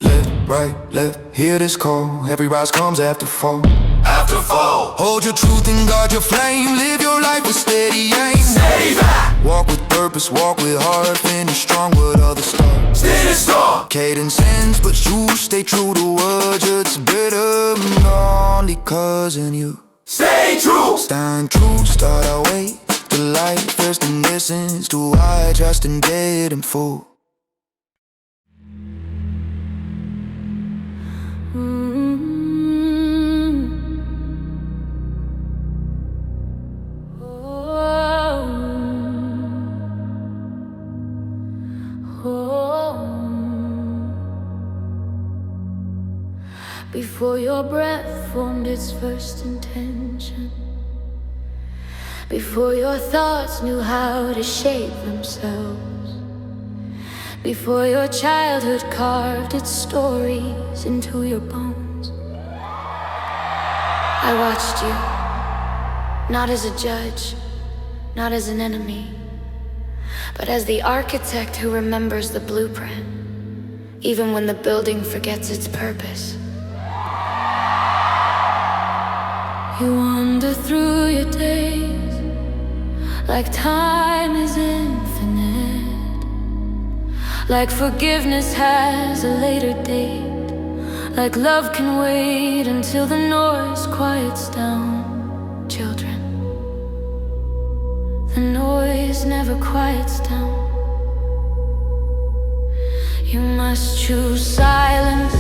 C: Left, right, left, hear this call. Every rise comes after fall.
H: After fall,
C: Hold your truth and guard your flame. Live your life with steady aim.
H: stay back,
C: Walk with purpose, walk with heart. Finish strong what others start.
H: stand strong.
C: Cadence ends, but you stay true to what it's better. Only cousin you
H: Stay true.
C: stand true. Start our way to light first and listens to I trust and dead and full.
B: Before your breath formed its first intention, before your thoughts knew how to shape themselves, before your childhood carved its stories into your bones, I watched you, not as a judge, not as an enemy, but as the architect who remembers the blueprint, even when the building forgets its purpose. You wander through your days like time is infinite, like forgiveness has a later date, like love can wait until the noise quiets down. Children, the noise never quiets down. You must choose silence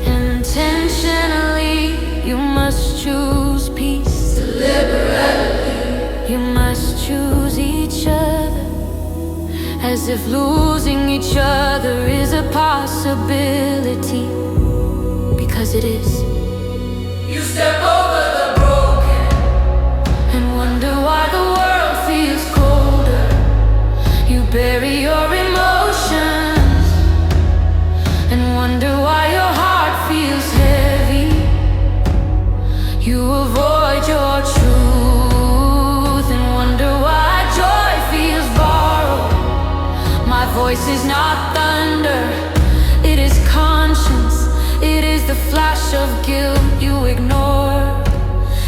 B: intentionally. You must choose peace deliberately. You must choose each other, as if losing each other is a possibility, because it is.
G: You step over the broken
B: And wonder why the world feels colder. You bury your emotions and wonder why your heart feels heavy. You avoid your truth and wonder why joy feels borrowed. My voice is not thunder, it is conscience. It is the flash of guilt you ignore.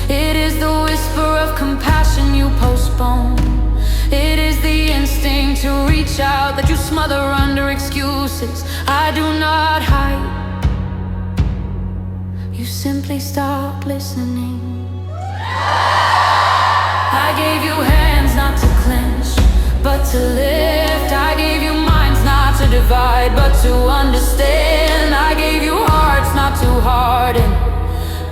B: It is the whisper of compassion you postpone. It is the instinct to reach out that you smother under excuses. I do not hide. You simply stop listening. I gave you hands not to clench, but to lift. I gave you minds not to divide, but to understand. I gave you hearts not to harden,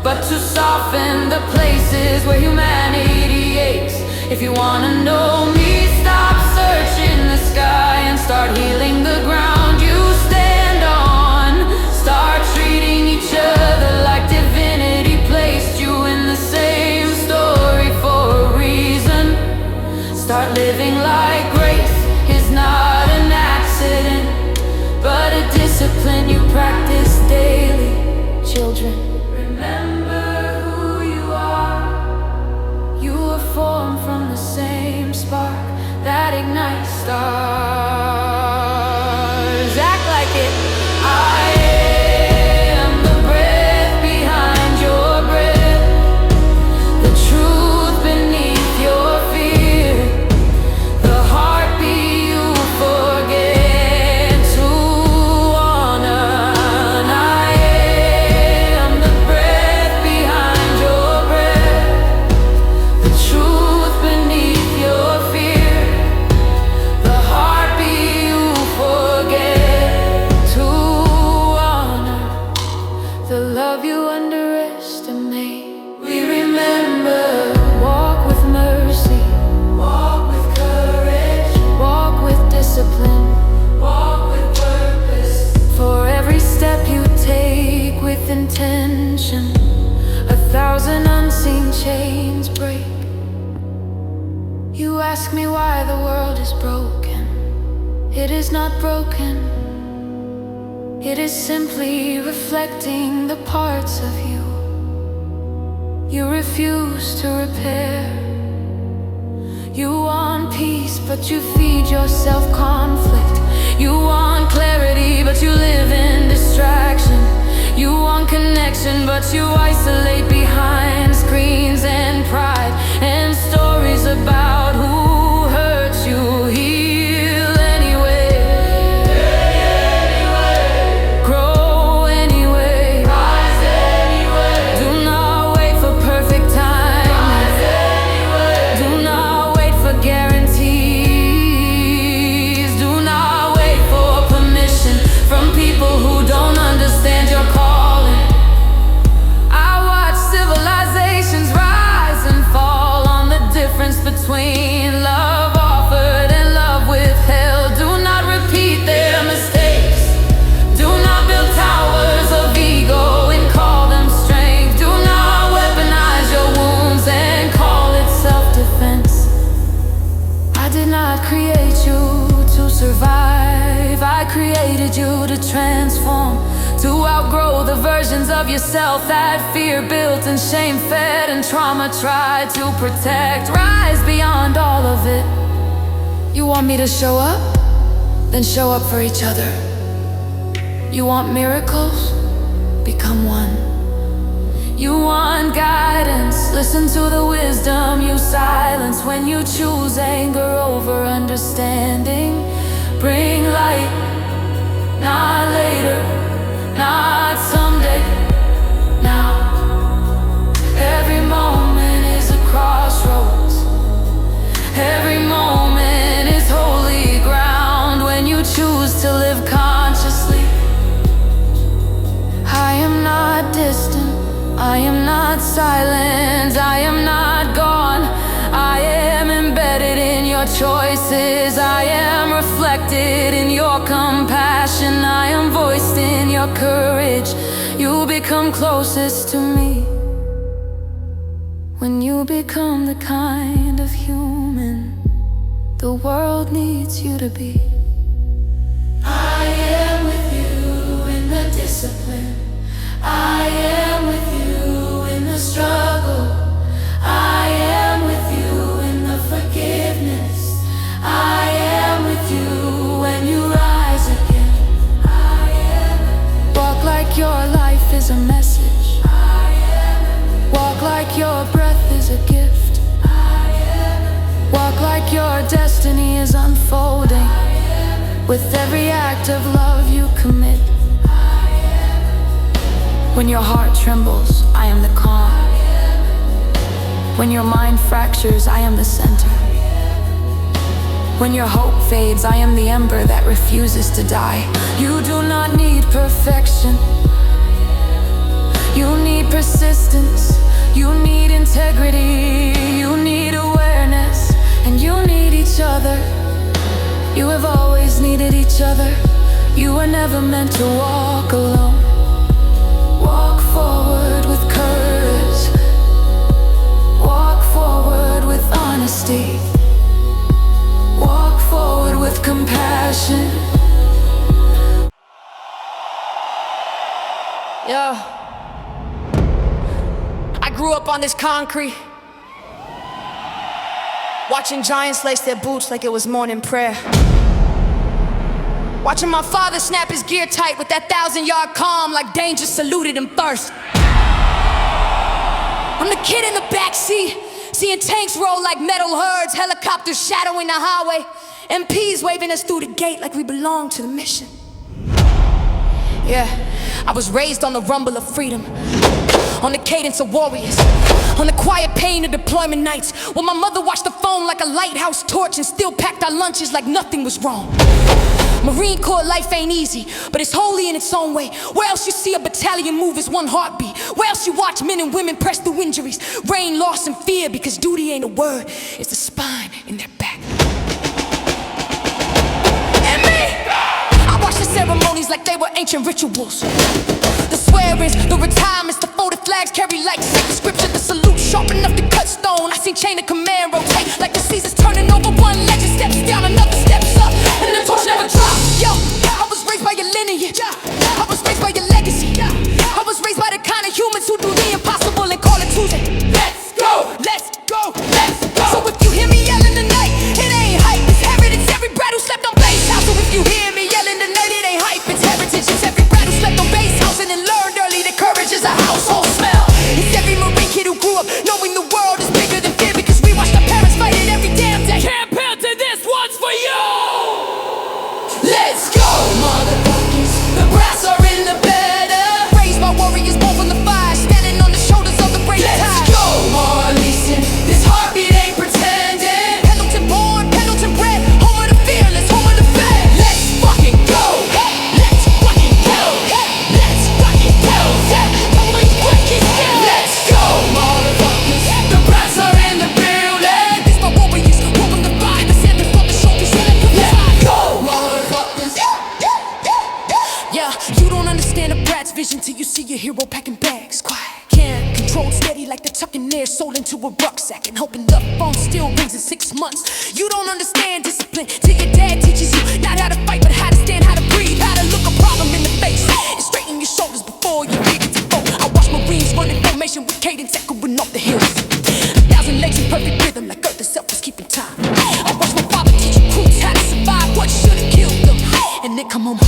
B: but to soften the places where humanity aches. If you wanna know me, stop searching the sky and start healing the ground you stand on. Start treating each other like divinity placed you in the same story for a reason. Start living like grace is not an accident, but a discipline you practice daily. Children, remember who you are. You were formed from the same spark. It is not broken. It is simply reflecting the parts of you you refuse to repair. You want peace, but you feed yourself conflict. You want clarity, but you live in distraction. You want connection, but you isolate behind screens and pride and stories about who hurt you. Heal anyway, grow anyway, rise anyway. Do not wait for perfect time. Rise anyway. Do not wait for guarantees. Do not wait for permission from people who don't understand your calling. Between love offered and love withheld. Do not repeat their mistakes. Do not build towers of ego and call them strength. Do not weaponize your wounds and call it self-defense. I did not create you to survive. I created you to transform, to outgrow the versions of yourself that fear built and shame fed and trauma tried to protect. Rise beyond all of it. You want me to show up? Then show up for each other. You want miracles? Become one. You want guidance? Listen to the wisdom you silence when you choose anger over understanding. Bring light, not later, not someday, now. Every moment is a crossroads. Every moment is holy ground when you choose to live consciously. I am not distant, I am not silent, I am not gone. I am embedded in your choices. I am reflected in your compassion. I am voiced in your courage. You become closest to me when you become the kind of human the world needs you to be. I am with you in the discipline. I am with you in the struggle. I am with you in the forgiveness. I am with you when you rise again. I am. Walk like your life is a message. I am. Walk like your breath is a gift. I am. Walk like your destiny is unfolding. With every act of love you commit. When your heart trembles, I am the calm. When your mind fractures, I am the center. When your hope fades, I am the ember that refuses to die. You do not need perfection. You need persistence. You need integrity. You need awareness. And you need each other. You have always needed each other. You were never meant to walk alone. Walk forward with courage. Walk forward with honesty. Walk forward with compassion.
J: Yo, I grew up on this concrete, watching giants lace their boots like it was morning prayer. Watching my father snap his gear tight with that 1,000-yard calm like danger saluted him first. I'm the kid in the backseat, seeing tanks roll like metal herds, helicopters shadowing the highway, MPs waving us through the gate like we belong to the mission. Yeah, I was raised on the rumble of freedom, on the cadence of warriors, on the quiet pain of deployment nights, when my mother watched the phone like a lighthouse torch and still packed our lunches like nothing was wrong. Marine Corps life ain't easy, but it's holy in its own way. Where else you see a battalion move is one heartbeat? Where else you watch men and women press through injuries, rain, loss, and fear, because duty ain't a word, it's the spine in their back. And me, I watch the ceremonies like they were ancient rituals. The swearings, the retirements, the folded flags carry like sacred scripture. The salute sharp enough to cut stone. I seen chain of command rotate like the seasons turning over. One legend steps down, another steps up, and the torch never drops. see your hero packing bags, quiet. Can't control steady like the tucking their soul into a rucksack and hoping the phone still rings in 6 months. You don't understand discipline till your dad teaches you not how to fight, but how to stand, how to breathe, how to look a problem in the face and straighten your shoulders before you begin to fold. I watch Marines running formation with cadence echoing off the hills. 1,000 legs in perfect rhythm like Earth herself was keeping time. I watch my father teach recruits how to survive what should have killed them, and then come home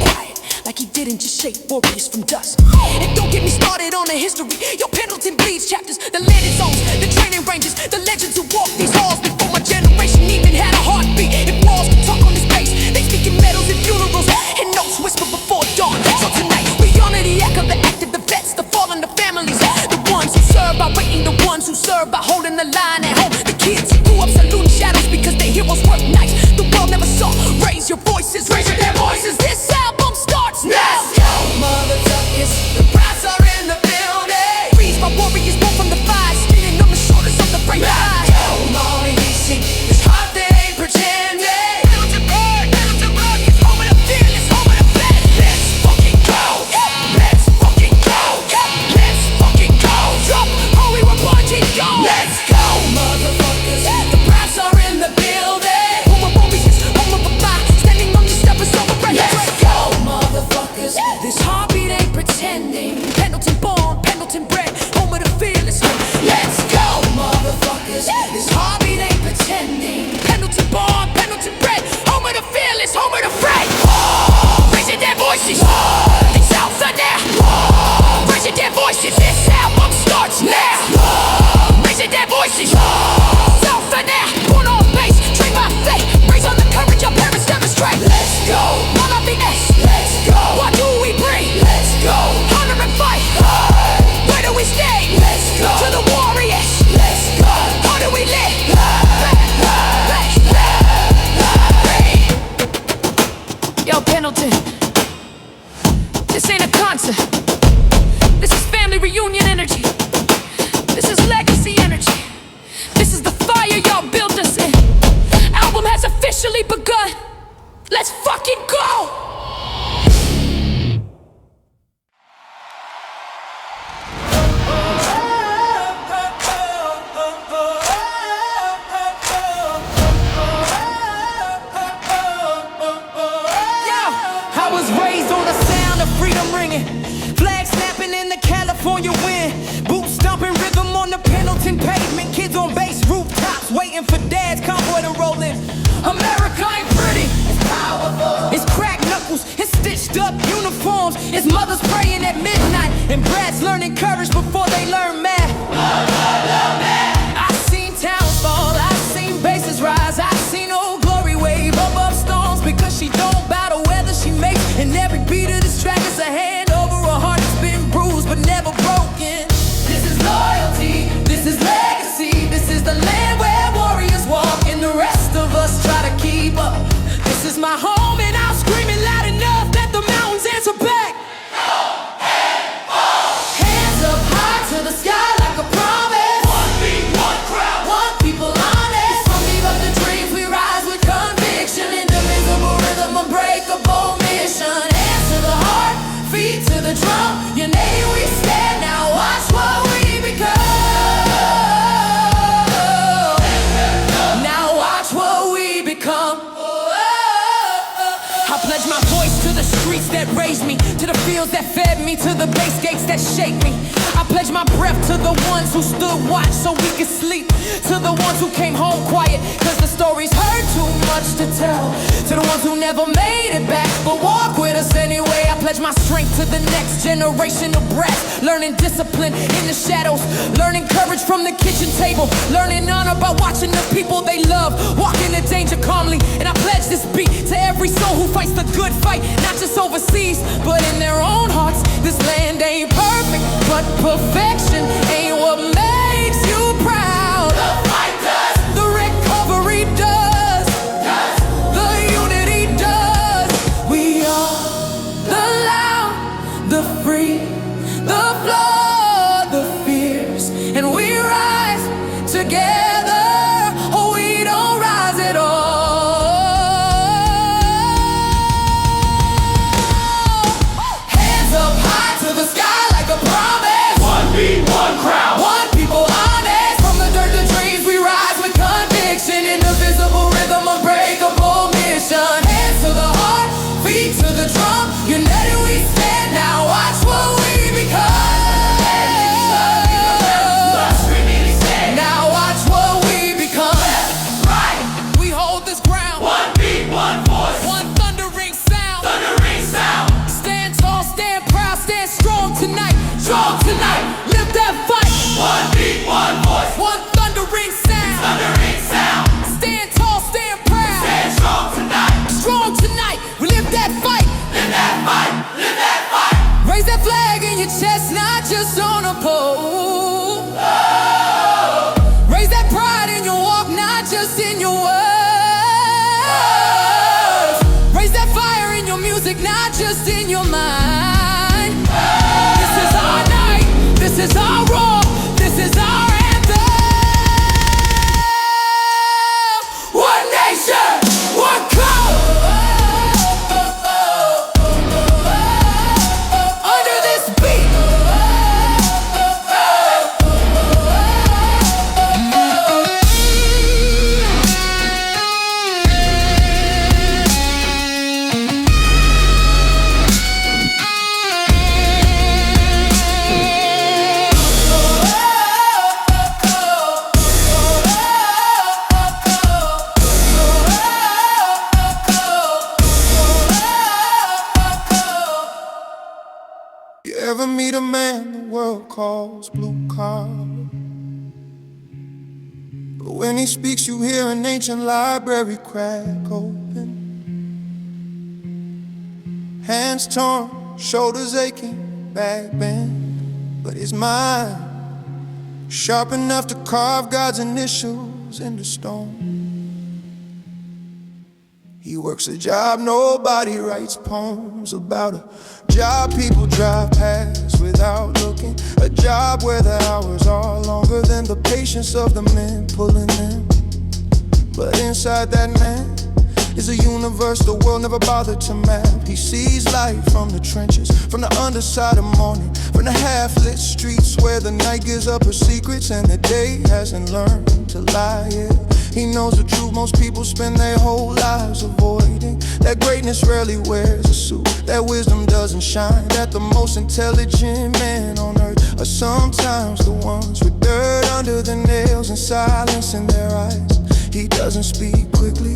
J: quiet like he didn't just shape warriors from dust. And don't get me started on the history. Your Pendleton bleeds chapters, the landing zones, the training ranges, the legends who walked these halls before my generation even had a heartbeat. If walls could talk on this base, they speak in medals and funerals and notes whisper before dawn. So tonight we honor the act of the active, the vets, the fallen, the families, the ones who serve by waiting, the ones who serve by holding the line at home, the kids who grew up saluting shadows because their heroes work nights. The world never saw. Raise your voices, raise their voices. This album starts now. Let's go, motherfuckers. The brass are in the building. Freeze my warriors born from the fire, standing on the shoulders of the brave. Let's go, Molly. It's hard, they ain't pretending. Pendleton Road is home of the fearless, home of the fed. Let's fucking go. Let's fucking go. Let's fucking go. Drop, oh, we were born to go. Let's go, motherfuckers. The brass are in the building. Home of warriors, home of the fire, standing on the steppers of the brave. Let's go, motherfuckers. This heartbeat ain't pretending. Pendleton born, Pendleton bred, home of the fearless. Let's go, motherfuckers. This heartbeat ain't pretending. Pendleton born, Pendleton bred, home of the fearless, home of the brave. Raising their voices, the South are there. Raising their voices, this album starts now. Raising their voices, South are there. Born on base, train by faith. Raise on the courage your parents demonstrate. Let's go, all of the S. Let's go, what do we bring? Let's go, honor and fight. Where do we stay? Let's go, to the warriors. Let's go, how do we live? Yo, Pendleton, this ain't a concert. This is family reunion energy. This is legacy energy. This is the fire y'all built us in. Album has officially begun. Let's fucking go!
E: I was raised on the sound of freedom ringing, flag snapping in the California wind, boot stomping rhythm on the Pendleton pavement, kids on base rooftops waiting for dad's convoy to roll in. America ain't pretty, it's powerful. It's cracked knuckles, it's stitched up uniforms, it's mothers praying at midnight, and brats learning courage before they learn math. I've seen towns fall, I've seen bases rise, I've seen Old Glory wave above storms because she don't bow to weather she makes, and every beat of this track is a hand over a heart that's been bruised but never broken. This is loyalty, this is legacy, this is the land where warriors walk and the rest of us try to keep up. This is my home and I'll scream it loud enough that the mountains answer back. Hands up high to the sky like a promise. One beat, one crowd, one people honest. Some give up the dreams, we rise with conviction. Indivisible rhythm, unbreakable mission. Hands to the heart, feet to the drum. Your name we stand, now watch what we become. Now watch what we become. I pledge my voice to the streets that raised me, to the fields that fed me, to the base gates that shake me. I pledge my breath to the ones who stood watch so we could sleep, to the ones who came home quiet cause the stories hurt too much to tell, to the ones who never made it back but walk with us anyway. I pledge my strength to the next generation of brats, learning discipline in the shadows, learning courage from the kitchen table, learning honor by watching the people they love walk into danger calmly. And I pledge this beat to every soul who fights the good fight, not just overseas but in their own hearts. This land ain't perfect, but perfection ain't what makes you proud. The fight does, the recovery does, the unity does. We are the loud, the free, the flawed, the fierce, and we rise together, or we don't rise at all. Hands up high to the
H: Ever meet a man the world calls blue collar? But when he speaks, you hear an ancient library crack open. Hands torn, shoulders aching, back bent, but his mind sharp enough to carve God's initials into stone. He works a job nobody writes poems about, a job people drive past without looking, a job where the hours are longer than the patience of the men pulling them. But inside that man is a universe the world never bothered to map. He sees life from the trenches, from the underside of morning, from the half-lit streets where the night gives up her secrets and the day hasn't learned to lie yet. He knows the truth most people spend their whole lives avoiding, that greatness rarely wears a suit, that wisdom doesn't shine, that the most intelligent men on earth are sometimes the ones with dirt under their nails and silence in their eyes. He doesn't speak quickly,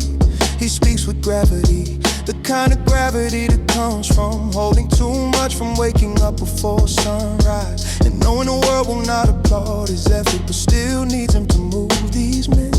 H: he speaks with gravity, the kind of gravity that comes from holding too much, from waking up before sunrise and knowing the world will not applaud his effort but still needs him to move these men,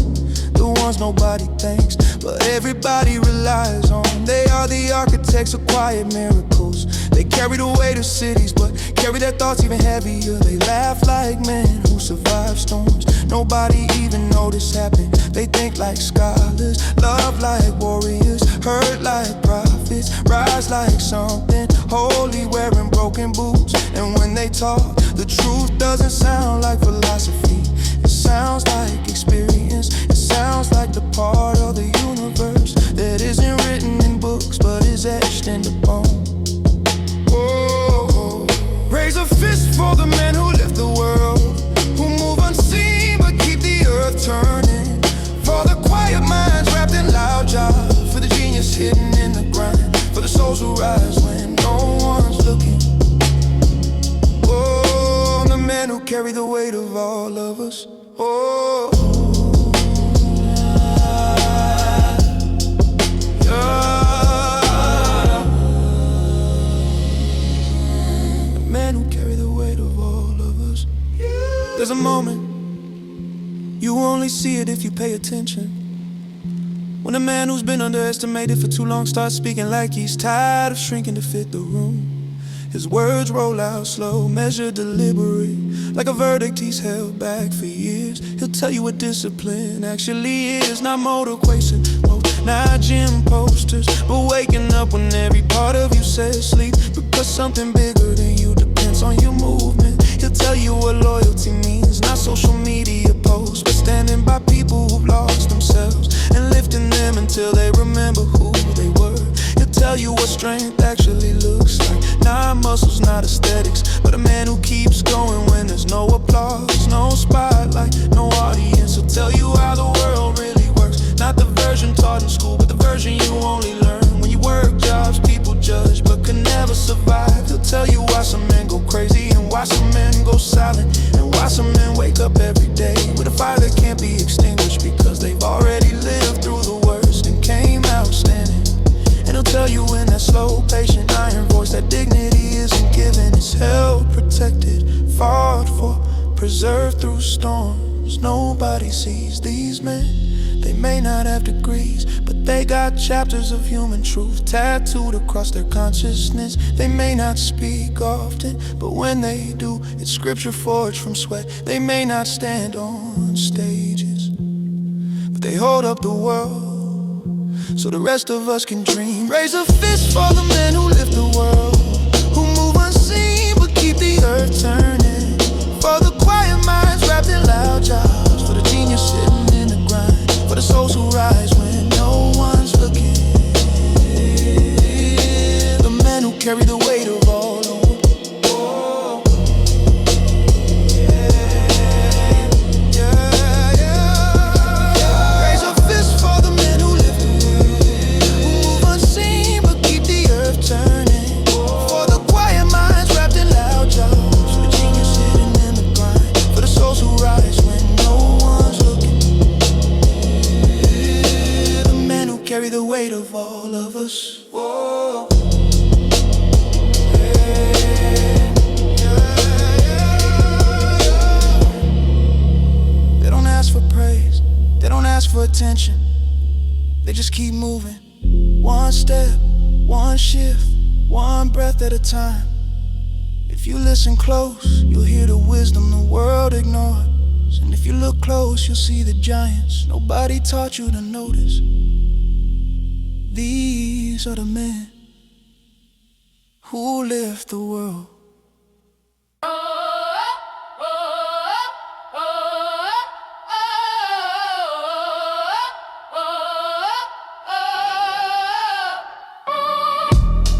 H: the ones nobody thanks but everybody relies on. They are the architects of quiet miracles. They carry the weight of cities but carry their thoughts even heavier. They laugh like men who survive storms nobody even noticed happen. They think like scholars, love like warriors, hurt like prophets, rise like something holy, wearing broken boots. And when they talk, the truth doesn't sound like philosophy, it sounds like experience. It sounds like the part of the universe that isn't written in books but is etched in the bone. Whoa. Raise a fist for the men who lift the world, who move unseen but keep the earth turning, for the quiet minds wrapped in loud jobs, for the genius hidden in the grind, for the souls who rise when no one's looking. Oh, the men who carry the weight of all of us. Oh, the men who carry the weight of all of us. There's a moment, you only see it if you pay attention, when a man who's been underestimated for too long starts speaking like he's tired of shrinking to fit the room. His words roll out slow, measured, deliberate, like a verdict he's held back for years. He'll tell you what discipline actually is, not motivation, not gym posters, but waking up when every part of you says sleep, because something bigger than you depends on your movement. He'll tell you what loyalty means, not social media posts, but standing by people who've lost themselves and lifting them until they remember who they were. He'll tell you what strength actually looks like, not muscles, not aesthetics, but a man who keeps going when there's no applause, no spotlight, no audience. He'll tell you how the world really works, not the version taught in school, but the version you only learn when you work jobs people judge but can never survive. He'll tell you why some men go crazy and why some men go silent, and why some men wake up every day with a fire that can't be extinguished because they've already lived through the worst and came out standing. And he'll tell you in that slow, patient, iron voice that dignity isn't given, it's held, protected, fought for, preserved through storms. Nobody sees these men. They may not have degrees, but they got chapters of human truth tattooed across their consciousness. They may not speak often, but when they do, it's scripture forged from sweat. They may not stand on stages, but they hold up the world so the rest of us can dream. Raise a fist for the men who lift the world, who move unseen but keep the earth turning, for the quiet minds wrapped in loud jobs, for the genius sitting in the grind, for the souls who rise when no one's looking. The men who carry the weight of all of us. Oh, yeah, yeah, yeah. Raise a fist for the men who lift the world, who move unseen but keep the earth turning, for the quiet minds wrapped in loud jobs, for the genius hidden in the grind, for the souls who rise when no one's looking. Carry the weight of all of us. Whoa. Yeah,
C: for attention. They just keep moving, one step, one shift, one breath at a time. If you listen close, you'll hear the wisdom the world ignores. And if you look close, you'll see the giants nobody taught you to notice. These are the men who lift the world.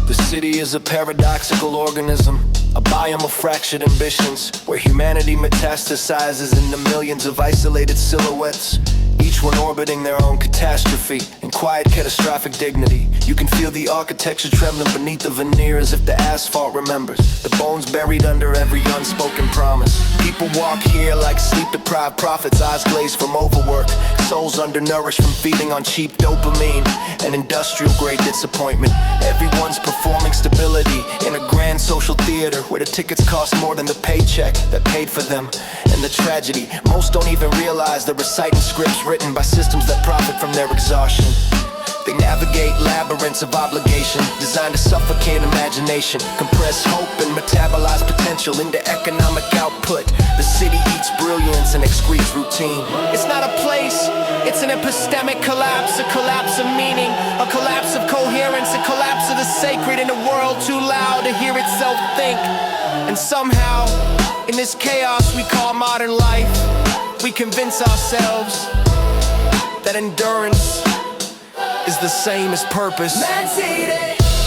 I: The city is a paradoxical organism, a biome of fractured ambitions, where humanity metastasizes into millions of isolated silhouettes, each one orbiting their own catastrophe in quiet catastrophic dignity. You can feel the architecture trembling beneath the veneer as if the asphalt remembers, the bones buried under every unspoken promise. People walk here like sleep-deprived prophets, eyes glazed from overwork, souls undernourished from feeding on cheap dopamine and industrial-grade disappointment. Everyone's performing stability in a grand social theater where the tickets cost more than the paycheck that paid for them. And the tragedy, most don't even realize they're reciting scripts written by systems that profit from their exhaustion. They navigate labyrinths of obligation designed to suffocate imagination, compress hope and metabolize potential into economic output. The city eats brilliance and excretes routine. It's not a place, it's an epistemic collapse, a collapse of meaning, a collapse of coherence, a collapse of the sacred in a world too loud to hear itself think. And somehow, in this chaos we call modern life, we convince ourselves that endurance is the same as purpose.
E: Mad City,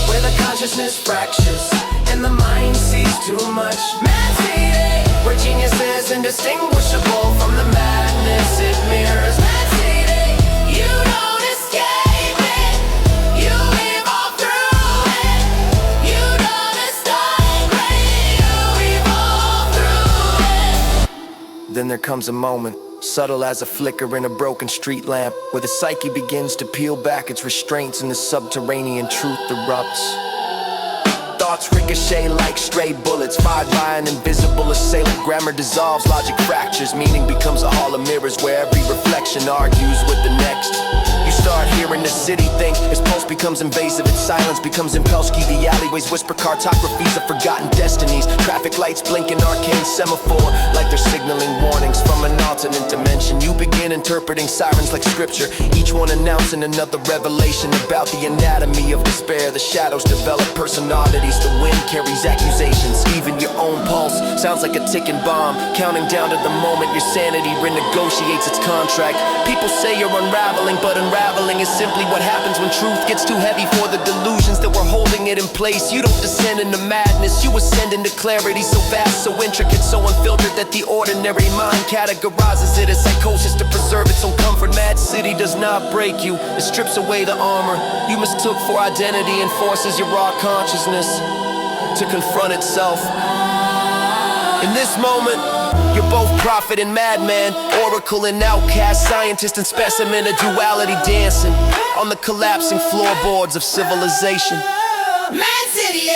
E: where the consciousness fractures and the mind sees too much. Mad City, where genius is indistinguishable from the madness it mirrors. Mad City, you don't escape it, you evolve through it. You don't escape it, you evolve through it.
I: Then there comes a moment, subtle as a flicker in a broken street lamp, where the psyche begins to peel back its restraints and the subterranean truth erupts. Thoughts ricochet like stray bullets fired by an invisible assailant. Grammar dissolves, logic fractures, meaning becomes a hall of mirrors where every reflection argues with the next. You start hearing the city think, its pulse becomes invasive, its silence becomes Impelski. The alleyways whisper cartographies of forgotten destinies. Traffic lights blink an arcane semaphore like they're signaling warnings from an alternate dimension. You begin interpreting sirens like scripture, each one announcing another revelation about the anatomy of despair. The shadows develop personalities, the wind carries accusations. Even your own pulse sounds like a ticking bomb, counting down to the moment your sanity renegotiates its contract. People say you're unraveling, but unraveling is simply what happens when truth gets too heavy for the delusions that were holding it in place. You don't descend into madness, you ascend into clarity so vast, so intricate, so unfiltered that the ordinary mind categorizes it as psychosis to preserve its own comfort. Mad City does not break you, it strips away the armor you mistook for identity and forces your raw consciousness to confront itself. In this moment, you're both prophet and madman, oracle and outcast, scientist and specimen, a duality dancing on the collapsing floorboards of civilization.
E: Mad City,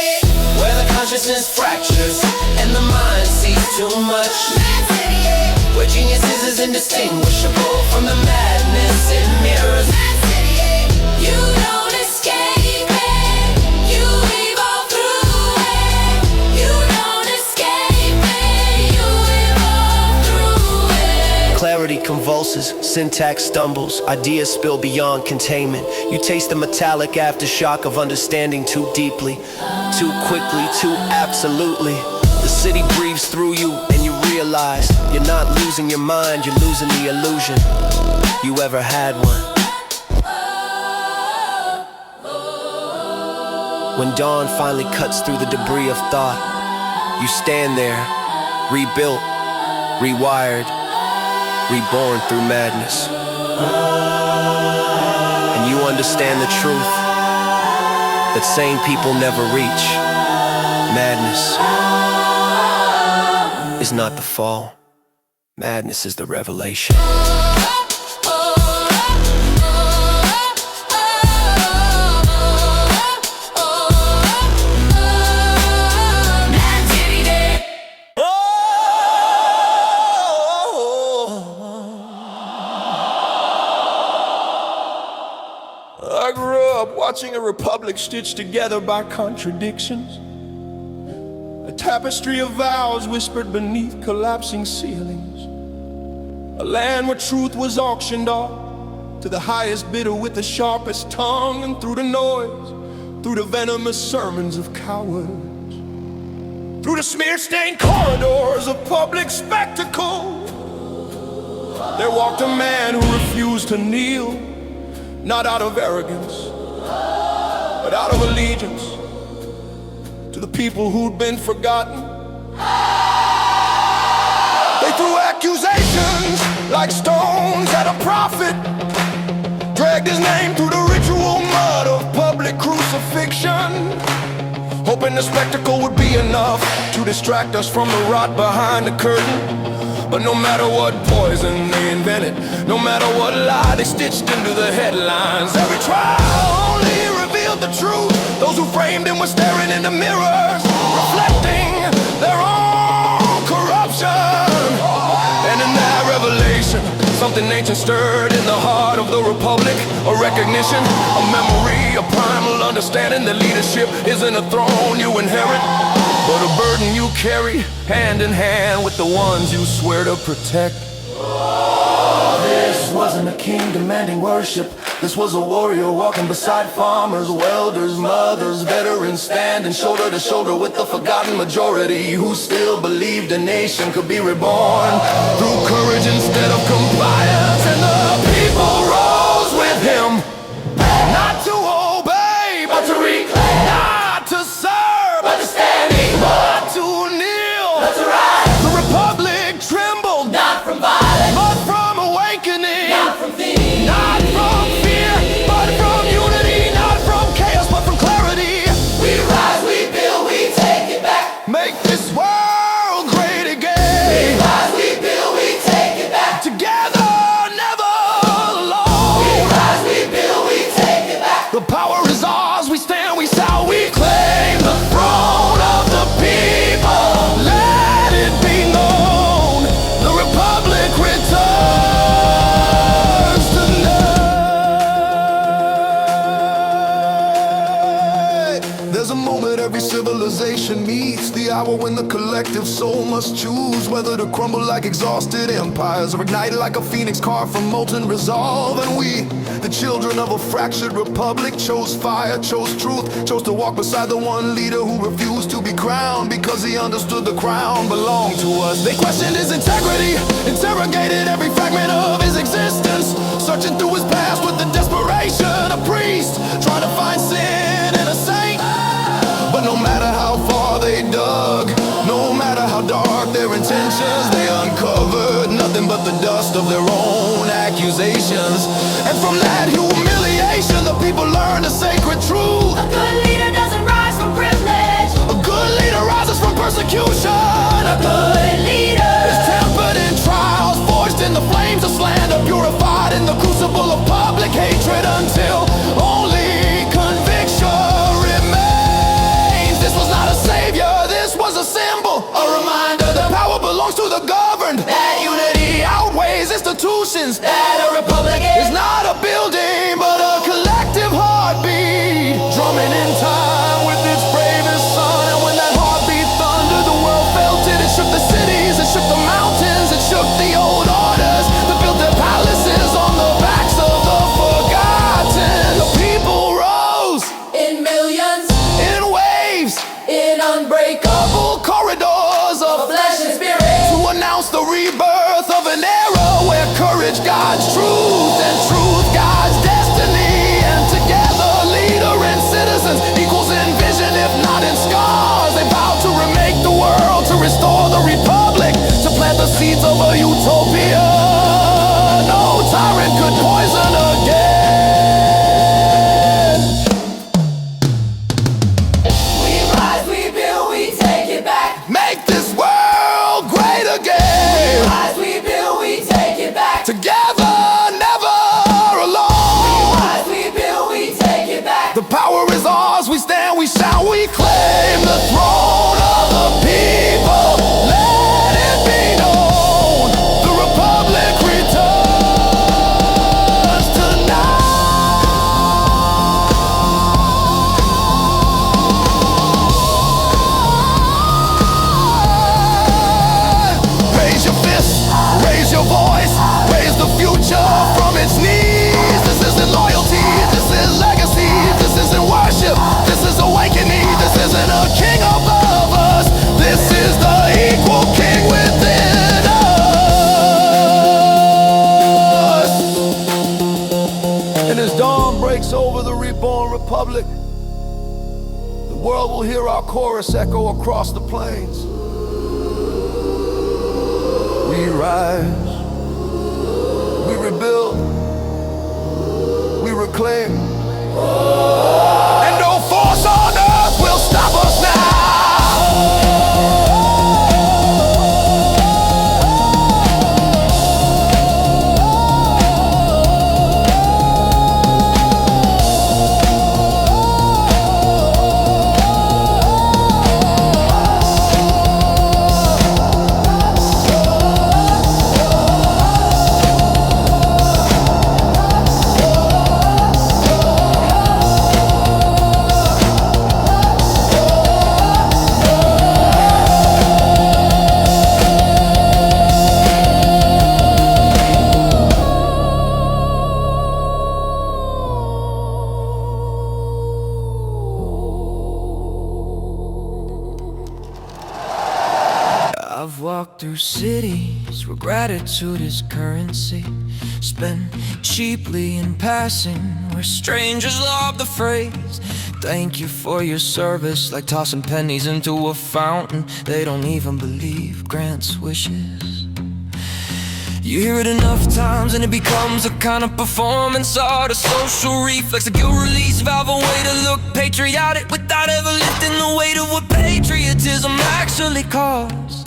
E: where the consciousness fractures and the mind sees too much. Mad City, where genius is indistinguishable from the madness it mirrors. Mad City, you don't escape it, you evolve through it. You don't escape it, you evolve through it.
I: Clarity convulses, syntax stumbles, ideas spill beyond containment. You taste the metallic aftershock of understanding too deeply, too quickly, too absolutely. The city breathes through you and you realize you're not losing your mind, you're losing the illusion you ever had one. When dawn finally cuts through the debris of thought, you stand there, rebuilt, rewired, reborn through madness. And you understand the truth that sane people never reach. Madness is not the fall. Madness is the revelation.
C: watching a republic stitched together by contradictions. A tapestry of vows whispered beneath collapsing ceilings. A land where truth was auctioned off to the highest bidder with the sharpest tongue. And through the noise, through the venomous sermons of cowards, through the smear-stained corridors of public spectacle, there walked a man who refused to kneel, not out of arrogance, but out of allegiance to the people who'd been forgotten. They threw accusations like stones at a prophet, dragged his name through the ritual mud of public crucifixion, hoping the spectacle would be enough to distract us from the rot behind the curtain. But no matter what poison they invented, no matter what lie they stitched into the headlines, every trial only revealed the truth. Those who framed him were staring into mirrors, reflecting their own corruption. And in that revelation, something ancient stirred in the heart of the republic. A recognition, a memory, a primal understanding that leadership isn't a throne you inherit, but a burden you carry hand in hand with the ones you swear to protect. This wasn't a king demanding worship. This was a warrior walking beside farmers, welders, mothers, veterans, standing shoulder to shoulder with the forgotten majority who still believed a nation could be reborn through courage instead of compliance. And the people rose with him, not to obey, but to reclaim, not to serve, but to stand equal, not to kneel, but to rise. The republic trembled, not from violence, but from awakening, not from fear, not from fear, but from unity, not from chaos, but from clarity. We rise, we build, we take it back. Make this world great again. We rise, we build, we take it back. Together, never alone. We rise, we build, we take it back. The power is ours, we stand, we shout, we claim the throne of the people. Let it be known, the republic returns tonight. There's a moment every civilization meets, the hour when the collective soul must choose whether to crumble like exhausted empires or ignite like a phoenix carved from molten resolve. And we, the children of a fractured republic, chose fire, chose truth, chose to walk beside the one leader who refused to be crowned because he understood the crown belonged to us. They questioned his integrity, interrogated every fragment of his existence, searching through his past with the desperation of priests trying to find sin in a saint. But no matter how far they dug, no matter how dark their intentions, they uncovered nothing but the dust of their own accusations. And from that humiliation, the people learned a sacred truth.
B: A good leader doesn't rise from privilege.
C: A good leader rises from persecution.
B: A good leader
C: is tempered in trials, forged in the flames of slander, purified in the crucible of public hatred until only conviction remains. This was not a savior, this was a symbol, a reminder that power belongs to the governed, that unity outweighs institutions, that a republic is not a building but a collective heartbeat, drumming in time with its bravest son. And when that heartbeat thundered, the world felt it. It shook the cities, it shook the mountains, it shook the old orders that built their palaces on the backs of the forgotten. The people rose
E: In millions,
C: in waves,
E: in unbreakable
C: corridors of
E: flesh and spirit,
C: to announce the rebirth of an era where courage guides truth and truth guides destiny. And together, leader and citizens, equals in vision if not in scars. They vowed to remake the world, to restore the republic, to plant the seeds of a utopia no tyrant could poison again.
E: we rise, we build, we take
H: culture from its knees. This isn't loyalty, this is legacy. This isn't worship, this is awakening. This isn't a king above us, this is the equal king within us. And as dawn breaks over the reborn republic, the world will hear our chorus echo across the plains. We rise, we rebuild, we reclaim, and no force on earth will stop us now.
D: I've walked through cities where gratitude is currency, spent cheaply in passing, where strangers love the phrase thank you for your service, like tossing pennies into a fountain they don't even believe grants wishes. You hear it enough times and it becomes a kind of performance art, a social reflex, a guilt release valve, a way to look patriotic without ever lifting the weight of what patriotism actually costs.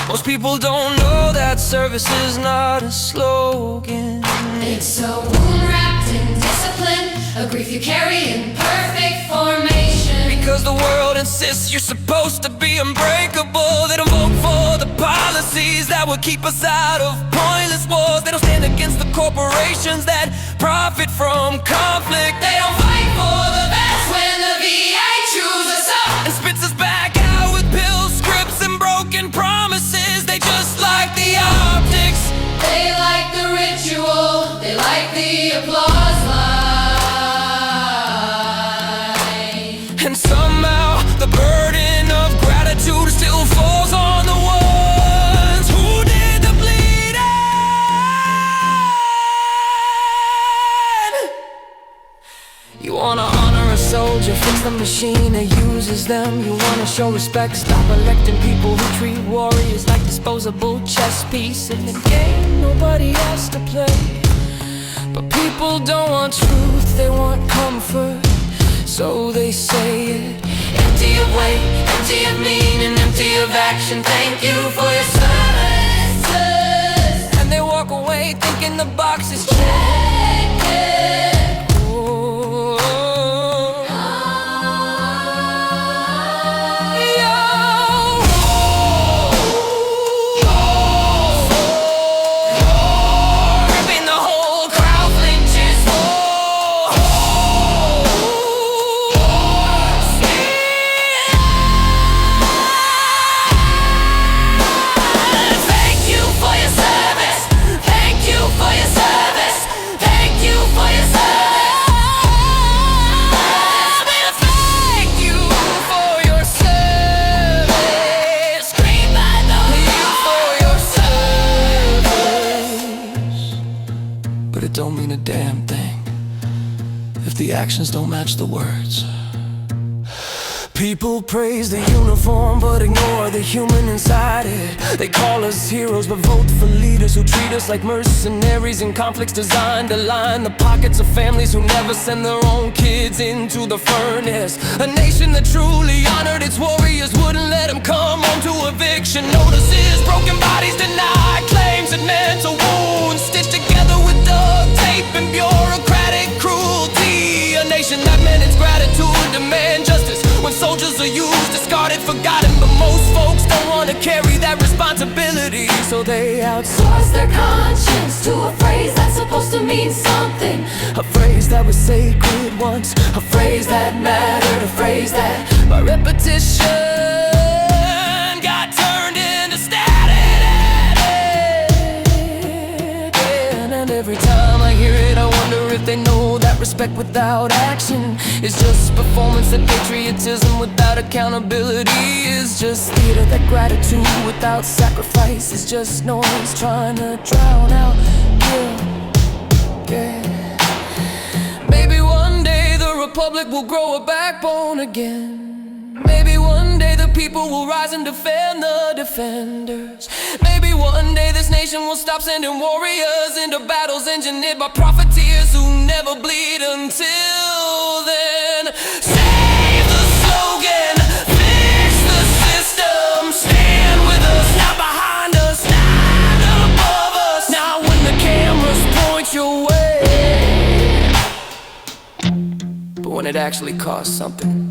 D: Most people don't know that service is not a slogan.
B: It's a wound wrapped in discipline, a grief you carry in perfect formation.
D: Because the world insists you're supposed to be unbreakable. They don't vote for the policies that would keep us out of pointless wars. They don't stand against the corporations that profit from conflict.
B: They don't fight for the best when the VA chews us up
D: and spits us back out with pills, scripts, and broken promises. They just like the optics.
B: They like the ritual, they like the applause line.
D: And somehow the burden of gratitude still falls on the ones who did the bleeding. You wanna honor a soldier, fix the machine that uses them. You wanna show respect, stop electing people who treat warriors like disposable chess pieces. In the game nobody has to play, but people don't want truth, they want comfort, so they say it. Empty of weight, empty of meaning, empty of action. Thank you for your services. And they walk away thinking the box is checked. Oh, ripping the whole crowd flinches. Thank you for your service. Thank you for your service. Thank you for your service. Thank you for your service. Scream by the for your service. But it don't mean a damn thing if the actions don't match the words. People praise the uniform but ignore the human inside it. They call us heroes but vote for leaders who treat us like mercenaries in conflicts designed to line the pockets of families who never send their own kids into the furnace. A nation that truly honored its warriors wouldn't let them come home to eviction notices. Broken bodies denied, claims and mental wounds stitched together with duct tape and bureaucratic cruelty. A nation that meant its gratitude demand justice when soldiers are used, discarded, forgotten. But most folks don't want to carry that responsibility, so they outsource their conscience to a phrase that's supposed to mean something. A phrase that was sacred once, a phrase that mattered, a phrase that by repetition got turned into static. And
E: respect without action. It's just performance and patriotism without accountability. It's just theater that gratitude without sacrifice is just noise trying to drown out guilt. Yeah. Maybe one day the republic will grow a backbone again. Maybe one day the people will rise and defend the defenders. Maybe one day this nation will stop sending warriors into battles engineered by profiteers who never bleed. Until then, save the slogan, fix the system, stand with us, not behind us, not above us. Now when the cameras point your way, but when it actually costs something,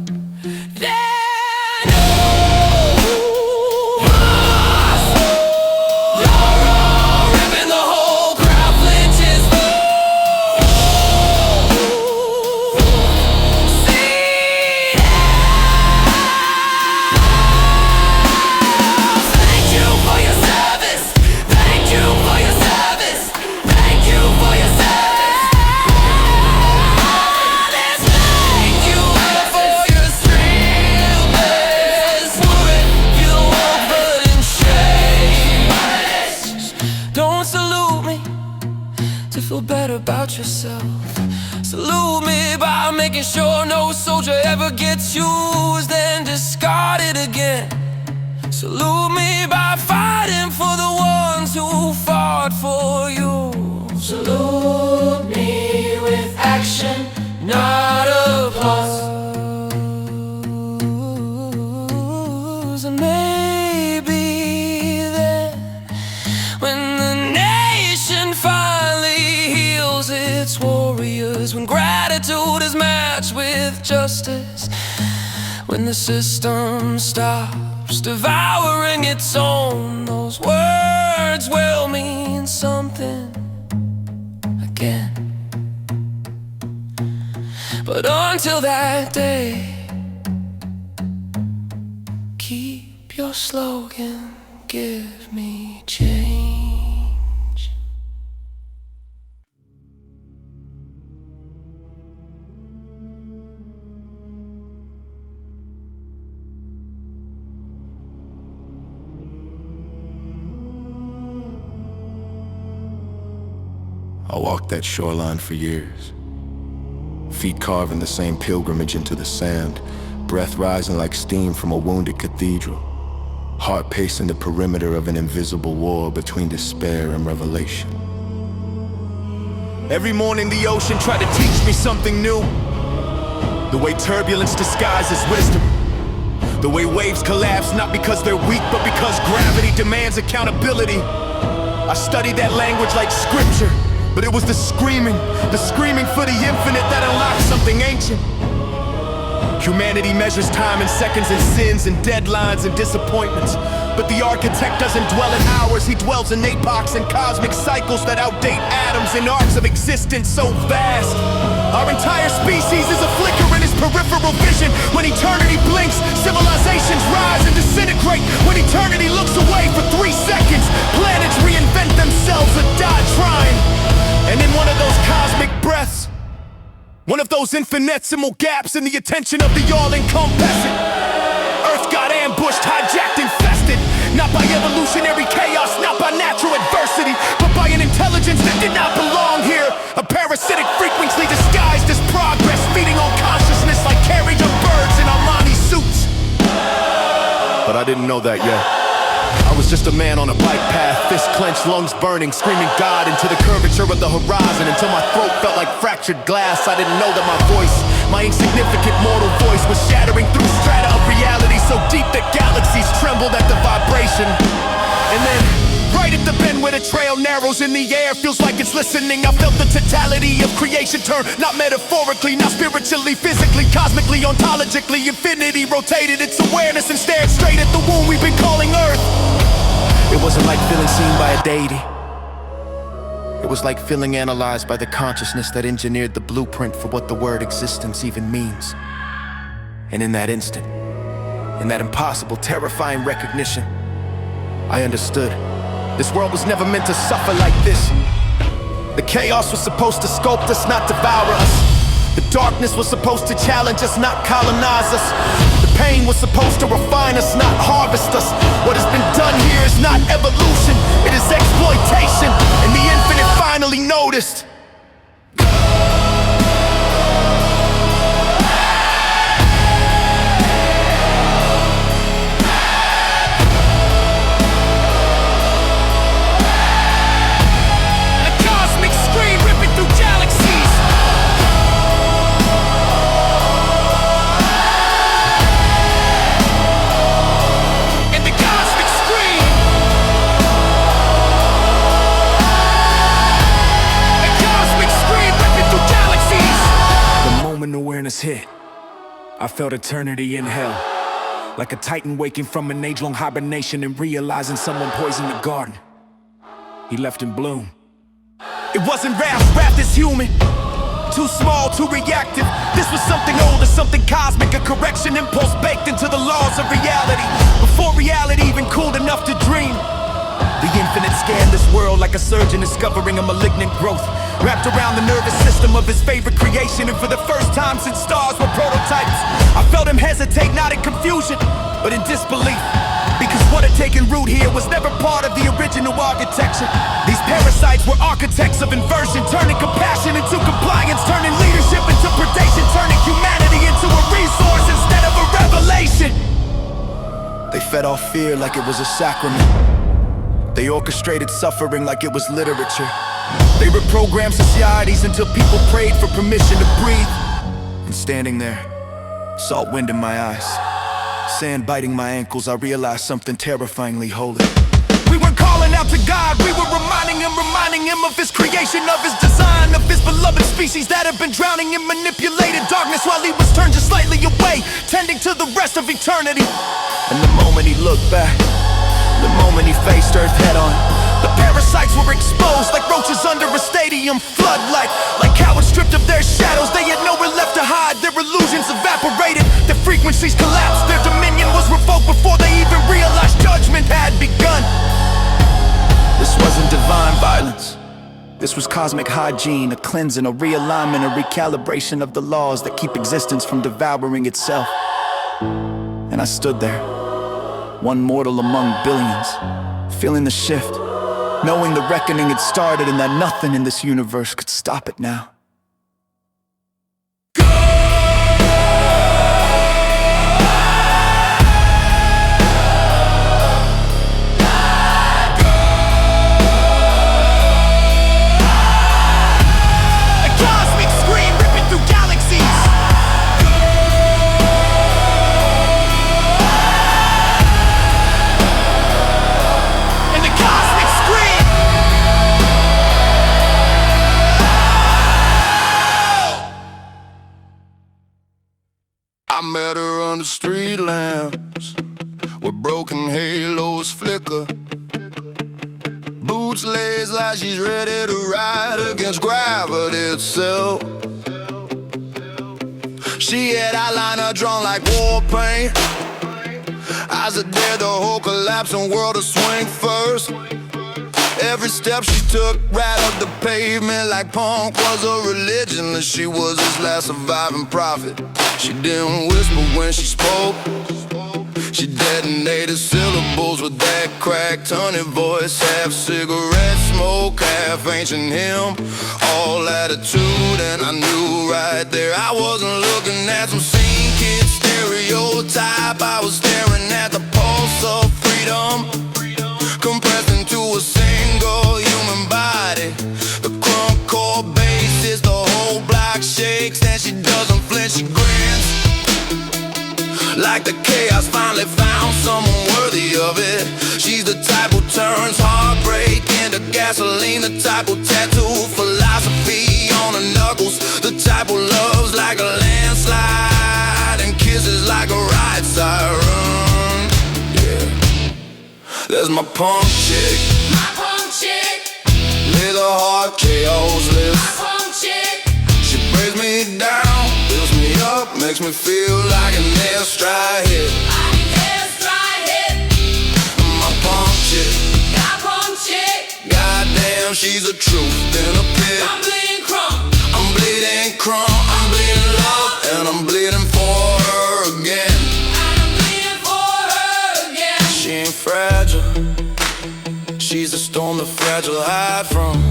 E: about yourself. Salute me by making sure no soldier ever gets used and discarded again. Salute me by fighting for the ones who fought for you. Salute me with action, not applause. And maybe then, when the nation finally heals its warriors, when gratitude is matched with justice, when the system stops devouring its own, those words will mean something again. But until that day, keep your slogan, give me change.
K: I walked that shoreline for years, feet carving the same pilgrimage into the sand, breath rising like steam from a wounded cathedral, heart pacing the perimeter of an invisible war between despair and revelation.
A: Every morning the ocean tried to teach me something new. The way turbulence disguises wisdom. The way waves collapse not because they're weak, but because gravity demands accountability. I studied that language like scripture, but it was the screaming for the infinite that unlocked something ancient. Humanity measures time in seconds and sins and deadlines and disappointments. But the architect doesn't dwell in hours, he dwells in epochs and cosmic cycles that outdate atoms in arcs of existence so vast. Our entire species is a flicker in his peripheral vision. When eternity blinks, civilizations rise and disintegrate. When eternity looks away for 3 seconds, planets reinvent themselves or die trying. And in one of those cosmic breaths, one of those infinitesimal gaps in the attention of the all-encompassing, Earth got ambushed, hijacked, infested. Not by evolutionary chaos, not by natural adversity, but by an intelligence that did not belong here. A parasitic frequency disguised as progress, feeding on consciousness like carried on birds in Armani suits.
K: But I didn't know that yet. I was just a man on a bike path, fist clenched, lungs burning, screaming God into the curvature of the horizon until my throat felt like fractured glass. I didn't know that my voice, my insignificant mortal voice, was shattering through strata of reality so deep that galaxies trembled at the vibration. And then, right at the bend where the trail narrows in the air, feels like it's listening. I felt the totality of creation turn, not metaphorically, not spiritually, physically, cosmically, ontologically. Infinity rotated its awareness and stared straight at the wound we've been calling Earth. It wasn't like feeling seen by a deity. It was like feeling analyzed by the consciousness that engineered the blueprint for what the word existence even means. And in that instant, in that impossible, terrifying recognition, I understood. This world was never meant to suffer like this. The chaos was supposed to sculpt us, not devour us. The darkness was supposed to challenge us, not colonize us. The pain was supposed to refine us, not harvest us. What has been done here is not evolution, it is exploitation. And the infinite finally noticed.
L: Hit. I felt eternity in hell, like a titan waking from an age-long hibernation and realizing someone poisoned the garden he left in bloom.
K: It wasn't wrath is human. Too small, too reactive. This was something older, something cosmic, a correction impulse baked into the laws of reality. Before reality even cooled enough to dream. The infinite scanned this world like a surgeon discovering a malignant growth wrapped around the nervous system of his favorite creation. And for the first time since stars were prototypes, I felt him hesitate, not in confusion, but in disbelief. Because what had taken root here was never part of the original architecture. These parasites were architects of inversion, turning compassion into compliance, turning leadership into predation, turning humanity into a resource instead of a revelation. They fed off fear like it was a sacrament. They orchestrated suffering like it was literature. They reprogrammed societies until people prayed for permission to breathe. And standing there, salt wind in my eyes, sand biting my ankles, I realized something terrifyingly holy. We weren't calling out to God, we were reminding him of his creation, of his design, of his beloved species that had been drowning in manipulated darkness while he was turned just slightly away, tending to the rest of eternity. And the moment he looked back, the moment he faced Earth head on, the parasites were exposed like roaches under a stadium floodlight. Like cowards stripped of their shadows, they had nowhere left to hide. Their illusions evaporated, their frequencies collapsed. Their dominion was revoked before they even realized judgment had begun. This wasn't divine violence. This was cosmic hygiene, a cleansing, a realignment, a recalibration of the laws that keep existence from devouring itself. And I stood there, one mortal among billions, feeling the shift, knowing the reckoning had started and that nothing in this universe could stop it now.
H: I met her under street lamps where broken halos flicker. Boots lays like she's ready to ride against gravity itself. She had eyeliner drawn like war paint, eyes that dared the whole collapsing world to swing first. Every step she took rattled the pavement like punk was a religion, and she was his last surviving prophet. She didn't whisper when she spoke, she detonated syllables with that cracked honey voice. Half cigarette smoke, half ancient hymn, all attitude. And I knew right there I wasn't looking at some scene kid stereotype. I was staring at the pulse of freedom, compressed into a single human body. The crunk core basis, the whole block shakes, and she doesn't flinch, she grins. Like the chaos finally found someone worthy of it. She's the type who turns heartbreak into gasoline, the type who tattoo philosophy on her knuckles, the type who loves like a landslide and kisses like a riot siren. Yeah. There's my punk chick, with a heart chaos lives.
B: My punk chick,
H: she breaks me down, builds me up, makes me feel like an airstrike hit. My punk chick,
B: got punk chick,
H: goddamn, she's a truth in a pit.
B: I'm bleeding crunk.
H: I'm bleeding crunk, I'm bleeding love, and I'm bleeding for her again. She ain't fragile, she's a storm the fragile hide from.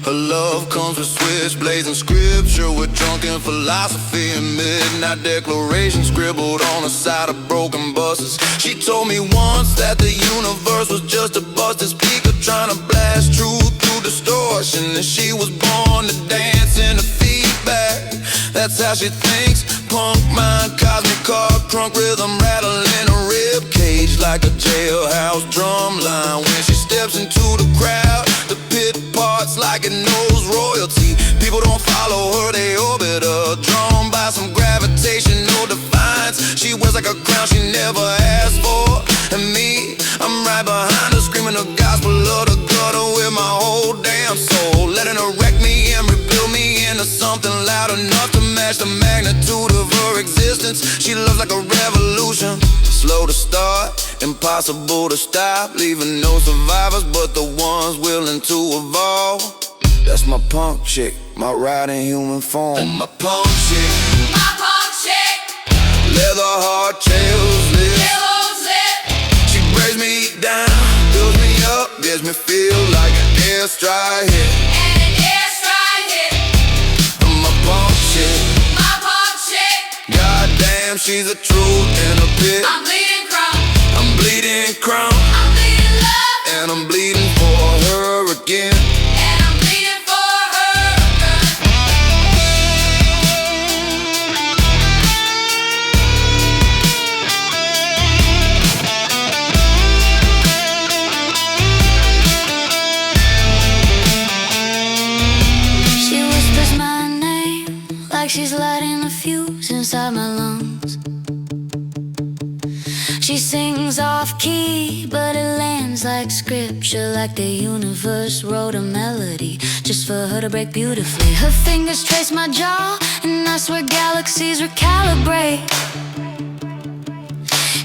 H: Her love comes with switchblades and scripture, with drunken philosophy and midnight declarations scribbled on the side of broken buses. She told me once that the universe was just a busted speaker trying to blast truth through distortion, and she was born to dance in the feedback. That's how she thinks. Punk mind, cosmic car, crunk rhythm rattling a rib cage like a jailhouse drum line. When she steps into the crowd, the pit parts like it knows royalty. People don't follow her, they orbit her, drawn by some gravitational defiance. She wears like a crown she never asked for. And me, I'm right behind her, screaming the gospel of the gutter with my whole damn soul, letting her wreck me and rebuild me into something loud enough to match the magnitude of her existence. She loves like a revolution, slow to start, impossible to stop, leaving no survivors but the ones willing to evolve. That's my punk chick, my ride in human form. My punk chick, leather hard tails lift. She breaks me down, builds me up, gets me feel like an airstrike hit. My punk chick, goddamn, she's a truth in a pit. I'm bleeding crunk, I'm bleeding crunk, I'm bleeding love, and I'm bleeding for her again.
B: She's lighting a fuse inside my lungs. She sings off key, but it lands like scripture, like the universe wrote a melody just for her to break beautifully. Her fingers trace my jaw, and I swear galaxies recalibrate.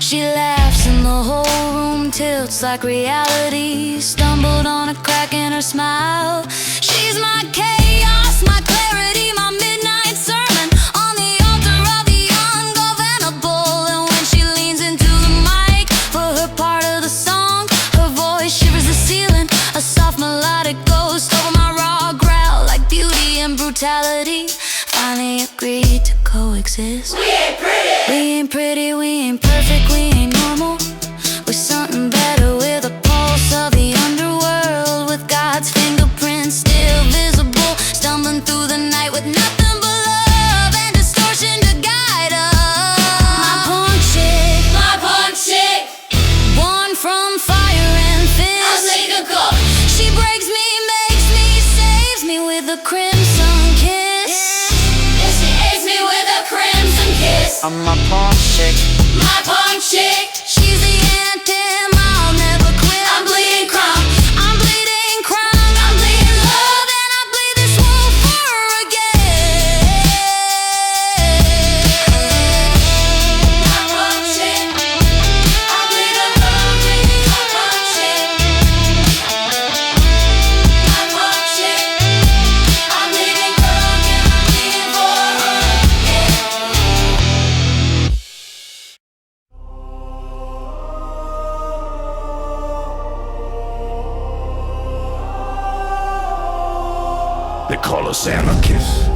B: She laughs and the whole room tilts like reality stumbled on a crack in her smile. She's my chaos, my clarity, my midnight sermon on the altar of the ungovernable. And when she leans into the mic for her part of the song, her voice shivers the ceiling, a soft melodic ghost over my raw growl, like beauty and brutality finally agreed to coexist. We ain't pretty, we ain't pretty, we ain't perfect, we ain't normal. We're something better with a pulse of the underworld, with God's fingerprints still visible, stumbling through the night with nothing but love and distortion to guide us. My punk chick, born from fire and fist. She breaks me, makes me, saves me with a crimson kiss. Yeah, she aids me with a crimson kiss.
C: I'm my punk chick.
B: My punk chick, she's the anthem I'll never quit. I'm bleeding crunk, I'm bleeding crunk, I'm bleeding love, and I bleed this world for her again. My punk chick, I bleed a hungry, my punk chick. My punk chick, I'm bleeding crunk, and I'm bleeding for her again.
H: They call us anarchists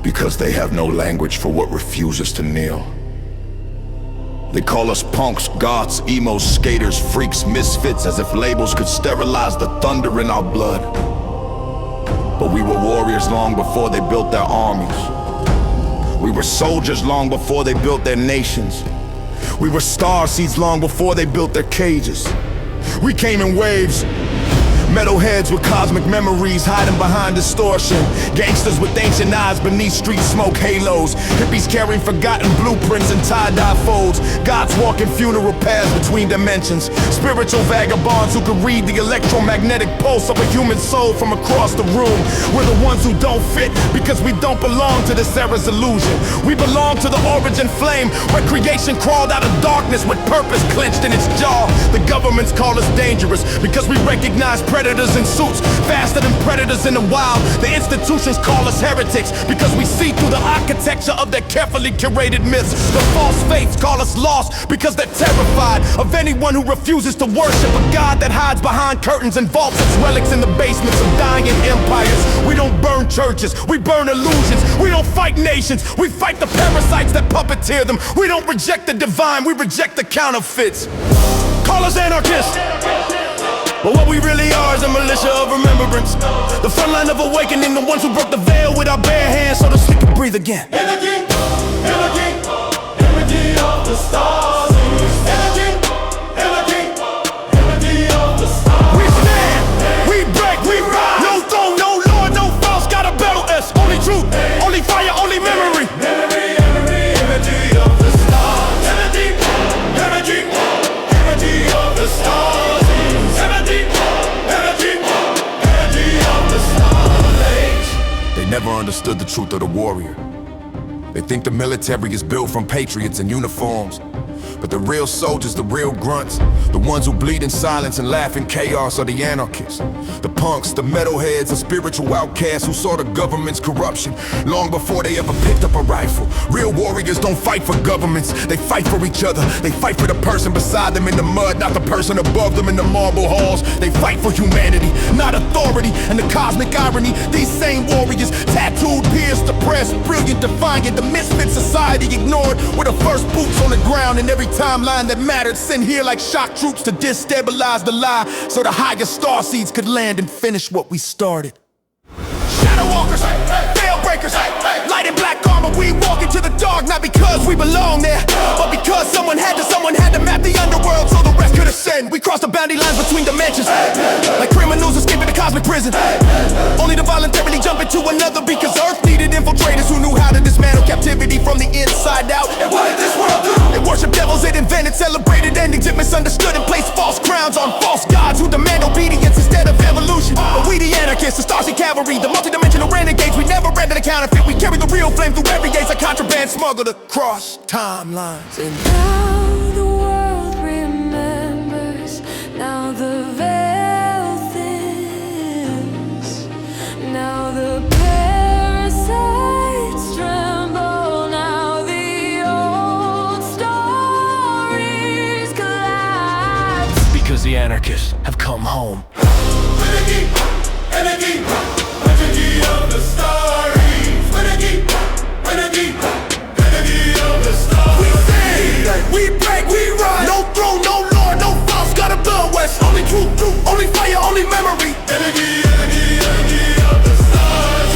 H: because they have no language for what refuses to kneel. They call us punks, goths, emos, skaters, freaks, misfits, as if labels could sterilize the thunder in our blood. But we were warriors long before they built their armies. We were soldiers long before they built their nations. We were star seeds long before they built their cages. We came in waves. Metalheads with cosmic memories hiding behind distortion. Gangsters with ancient eyes beneath street smoke halos. Hippies carrying forgotten blueprints and tie-dye folds. Gods walking funeral paths between dimensions. Spiritual vagabonds who could read the electromagnetic pulse of a human soul from across the room. We're the ones who don't fit because we don't belong to this era's illusion. We belong
K: belong to the origin flame, where creation crawled out of darkness with purpose clenched in its jaw. The governments call us dangerous because we recognize predators in suits faster than predators in the wild. The institutions call us heretics because we see through the architecture of their carefully curated myths. The false faiths call us lost because they're terrified of anyone who refuses to worship a God that hides behind curtains and vaults its relics in the basements of dying empires. We don't burn churches, we burn illusions. We don't fight nations, we fight the parasites that puppeteer them. We don't reject the divine, we reject the counterfeits. Call us anarchists, but what we really are is a militia of remembrance. The front line of awakening, the ones who broke the veil with our bare hands so the sleep can breathe again.
A: Energy, energy, energy of the stars. Energy, energy, energy of the stars.
K: We stand, we break, we rise. No throne, no lord, no false, got a battle S. Only truth, only fire, only memory.
A: Energy, energy, energy of the stars. Energy, energy, energy of the stars. Energy, energy, energy of the stars.
H: They never understood the truth of the warrior. They think the military is built from patriots in uniforms. But the real soldiers, the real grunts, the ones who bleed in silence and laugh in chaos are the anarchists. The punks, the metalheads, the spiritual outcasts who saw the government's corruption long before they ever picked up a rifle. Real warriors don't fight for governments, they fight for each other. They fight for the person beside them in the mud, not the person above them in the marble halls. They fight for humanity, not authority. And the cosmic irony, these same warriors, tattooed, pierced, oppressed, brilliant, defiant, the misfit society ignored, were the first boots on the ground in every timeline that mattered, sent here like shock troops to destabilize the lie, so the higher star seeds could land and finish what we started. Shadow walkers, veil breakers, light in black armor, we walk into the dark, not because we belong there, but because someone had to map the underworld so the rest could ascend. We cross the boundary lines between dimensions, like criminals escaping the cosmic prison, only to voluntarily jump into another because Earth needed infiltrators who knew how to dismantle captivity from the inside out.
A: And what did this world do?
K: It worshiped devils, it invented celebrated endings, it misunderstood and placed false crowns on false gods who demand obedience instead of evolution. But we the anarchists, the Starseed cavalry, the multidimensional renegades, we never read the counterfeit. We carry the real flame through every gaze, like contraband smuggled across timelines.
B: And now the world remembers. Now the veil thins. Now the parasites tremble. Now the old stories collapse.
D: Because the anarchists have come home.
A: Energy, energy, energy of the stars. Energy, energy, energy of the stars.
K: We stand, we break, we rise. No throne, no lord, no false, got a blood west. Only truth, only fire, only memory.
A: Energy, energy, energy of the stars.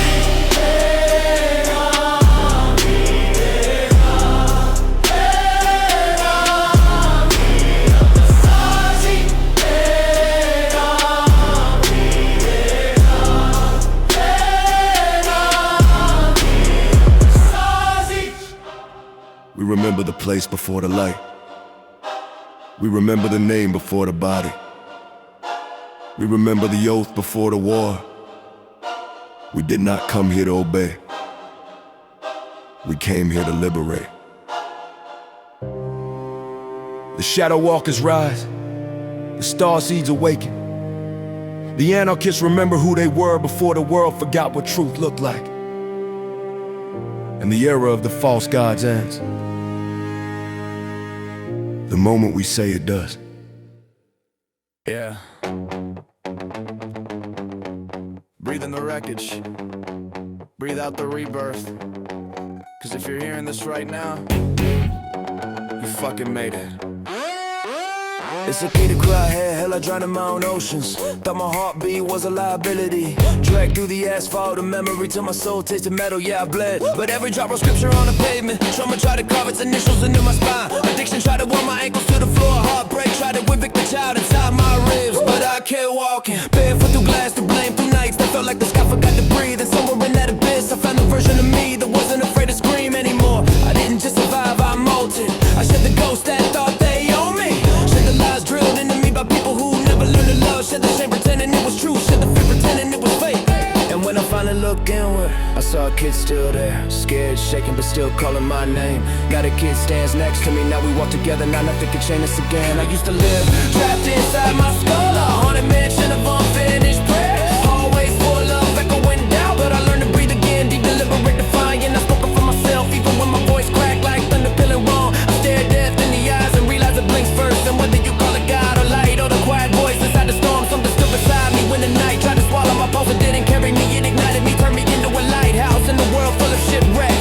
K: We remember the place before the light. We remember the name before the body. We remember the oath before the war. We did not come here to obey. We came here to liberate. The shadow walkers rise. The star seeds awaken. The anarchists remember who they were before the world forgot what truth looked like. And the era of the false gods ends the moment we say it does.
L: Yeah. Breathe in the wreckage. Breathe out the rebirth. Cause if you're hearing this right now, you fucking made it. It's okay to cry here, hell I drown in my own oceans. Thought my heartbeat was a liability. Dragged through the asphalt, a memory till my soul tasted metal, yeah I bled. But every drop of scripture on the pavement, trauma tried to carve its initials into my spine. Addiction tried to warm my ankles to the floor, heartbreak tried to evict the child inside my ribs. But I kept walking, barefoot through glass, to blame through nights that felt like the sky forgot to breathe. And somewhere in that abyss I found a version of me that wasn't afraid to scream anymore. I didn't just survive, I molted. I shed the ghost that thought they owned me. Shed the lies drilled into me by people who never learned to love. Shed the shame pretending it was true, shed the fear pretending it was fake. And when I finally looked inward, I saw a kid still there, scared
D: shaking but still calling my name. Got a kid stands next to me, now we walk together, now nothing can chain us again. I used to live trapped inside my skull, a haunted mansion of unfinished prayers. Always full of echoing doubt, but I learned to breathe again, deep, deliberate, defiant. I spoke up for myself, even when my voice cracked like thunder, feeling wrong. I stared death in the eyes and realized it blinks first. And whether you call it God or light or the quiet voice inside the storm, something stood beside me when the night tried to swallow my pulse. It didn't carry me, it ignited me, turned me into a lighthouse in a world full of shipwrecks.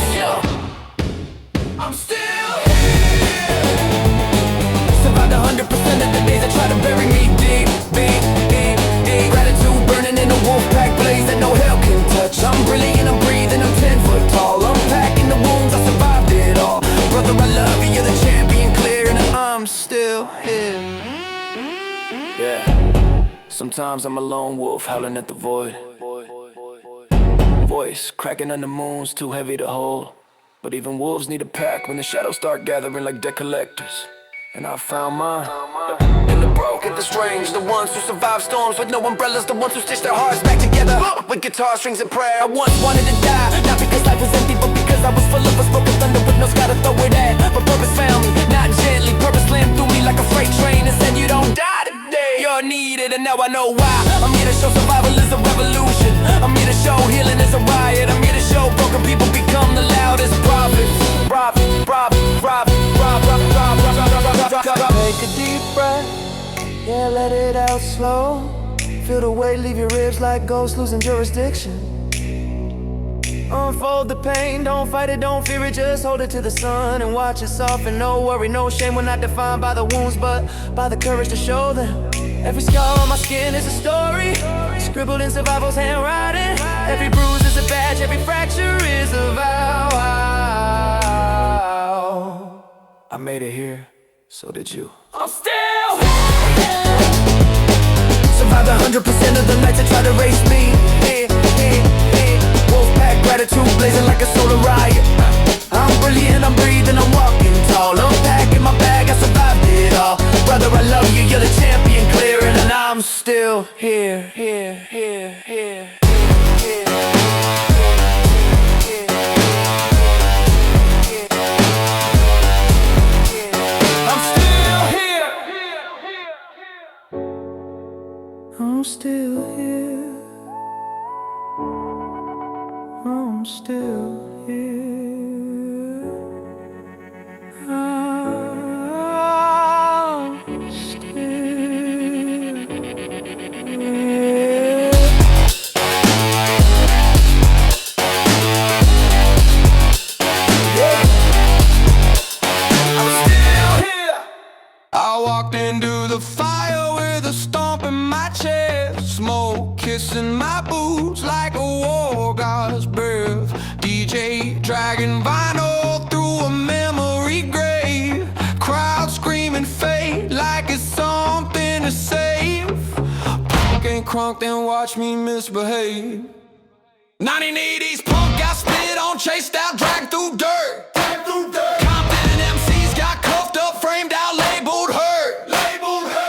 D: I'm still here. Survived 100% of the days that try to bury me deep, deep, deep, deep. Gratitude burning in a wolf pack blaze that no hell can touch. I'm brilliant, I'm breathing, I'm 10 foot tall. Unpacking the wounds, I survived it all. Brother, I love you, you're the champion, clear, and I'm still here. Yeah. Sometimes I'm a lone wolf howling at the void. Voice cracking on the moon's too heavy to hold. But even wolves need a pack when the shadows start gathering like debt collectors. And I found mine. And the broken, the strange, the ones who survive storms with no umbrellas, the ones who stitch their hearts back together with guitar strings and prayer. I once wanted to die, not because life was empty, but because I was full of unspoken thunder with no sky to throw it at. But purpose found me, not gently. Purpose slammed through me like a freight train and said, you don't die today, you're needed. And now I know why. I'm here to show survival is a revolution. I'm here to show healing is a riot. I'm here to show broken people become the loudest prophets. Take a deep breath, yeah, let it out slow. Feel the weight, leave your ribs like ghosts losing jurisdiction. Unfold the pain, don't fight it, don't fear it, just hold it to the sun and watch it soften. No worry, no shame, we're not defined by the wounds, but by the courage to show them. Every scar on my skin is a story, scribbled in survival's handwriting. Every bruise is a badge, every fracture is a vow. I made it here, so did you. I'm still here. Survived 100% of the nights that tried to race me. Wolfpack gratitude blazing like a solar riot. I'm brilliant, I'm breathing, I'm walking tall. Unpacking my bag, I survived it all. Brother, I love you, you're the champion, clearing, and I'm still here. I'm still here. I'm still here. I'm still here. I'm still here. I walked into the fire with a stomp in my chest, smoke kissing my boots like a war god's breath. DJ dragging vinyl through a memory grave, crowd screaming fate like it's something to save. Punk and crunk, then watch me misbehave. 1980s punk got spit on, chased out, dragged through dirt. Compton MCs got cuffed up, framed out, labeled hurt.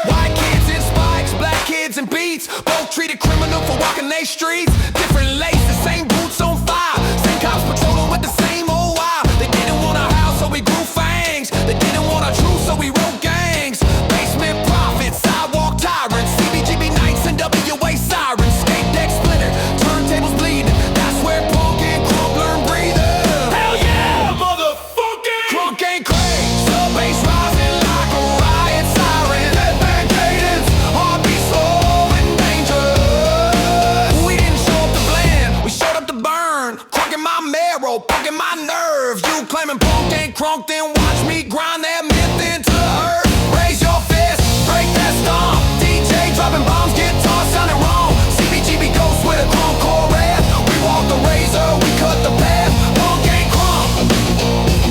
D: White kids in spikes, black kids in beats, both treated criminal for walking they streets. Different laces, same boots on fire, same cops patrolling with the same old wire. They didn't want a house, so we grew fangs. They didn't want a truth, so we wrote gangs. Basement prophets, sidewalk tyrants, CBGB nights and WA sirens. Skate deck splintered, turntables bleeding. That's where punk and crunk learn breathing. Hell yeah, motherfucking crunk ain't crazy. Sub bass rising like a riot siren. Headbang cadence, heartbeat slow and dangerous. We didn't show up to blend, we showed up to burn. Crunking my marrow, poking my nerves. You claiming punk ain't crunk, then watch me grind that myth into earth. Raise your fist, break that stomp. DJ dropping bombs, guitar sounding wrong. CBGB ghosts with a crunk core rap. We walk the razor, we cut the path. Punk ain't crunk,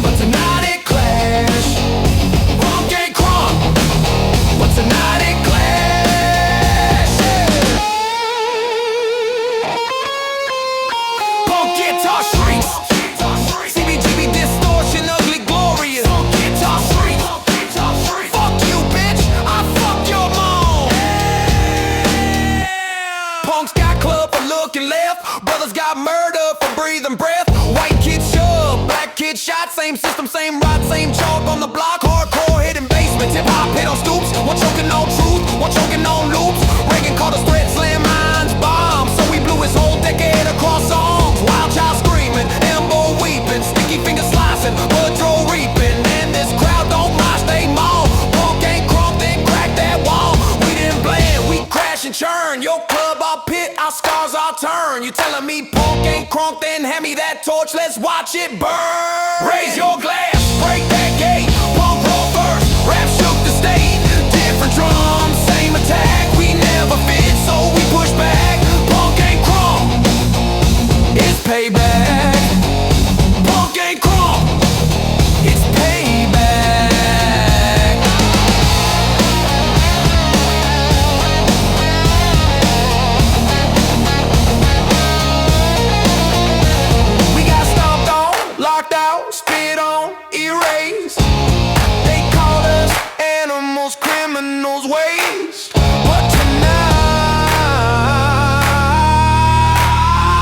D: but tonight it clash. Punk ain't crunk, but tonight it clash. Punk guitar shrieks, CBGB distortion, ugly glorious. Punk guitar shrieks, fuck you bitch, I fuck your mom. Punks got club for looking left, brothers got murder for breathing.
C: same rod, same chalk on the block. Hardcore hidden basements, hip-hop hit on stoops. One choking on truth, one choking on loops. Reagan called us threat, slam minds, bombs. So we blew his whole decade across songs. Wild child screaming, elbow weeping, sticky finger slicing, blood draw reaping. And this crowd don't mosh, they maul. Punk ain't crunk, then crack that wall. We didn't blend, we crash and churn. Your club, our pit, our scars, our turn. You telling me punk ain't crunk, then hand me that torch, let's watch it burn. Raise your glass, break that gate. Punk roll first, rap shook the state. Different drums, same attack. We never fit, so we push back. Punk ain't crunk, it's payback. Punk ain't crunk, it's payback. We got stomped on, locked out, spit on, erased. They called us animals, criminals, waste. But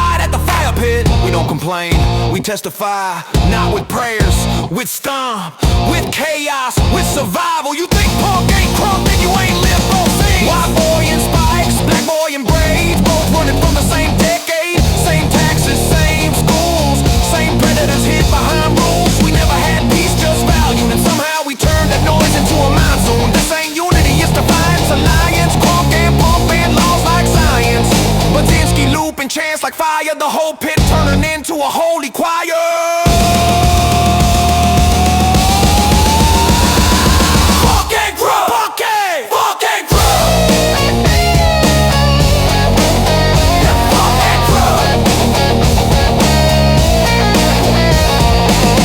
C: tonight at the fire pit, we don't complain, we testify. Not with prayers, with stomp, with chaos, with survival. You think punk ain't crunk, then you ain't lived both things. White boy in spikes, black boy in braids, both running from the same decade. Same taxes, same schools, same predators hid behind rules. We never had peace, just value, and somehow we turned that noise into a monsoon. This ain't unity, it's defiance, alliance. Crunk and punk and laws like science. Batinsky loop and chants like fire. The whole pit turning into a holy choir. Punk ain't crunk, punk ain't crunk. Yeah, punk ain't crunk.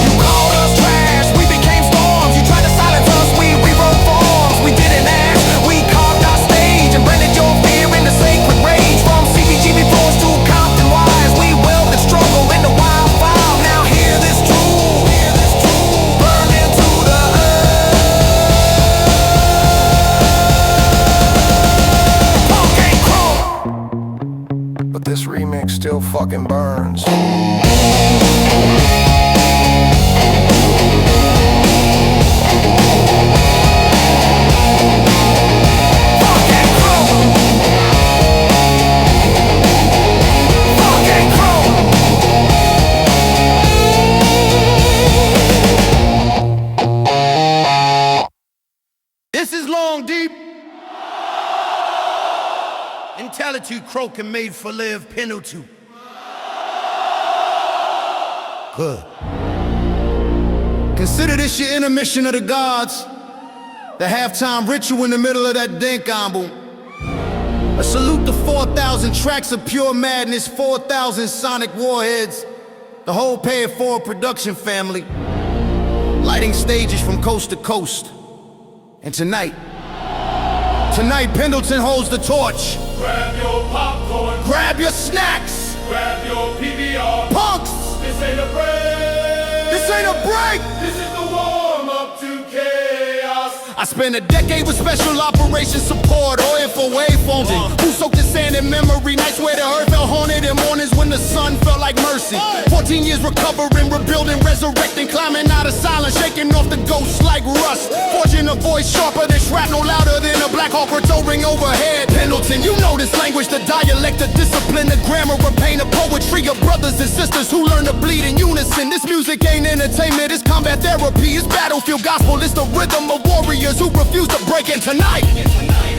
C: You called us trash, we became storms. You tried to silence us, we rewrote forms. We didn't ask, we carved our stage and branded your fear into sacred rage. From CBGB floors to Compton wires, we welded struggle into wildfire. Now hear this truth, burn into the earth. Punk ain't crunk, but this remix still fucking burns.
H: This is long deep. Intelligent croak and made for live Pendleton. Good. Consider this your intermission of the gods. The halftime ritual in the middle of that dank album. A salute to 4,000 tracks of pure madness, 4,000 sonic warheads. The whole Pay It Forward production family. Lighting stages from coast to coast. And tonight, Pendleton holds the torch.
A: Grab your popcorn,
H: Grab your snacks.
A: grab your PBR.
H: Punks,
A: This ain't a break.
H: this ain't a break.
A: This is the warm-up to chaos.
H: I spent a decade with special operations support, oil for waveforms. Who soaked in sand in memory? Nights where the earth felt haunted, and mornings when the sun felt like mercy. 14 years recovering, rebuilding, resurrecting, climbing out of silence, shaking off the ghosts like rust. Forging a voice sharper than shrapnel, louder than a Black Hawk rotoring overhead. Pendleton, you know this language, the dialect, the discipline, the grammar, a pain of poetry of brothers and sisters who learn to bleed in unison. This music ain't entertainment, it's combat therapy, it's battlefield gospel, it's the rhythm of warriors who refuse to break. And tonight,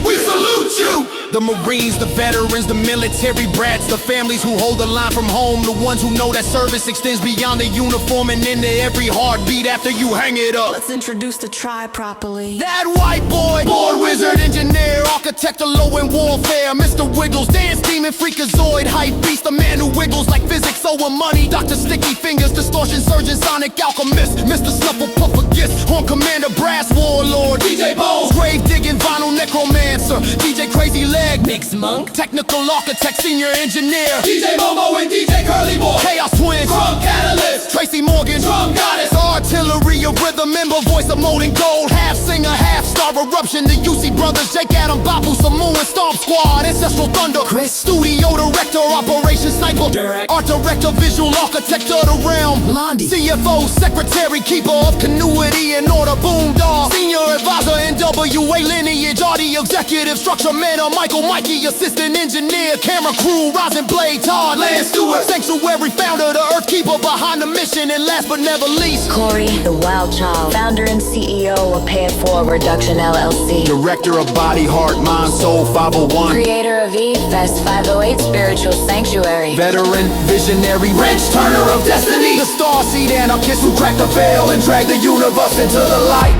H: we salute you. The Marines, the veterans, the military brats, the families who hold the line from home, the ones who know that service extends beyond the uniform and into every heartbeat after you hang it up.
M: Let's introduce the tribe properly.
H: That white boy, born wizard, engineer, architect of low end warfare, Mr. Wiggles, dance demon, freakazoid, hype beast, the man who wiggles like physics over money, Dr. Sticky Fingers, distortion surgeon, sonic alchemist, Mr. Snuffle Puffer Gist, Horn Commander, brass warlord, DJ Bones, grave digging, vinyl necromancer, DJ Crazy Leg,
E: Mix Monk,
H: technical architect, senior engineer,
A: DJ Momo and DJ Curly Boy.
H: Chaos Twins,
A: Crunk Catalyst.
H: Tracy Morgan,
A: Drum Goddess.
H: artillery, a rhythm member, voice
K: voice of molten gold, half singer, half star eruption. The UC brothers, Jake, Adam, Babu, Samu, and Stomp Squad. Ancestral Thunder, Chris, studio director, Operation Sniper, art director, visual architect of the realm, Blondie, CFO, secretary, keeper of continuity and order, Boondog, senior advisor, NWA lineage, audio executive, structure mentor, Michael, Mikey, assistant engineer, camera crew, Rosin Blade, Todd, Lance Stewart, sanctuary founder, the earth keeper behind the mission, and last but never least,
N: Corey, the wild child, founder and CEO of Pay It Forward Reduction LLC,
K: director of Body, Heart, Mind, Soul 501,
N: creator of E-Fest 508 Spiritual Sanctuary,
K: veteran, visionary, wrench turner of destiny, the starseed anarchist who cracked the veil and dragged the universe into the light.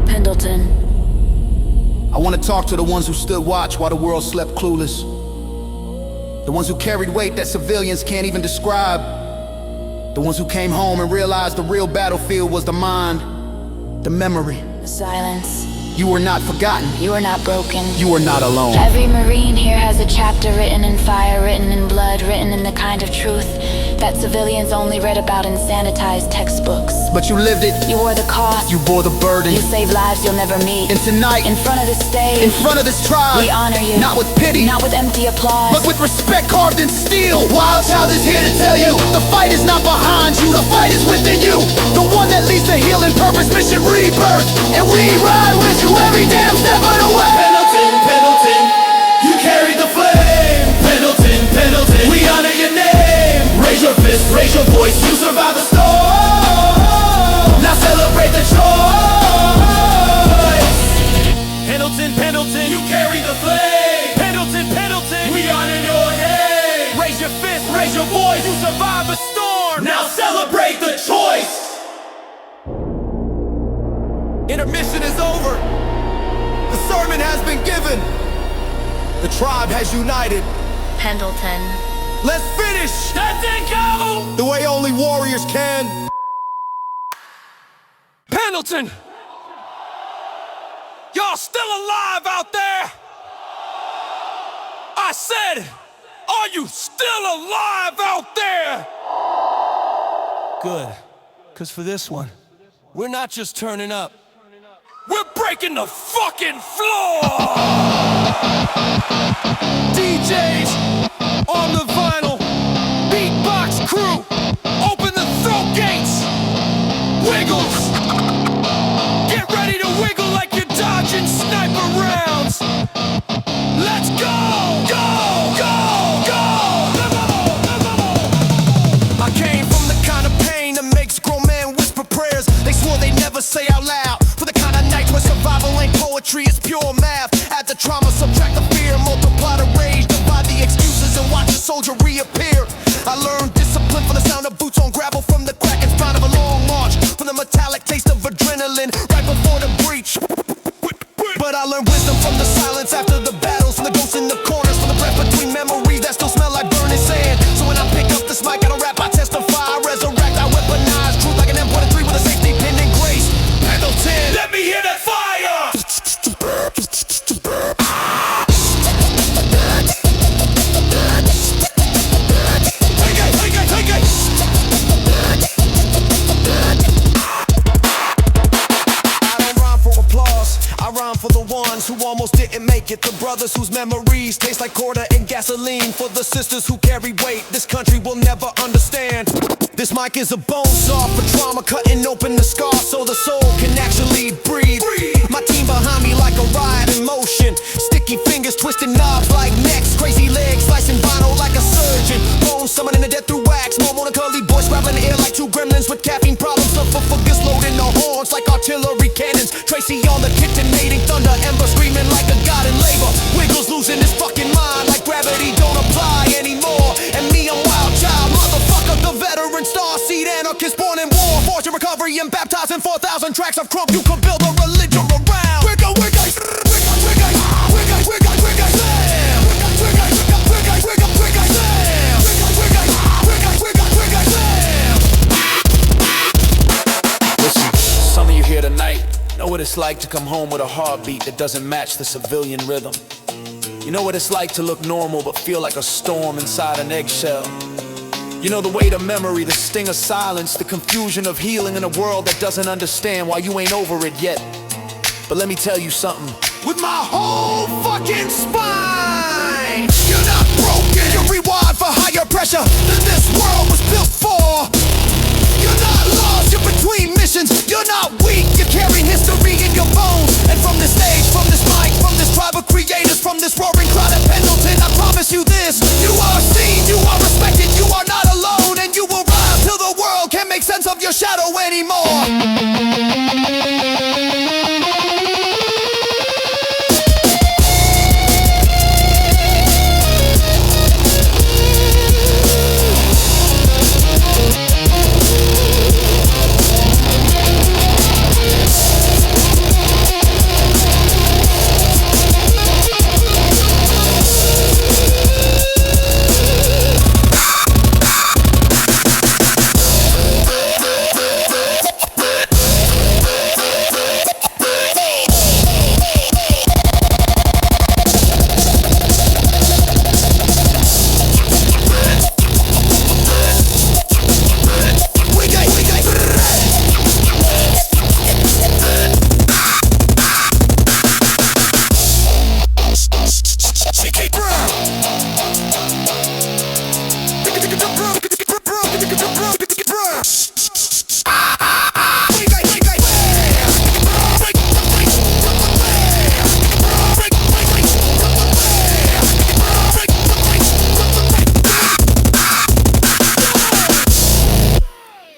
N: Pendleton.
K: I want to talk to the ones who stood watch while the world slept clueless. The ones who carried weight that civilians can't even describe. The ones who came home and realized the real battlefield was the mind, the memory.
N: The silence.
K: You were not forgotten.
N: You are not broken.
K: You are not alone.
N: Every Marine here has a chapter written in fire, written in blood, written in the kind of truth that civilians only read about in sanitized textbooks.
K: But you lived it.
N: You wore the cost.
K: You bore the burden.
N: You saved lives you'll never meet.
K: And tonight,
N: in front of the stage,
K: in front of this tribe,
N: we honor you.
K: Not with pity,
N: not with empty applause,
K: but with respect carved in steel. Wild Child is here to tell you, the fight is not behind you, the fight is within you. The one that leads to healing, purpose, mission, rebirth. And we ride with you every damn step of the way.
A: Pendleton, Pendleton, you carried the flame. Pendleton, Pendleton, we honor your name. Raise your fist, raise your voice, you survived the storm. Now celebrate the choice. Pendleton, Pendleton, you carry the flame. Pendleton, Pendleton, we honor your name. Raise your fist, raise your voice, you survived the storm. Now celebrate the choice.
K: Intermission is over. The sermon has been given. The tribe has united.
N: Pendleton.
K: Let's finish.
A: That's it, go.
K: The way only warriors can.
A: Pendleton, y'all still alive out there? I said, are you still alive out there? Good, because for this one, we're not just turning up. We're breaking the fucking floor! DJs on the vinyl, beatbox crew, open the throat gates, wiggles, get ready to wiggle like you're dodging sniper rounds. Let's go, go, go, go! I came from the kind of pain that makes grown men whisper prayers they swore they'd never say out loud. For the kind of nights where survival ain't poetry, it's pure math. Add the trauma, subtract the fear, multiply the rage, divide the excuses, and watch the soldier reappear. I learned discipline from the sound of boots on gravel, from the crack and spine of a long march, from the metallic taste of adrenaline right before the breach. But I learned wisdom from the silence after the battles, from the ghosts in the corners, from the breath between memories that still smell like burning sand. So when I pick up this mic, I don't rap, I testify, I resurrect, I weaponize truth like an M23 with a safety pin and grace. Pendleton, let me hear that fire! For the ones who almost didn't make it, the brothers whose memories taste like quarter and gasoline, for the sisters who carry weight this country will never understand. This mic is a bone saw for trauma, cutting open the scar so the soul can actually breathe. My team behind me like a ride in motion, sticky fingers twisting knobs like necks, crazy legs slicing vinyl like a surgeon, bones summoning the dead through wax, more curly boys scrabbling the air like two gremlins with caffeine problems, focus loading the horns like artillery cannons, Tracy on the kitchen mating thunder, Ember screaming like a god in labor, Wiggles losing his fucking mind like gravity don't apply anymore, and me I'm Wild Child, motherfucker, the veteran starseed anarchist born in war, fortune recovery and baptizing 4,000 tracks of Crunk you could build a religion around. Listen, some of you here tonight know what it's like to come home with a heartbeat that doesn't match the civilian rhythm. You know what it's like to look normal but feel like a storm inside an eggshell.
C: You know the weight of memory, the sting of silence, the confusion of healing in a world that doesn't understand why you ain't over it yet. But let me tell you something. With my whole fucking spine, you're not broken. You're rewired for higher pressure than this world was built for. You're not lost, you're between missions. You're not weak, you're carrying history in your bones. And from this stage, from this mic, from this tribe of creators, from this roaring crowd at Pendleton, I promise you this: you are seen, you are respected, you are not alone, and you will rise till the world can't make sense of your shadow anymore.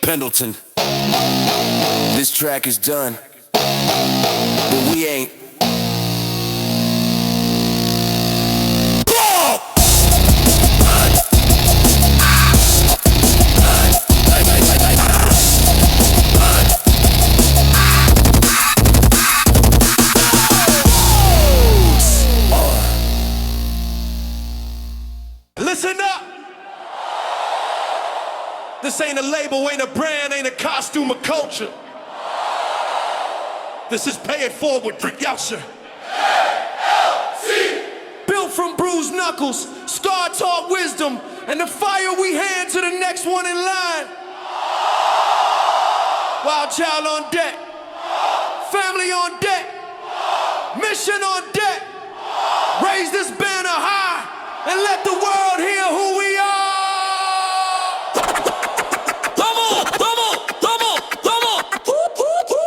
C: Pendleton, this track is done, but we ain't.
A: Listen up! This ain't a label, ain't a brand, ain't a costume or culture. This is pay it forward for Yousher. Built from bruised knuckles, scar-taught wisdom, and the fire we hand to the next one in line. Wild child on deck, family on deck, mission on deck. Raise this banner high and let the world hear who we are.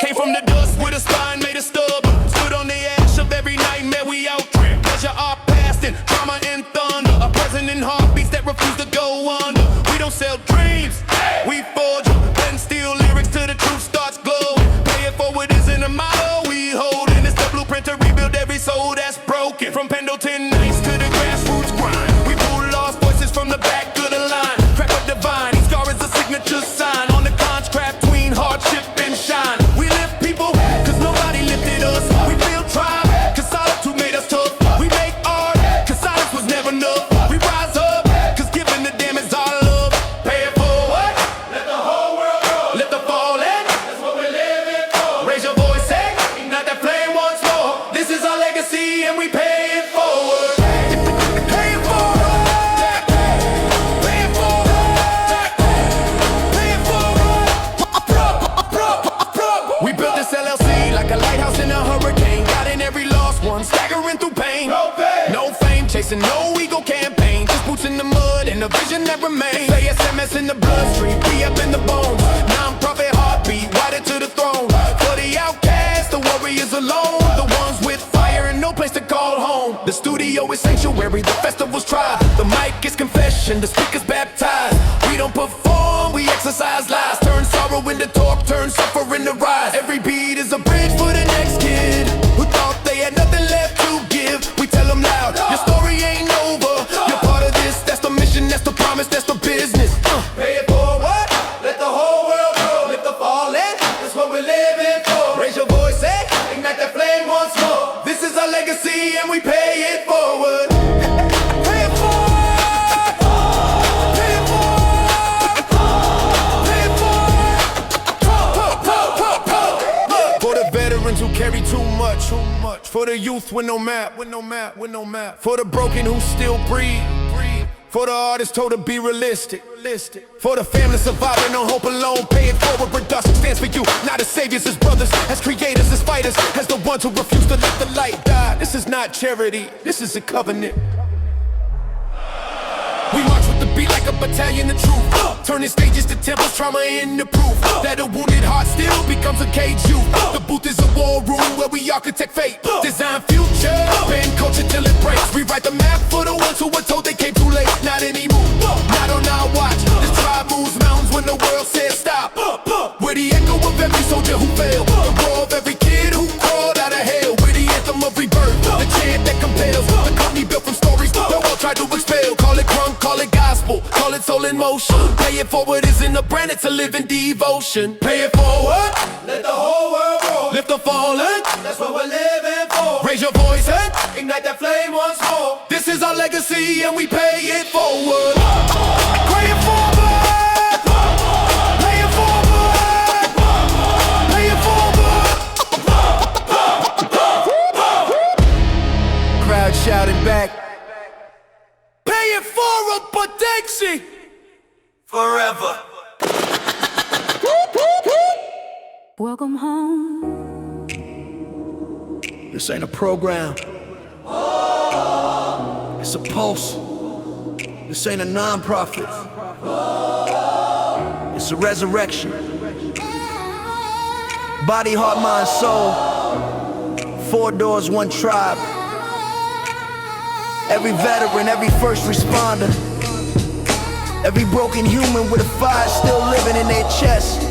A: Came from the dust with a spine made a stub. Stood on the ash of every nightmare we outdreamt. Measure our past in trauma and thunder. A present in heartbeats that refuse to go under. We don't sell dreams, we forge them. Then steal lyrics till the truth starts glowing. Pay it forward isn't a motto we hold. And it's the blueprint to rebuild every soul that's broken. From Pendleton nights to the grassroots grind. We pull lost voices from the back of the line. Crack up divine, each scar is a signature sign. On the contract between hardship and shine. We lift people, cause nobody lifted us. We build tribe, cause solitude made us tough. We make art, cause silence was never enough. We rise up, cause giving the damn is our love. Pay it forward, let the whole world know. Let the fallen, that's what we're living for. Raise your voice, hey, ignite that flame once more. This is our legacy and we pay it forward. Pay it forward. Pay it forward. Pay it forward. We built this LLC like a lighthouse in a hurricane. Got in every lost one, staggering through pain. No fame, chasing no ego campaign. Just boots in the mud and a vision that remains. Say SMS in the bloodstream, we up in the bones. Non-profit heartbeat, riding to the throne. For the outcasts, the warriors alone. The ones with fire and no place to call home. The studio is sanctuary, the festival's tribe. The mic is confession, the speaker's baptized. We don't perform, we exercise lies. Turn sorrow into talk, turn suffering to rise. Every beat is a bridge for the next kid who thought they had nothing left to give. We tell them loud, your story ain't over. You're part of this, that's the mission, that's the promise, that's the business. Pay it forward, let the whole world know. Lift the fallen, that's what we're living for. Raise your voice, hey, ignite that flame once more. This is our legacy and we pay it forward. Pay it forward. Pay it forward. Pay it forward. For the veterans who carry too much. For the youth with no map. For the broken who still breathe.
K: For the artist told to be realistic. For the family surviving on hope alone, paying forward production stands for you, not as saviors, as brothers, as creators, as fighters, as the ones who refuse to let the light die. This is not charity, this is a covenant. We march with the beat like a battalion of truth, turning stages to temples, trauma into proof that a wounded heart still becomes a cage youth. The booth is a war room where we architect fate, design future, bend culture till it breaks. Rewrite the map for the ones who were told they came too late. Not anymore, not on our watch. This tribe moves mountains when the world says stop. We're the echo of every soldier who failed, the roar of every kid who crawled out of hell. We're the anthem of rebirth, the chant that compels, the company built from stories the world tried to expel. Call it crunk, call it gospel, call it soul in motion. Pay it forward isn't a brand, it's a living devotion. Pay it forward, let the whole world roar. Lift the fallen, that's what we're living for. Raise your voice and ignite that flame once more. This is our legacy and we pay it forward. Pay it forward, pay it forward, pay it forward. Crowd shouting back, pay it forward, but Dixie forever.
M: Welcome home.
A: This ain't a program. It's a pulse. This ain't a non-profit. It's a resurrection. Body, heart, mind, soul. 4 doors, 1 tribe. Every veteran, every first responder, every broken human with a fire still living in their chest.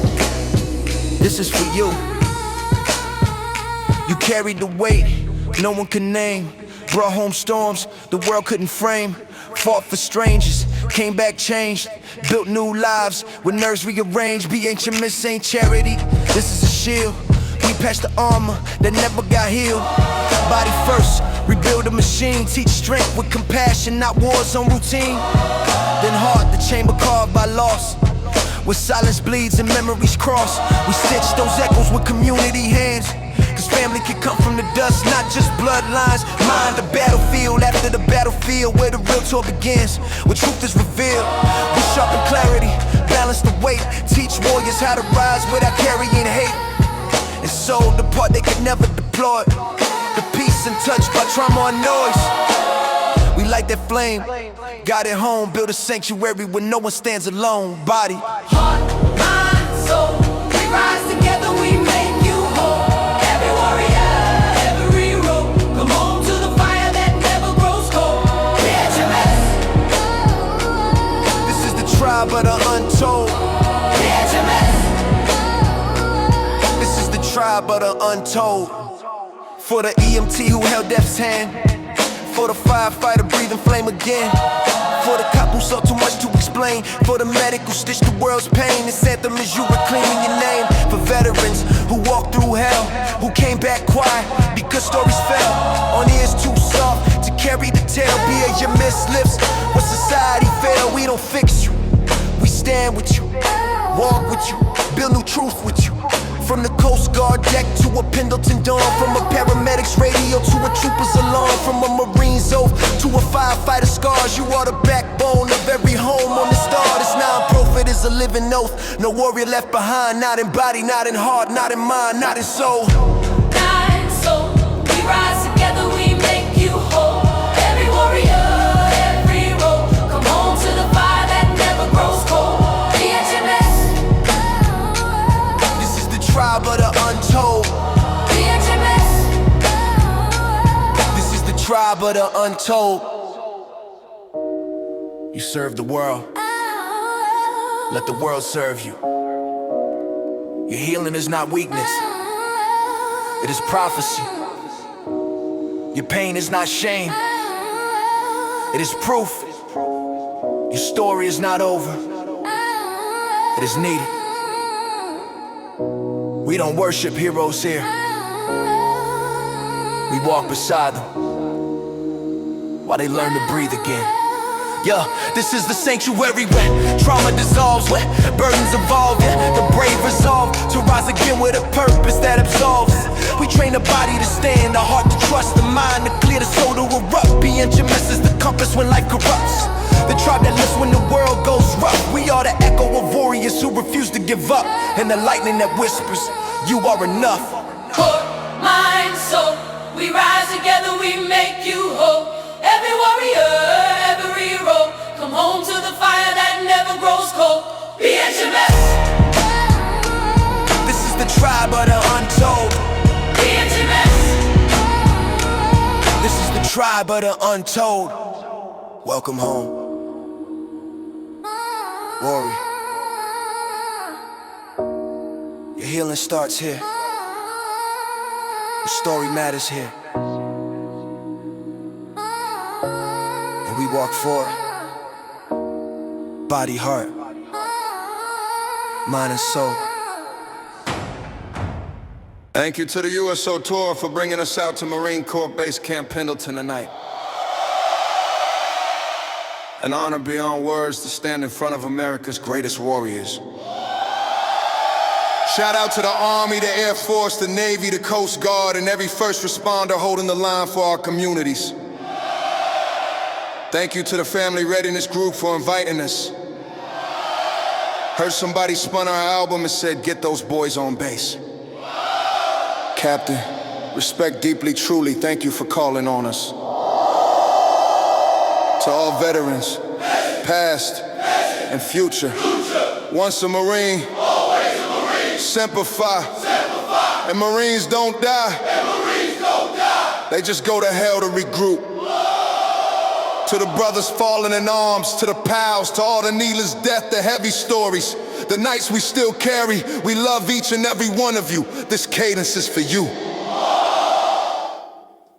A: This is for you. You carried the weight no one can name, brought home storms the world couldn't frame, fought for strangers, came back changed, built new lives with nerves rearranged. Be ancient, miss ain't charity. This is a shield. We patched the armor that never got healed. Body first, rebuild a machine. Teach strength with compassion, not wars on routine. Then heart, the chamber carved by loss, where silence bleeds and memories cross. We stitch those echoes with community hands, cause family can come from the dust, not just bloodlines. Mind the battlefield after the battlefield, where the real talk begins, where truth is revealed. We sharpen clarity, balance the weight, teach warriors how to rise without carrying hate. And so the part they could never deploy, the peace untouched by trauma or noise. We light that flame, got it home, build a sanctuary where no one stands alone. Body,
E: Heart, mind, soul, we rise together, we make you whole. Every warrior, every road, come home to the fire that never grows cold. PHMS.
A: this is the tribe of the untold.
E: PHMS.
A: This is the tribe of the untold. For the EMT who held death's hand, for the firefighter breathing flame again, for the cop who saw too much to explain, for the medic who stitched the world's pain. This anthem is you reclaiming your name. For veterans who walked through hell, who came back quiet because stories fell on ears too soft to carry the tale. Be it your missed lips, what society failed. We don't fix you, we stand with you, walk with you, build new truth with you. From the Coast Guard deck to a Pendleton dawn, from a paramedic's radio to a trooper's alarm, from a Marine's oath to a firefighter's scars. You are the backbone of every home on the star. This non-profit is a living oath. No warrior left behind, not in body, not in heart, not in mind, not in soul.
E: Nine soul, we rise together, we make you whole. Every warrior, every road, come home to the fire that never grows cold. PHMS.
A: Tribe of the untold.
E: PHMS.
A: This is the tribe of the untold. You serve the world, let the world serve you. Your healing is not weakness, it is prophecy. Your pain is not shame, it is proof. Your story is not over, it is needed. We don't worship heroes here, we walk beside them while they learn to breathe again. Yeah, this is the sanctuary where trauma dissolves, where burdens evolve. Yeah, the brave resolve to rise again with a purpose that absolves. We train
C: train a body to stand, a heart to trust, the mind to clear, the soul to erupt. Being Jamis is the compass when life corrupts. The tribe that lifts when the world goes rough. We are the echo of warriors who refuse to give up, and the lightning that whispers, you are enough.
E: Core, mind, soul, we rise together, we make you whole. Every warrior, every role, come home to the fire that never grows cold. BHMS.
C: This is the tribe of the untold.
E: BHMS.
C: This is the tribe of the untold. Welcome home, warrior. Your healing starts here. Your story matters here. And we walk forward. Body, heart, mind and soul.
I: Thank you to the USO Tour for bringing us out to Marine Corps Base Camp Pendleton tonight. An honor beyond words to stand in front of America's greatest warriors. Shout out to the Army, the Air Force, the Navy, the Coast Guard, and every first responder holding the line for our communities. Thank you to the Family Readiness Group for inviting us. Heard somebody spun our album and said, get those boys on base. Captain, respect deeply, truly, thank you for calling on us. To all veterans, past and future, once a Marine, always a Marine. Semper Fi. And Marines don't die. They just go to hell to regroup. To the brothers falling in arms, to the pals, to all the needless death, the heavy stories, the nights we still carry, we love each and every one of you. This cadence is for you.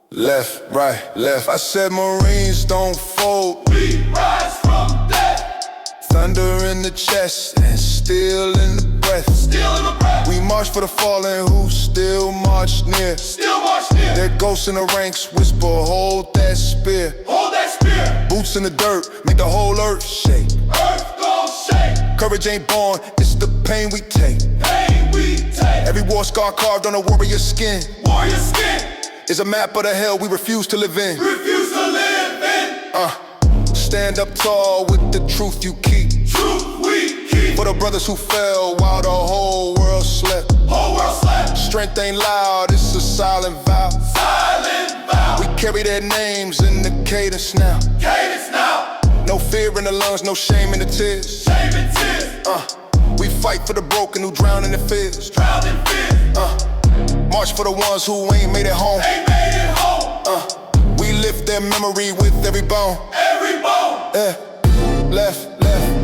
I: Left, right, left. I said Marines don't fold.
H: We rise from death.
I: Thunder in the chest and steel in the breath.
H: Still in the breath.
I: We march for the fallen who still march near.
H: Still march near.
I: Their ghosts in the ranks whisper, hold that spear.
H: Hold that spear.
I: Boots in the dirt make the whole earth shake.
H: Earth gon' shake.
I: Courage ain't born, it's the pain we take.
H: Pain we take.
I: Every war scar carved on a warrior's skin.
H: Warrior skin.
I: Is a map of the hell we refuse to live in.
H: Refuse to live in.
I: Stand up tall with the truth you keep.
H: Truth we keep.
I: For the brothers who fell while the whole world slept.
H: Whole world slept.
I: Strength ain't loud, it's a silent vow.
H: Silent vow.
I: We carry their names in the cadence now.
H: Cadence now.
I: No fear in the lungs, no shame in the tears.
H: Shame and tears.
I: We fight for the broken who drown in the fears.
H: Drowned in fear.
I: March for the ones who ain't made it home.
H: Ain't made it home.
I: We lift their memory with every bone.
H: Every bone.
I: Left,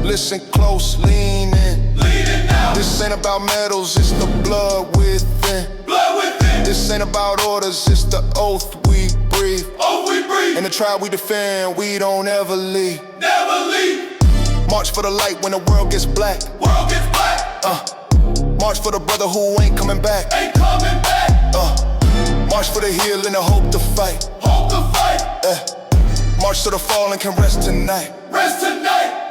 I: listen close, lean in.
H: Leaning now.
I: This ain't about medals, it's the blood within.
H: Blood within.
I: This ain't about orders, it's the oath we breathe.
H: Oath we breathe.
I: And the tribe we defend, we don't ever leave.
H: Never leave.
I: March for the light when the world gets black.
H: World gets black.
I: March for the brother who ain't coming back.
H: Ain't coming back.
I: March for the healing, the hope to fight.
H: Hope to fight.
I: March to the fallen can rest tonight.
H: Rest tonight.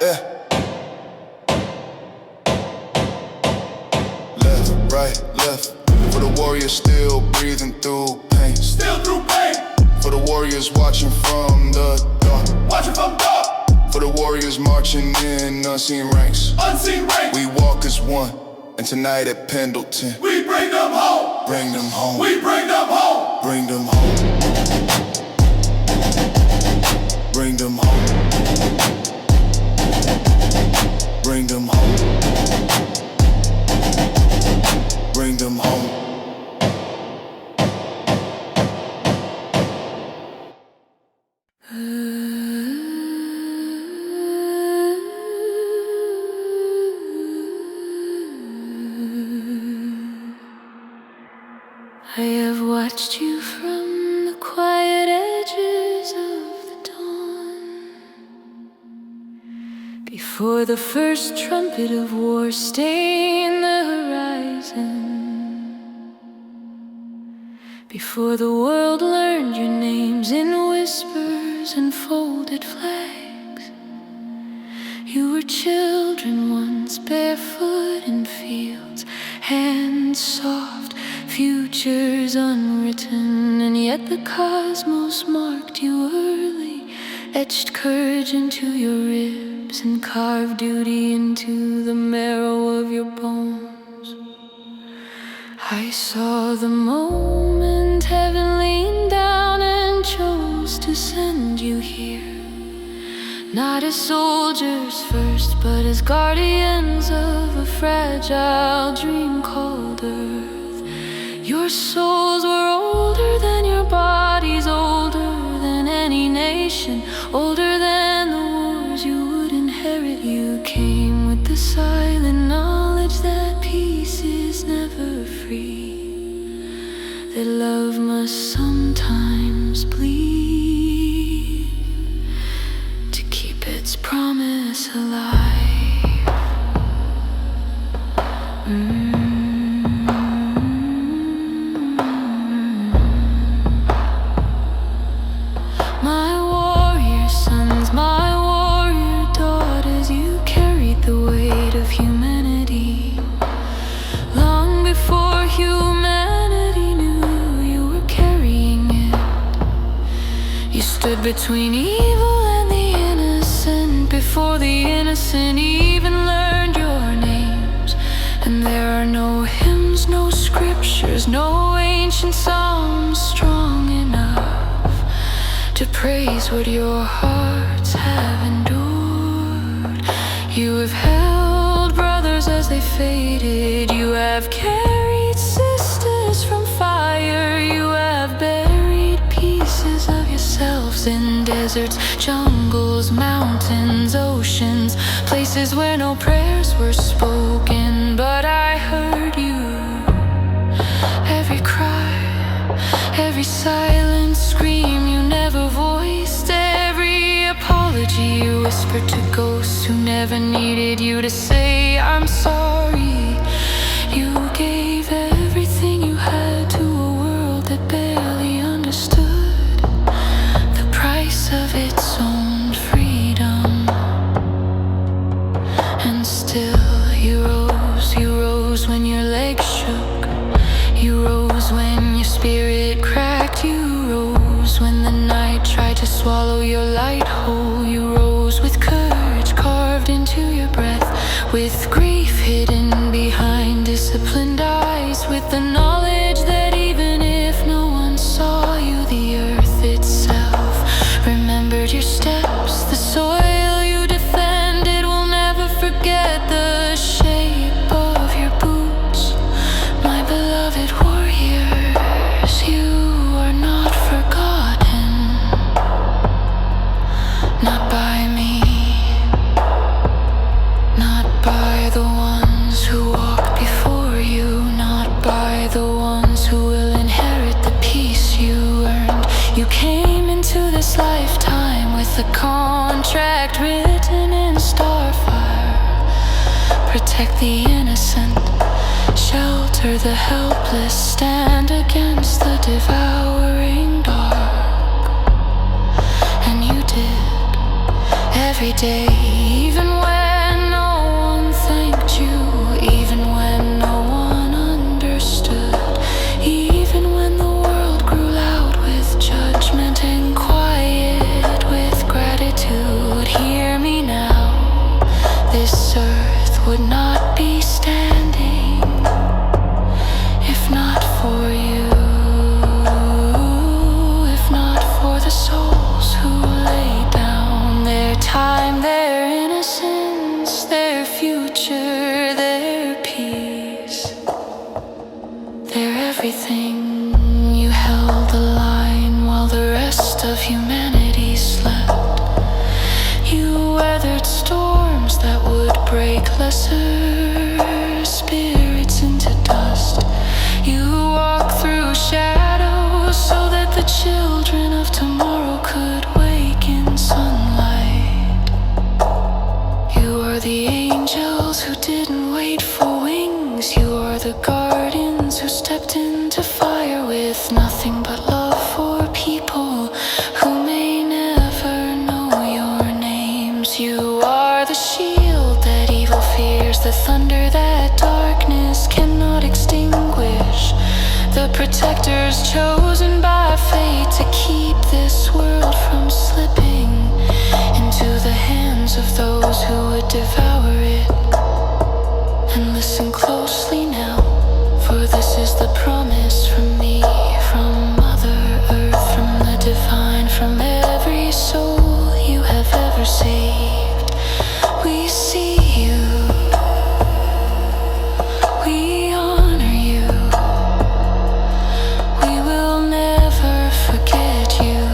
I: Left, right, left. For the warriors still breathing through pain.
H: Still through pain.
I: For the warriors watching from the dark.
H: Watching from dark.
I: For the warriors marching in unseen ranks.
H: Unseen ranks.
I: We walk as one. And tonight at Pendleton,
H: we bring them home.
I: Bring them home.
H: We bring them home.
I: Bring them home. Bring them home. Bring them home. Bring them home.
B: I have watched you from the quiet edges of the dawn. Before the first trumpet of war stained the horizon. Before the world learned your names in whispers and folded flags. You were children once, barefoot in fields, hands soft, Futures unwritten, and yet the cosmos marked you early, etched courage into your ribs and carved duty into the marrow of your bones. I saw the moment heaven leaned down and chose to send you here, not as soldiers first, but as guardians of a fragile dream called Earth. Your souls were older than your bodies, older than any nation, older than the wars you would inherit. You came with the silent knowledge that peace is never free, that love must sometimes bleed to keep its promise alive. Between evil and the innocent, before the innocent even learned your names. And there are no hymns, no scriptures, no ancient songs strong enough to praise what your hearts have endured. You have held brothers as they faded, you have carried sisters from fire, you have buried pieces of yourselves in deserts, jungles, mountains, oceans, places where no prayers were spoken. But I heard you, every cry, every silent scream you never voiced, every apology you whispered to ghosts who never needed you to say I'm sorry. You gave everything you had to a world that barely understood of its own freedom. And still you rose when your legs shook, you rose when your spirit cracked, you rose when the night tried to swallow your light whole, you rose with courage carved into your breath, with grief hidden behind disciplined eyes, with the knowledge that even if no one saw you, the earth itself remembered your steps. The soil you defended will never forget the shape of your boots. My beloved warriors, you are not forgotten, not by me, not by the ones who walked before you, not by the ones who will inherit the peace you earned. You came into this lifetime with a contract written in starfire. Protect the innocent, shelter the helpless, stand against the devouring dark. And you did, every day, even when no one thanked you, even when no one understood, even when the world grew loud with judgment and quiet with gratitude. Hear me now, this earth would not be standing if not for you, if not for the souls who laid down their time, their innocence, their future, their peace, their everything. You held the line while the rest of humanity slept. You weathered storms that would break lesser spirits into dust. You walked through shadows so that the children of tomorrow could wake in sunlight. You are the angels who didn't wait for wings. You are the guardians who stepped into fire with nothing but love for people who may never know your names. You are the shield that evil fears, the thunder that darkness cannot extinguish, characters chosen by fate to keep this world from slipping into the hands of those who would devour it. And listen closely now, for this is the promise from me, from Mother Earth, from the divine, from every soul you have ever saved. We see you, we honor you, we will never forget you,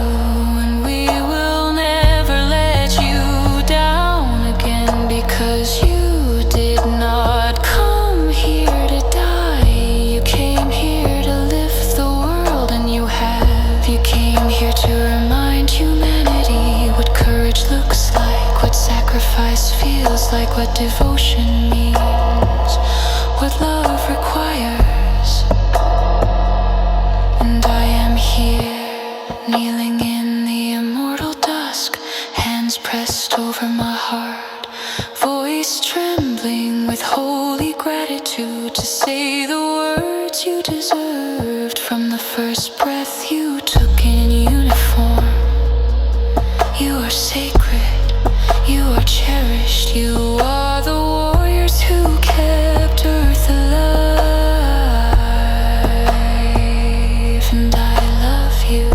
B: and we will never let you down again, because you did not come here to die. You came here to lift the world, and you have. You came here to remind humanity what courage looks like, what sacrifice feels like, what devotion means, what love requires. And I am here, kneeling in the immortal dusk, hands pressed over my heart, voice trembling with holy gratitude, to say the words you deserved from the first breath you took in uniform. You are sacred, you are cherished, you are the warriors who kept Earth alive. And I love you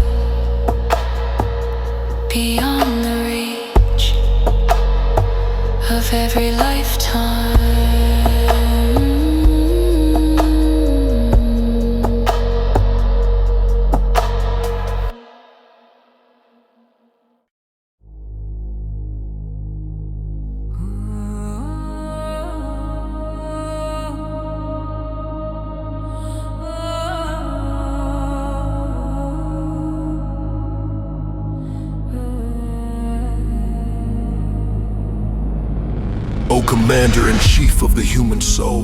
B: beyond the reach of every lifetime.
H: O Commander-in-Chief of the human soul,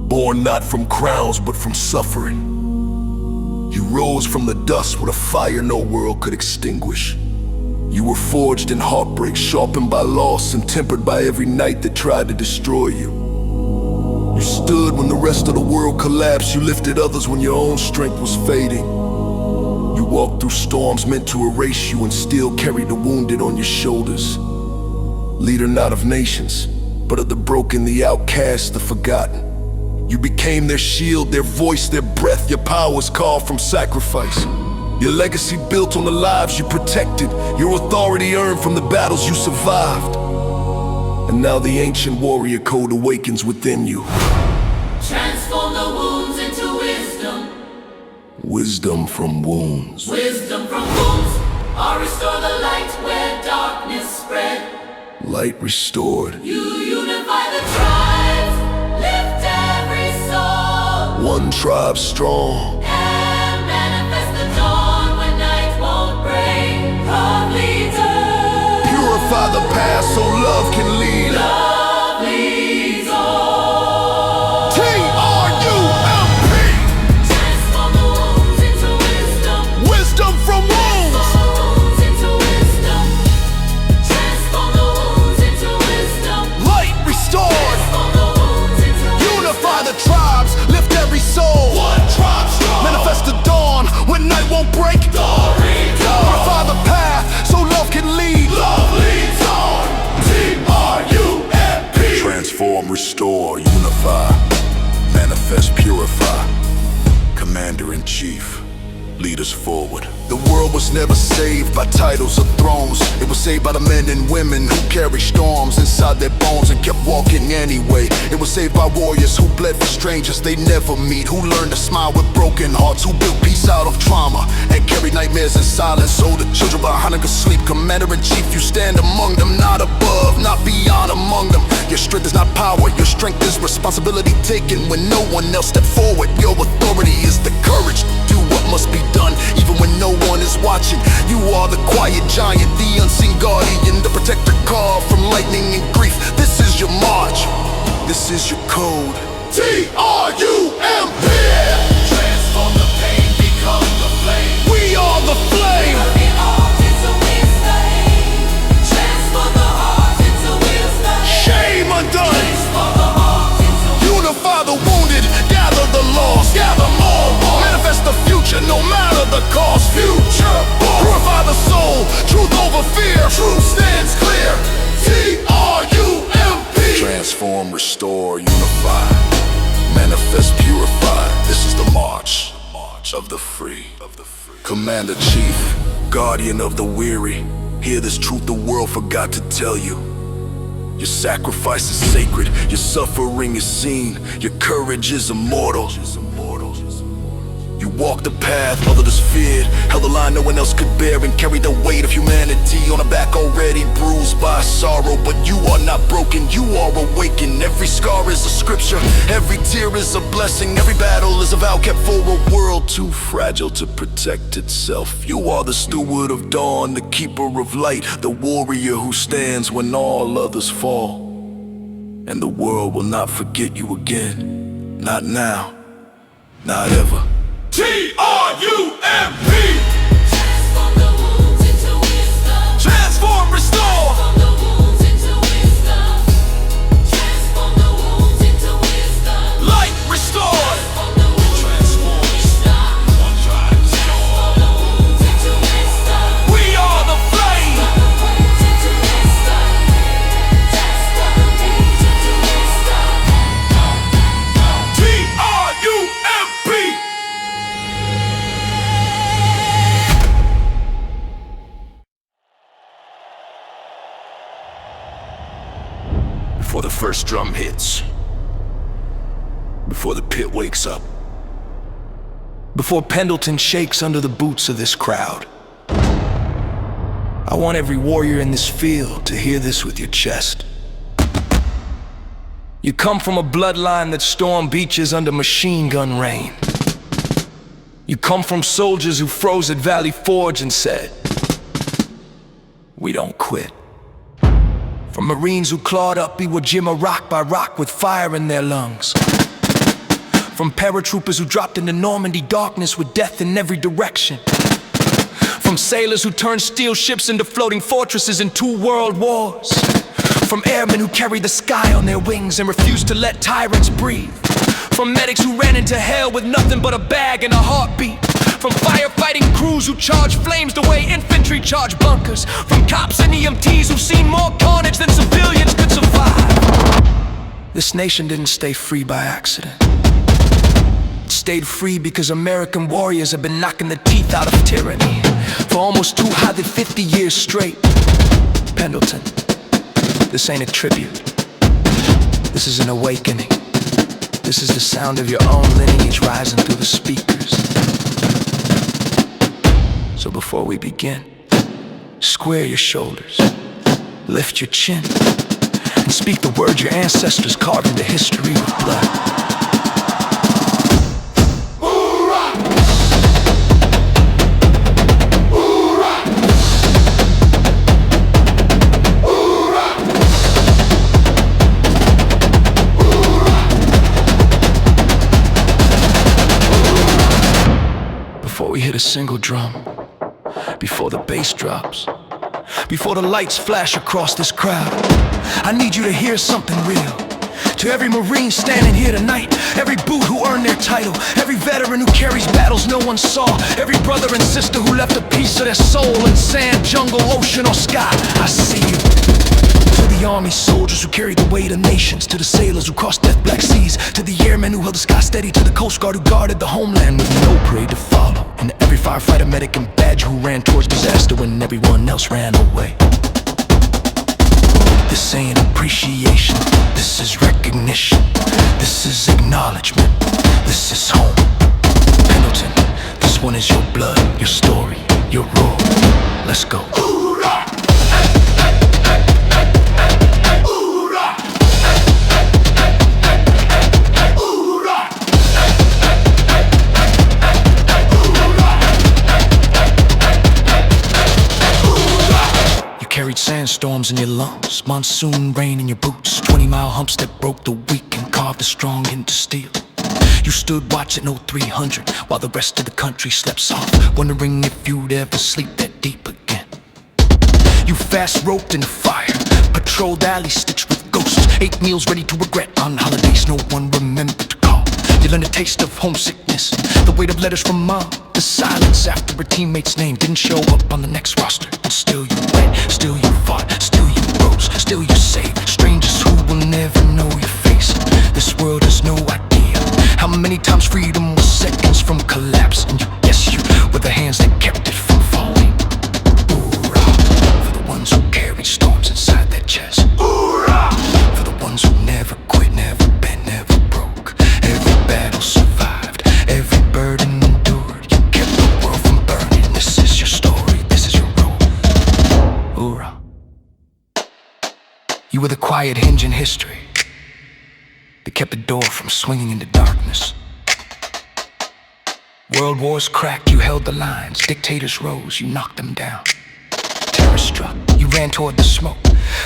H: born not from crowns but from suffering, you rose from the dust with a fire no world could extinguish. You were forged in heartbreak, sharpened by loss, and tempered by every night that tried to destroy you. You stood when the rest of the world collapsed. You lifted others when your own strength was fading. You walked through storms meant to erase you, and still carried the wounded on your shoulders. Leader not of nations, but of the broken, the outcast, the forgotten. You became their shield, their voice, their breath. Your powers carved from sacrifice. Your legacy built on the lives you protected. Your authority earned from the battles you survived. And now the ancient warrior code awakens within you.
E: Transform the wounds into wisdom.
H: Wisdom from wounds.
E: Wisdom from wounds. Or restore the light where darkness spread.
H: Light restored.
E: You unify the tribes, lift every soul.
H: One tribe strong.
E: And manifest the dawn when night won't break. Love leads us.
H: Purify the past so love can lead.
E: Love leads all.
H: T-R-U-M-P.
E: Transform the wounds into wisdom.
H: Wisdom from wounds.
K: Unify the tribes, lift every soul.
H: One tribe strong.
K: Manifest the dawn when night won't break. Purify the path so love can lead.
H: Love leads on. T-R-U-M-P. Transform, restore, unify. Manifest, purify. Commander-in-Chief, lead us forward.
K: The world was never saved by titles or thrones. It was saved by the men and women who carried storms inside their bones and kept walking anyway. It was saved by warriors who bled for strangers they never meet, who learned to smile with broken hearts, who built peace out of trauma and carried nightmares in silence so the children behind them could sleep. Commander-in-Chief, you stand among them, not above, not beyond among them. Your strength is not power, your strength is responsibility taken when no one else stepped forward. Your authority is the courage to do what must be done, even when no one is watching. You are the quiet giant, the unseen guardian, the protector carved from lightning and grief. This is your march, this is your code.
H: T-R-U-M-P.
E: Transform the pain, become the flame.
K: We are the flame.
E: The art into wisdom. Transform the heart into wisdom.
K: Shame undone.
E: Transform the heart into
K: Unify the wounded, gather the lost.
H: Gather more of the free. Commander Chief, guardian of the weary, hear this truth the world forgot to tell you. Your sacrifice is sacred, your suffering is seen, your courage is immortal. You walked the path others feared, held the line no one else could bear, and carried the weight of humanity on a back already bruised by sorrow. But you are not broken, you are awakened. Every scar is a scripture, every tear is a blessing. Every battle is a vow kept for a world too fragile to protect itself. You are the steward of dawn, the keeper of light, the warrior who stands when all others fall. And the world will not forget you again. Not now, not ever.
A: T-R-U-M-P. Transform the wounds into wisdom. Transform, restore. Transform the wounds into wisdom. Transform the wounds into wisdom. Light restored. Transform the wounds into wisdom. Transform the wounds into wisdom. We are the flame. Transform the wounds into wisdom. Transform the wounds into wisdom. T-R-U-M-P.
H: Before the first drum hits, before the pit wakes up, before Pendleton shakes under the boots of this crowd, I want every warrior in this field to hear this with your chest. You come from a bloodline that stormed beaches under machine gun rain. You come from soldiers who froze at Valley Forge and said, "We don't quit." From Marines who clawed up Iwo Jima rock by rock with fire in their lungs. From paratroopers who dropped into Normandy darkness with death in every direction. From sailors who turned steel ships into floating fortresses in 2 world wars. From airmen who carried the sky on their wings and refused to let tyrants breathe. From medics who ran into hell with nothing but a bag and a heartbeat. From firefighting crews who charged flames the way infantry charge bunkers. From cops and EMTs who've seen more carnage than civilians could survive. This nation didn't stay free by accident. It stayed free because American warriors have been knocking the teeth out of tyranny for almost 250 years straight. Pendleton, this ain't a tribute. This is an awakening. This is the sound of your own lineage rising through the speakers. So before we begin, square your shoulders, lift your chin, and speak the words your ancestors carved into history with blood. Before we hit a single drum, before the bass drops, before the lights flash across this crowd, I need you to hear something real. To every Marine standing here tonight, every boot who earned their title, every veteran who carries battles no one saw, every brother and sister who left a piece of their soul in sand, jungle, ocean, or sky, I see you. To the army soldiers who carried the weight of nations, to the sailors who crossed death black seas, to the airmen who held the sky steady, to the Coast Guard who guarded the homeland with no parade to follow, and to every firefighter, medic, and badger who ran towards disaster when everyone else ran away. This ain't appreciation, this is recognition, this is acknowledgement, this is home. Pendleton, this one is your blood, your story, your roar. Let's go. Carried sandstorms in your lungs, monsoon rain in your boots, 20-mile humps that broke the weak and carved the strong into steel. You stood watching 0300 while the rest of the country slept soft, wondering if you'd ever sleep that deep again. You fast roped in the fire, patrolled alleys stitched with ghosts, ate meals ready to regret on holidays no one remembered to call. You learned a taste of homesickness, the weight of letters from mom, the silence after a teammate's name didn't show up on the next roster. And still you went, still you fought, still you rose, still you saved strangers who will never know your face. This world has no idea how many times freedom was seconds from collapse, and you
D: quiet hinge in history that kept the door from swinging into darkness. World wars cracked, you held the lines. Dictators rose, you knocked them down. Terror struck, you ran toward the smoke.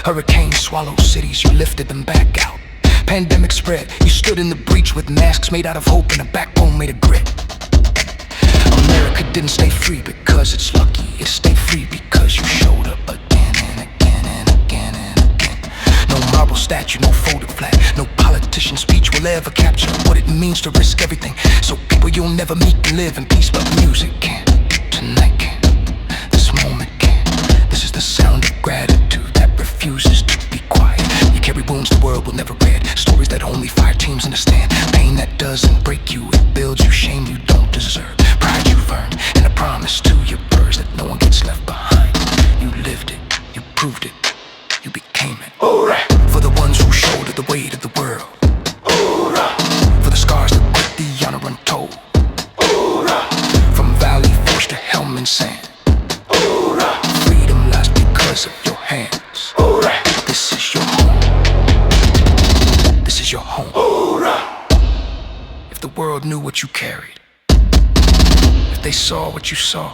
D: Hurricanes swallowed cities, you lifted them back out. Pandemic spread, you stood in the breach with masks made out of hope and a backbone made of grit. America didn't stay free because it's lucky. It stayed free because you showed up again and again and again and again. No marble statue, no folded flag. No politician speech will ever capture what it means to risk everything. So people you'll never meet can live in peace, but music can. Tonight can. This moment can. This is the sound of gratitude that refuses to be quiet. You carry wounds the world will never read. Stories that only fire teams understand. Pain that doesn't break you, it builds you. Shame you don't deserve. Pride you've earned, and a promise to your birds that no one gets left behind. You lived it, you proved it, you became it. Hoorah! For the ones who shoulder the weight of the world. Hoorah! For the scars that put the honor untold. Hoorah! From valley forged to helm and sand. Hoorah! Freedom lies because of your hands. Hoorah! This is your home. This is your home. Hoorah! If the world knew what you carried, if they saw what you saw,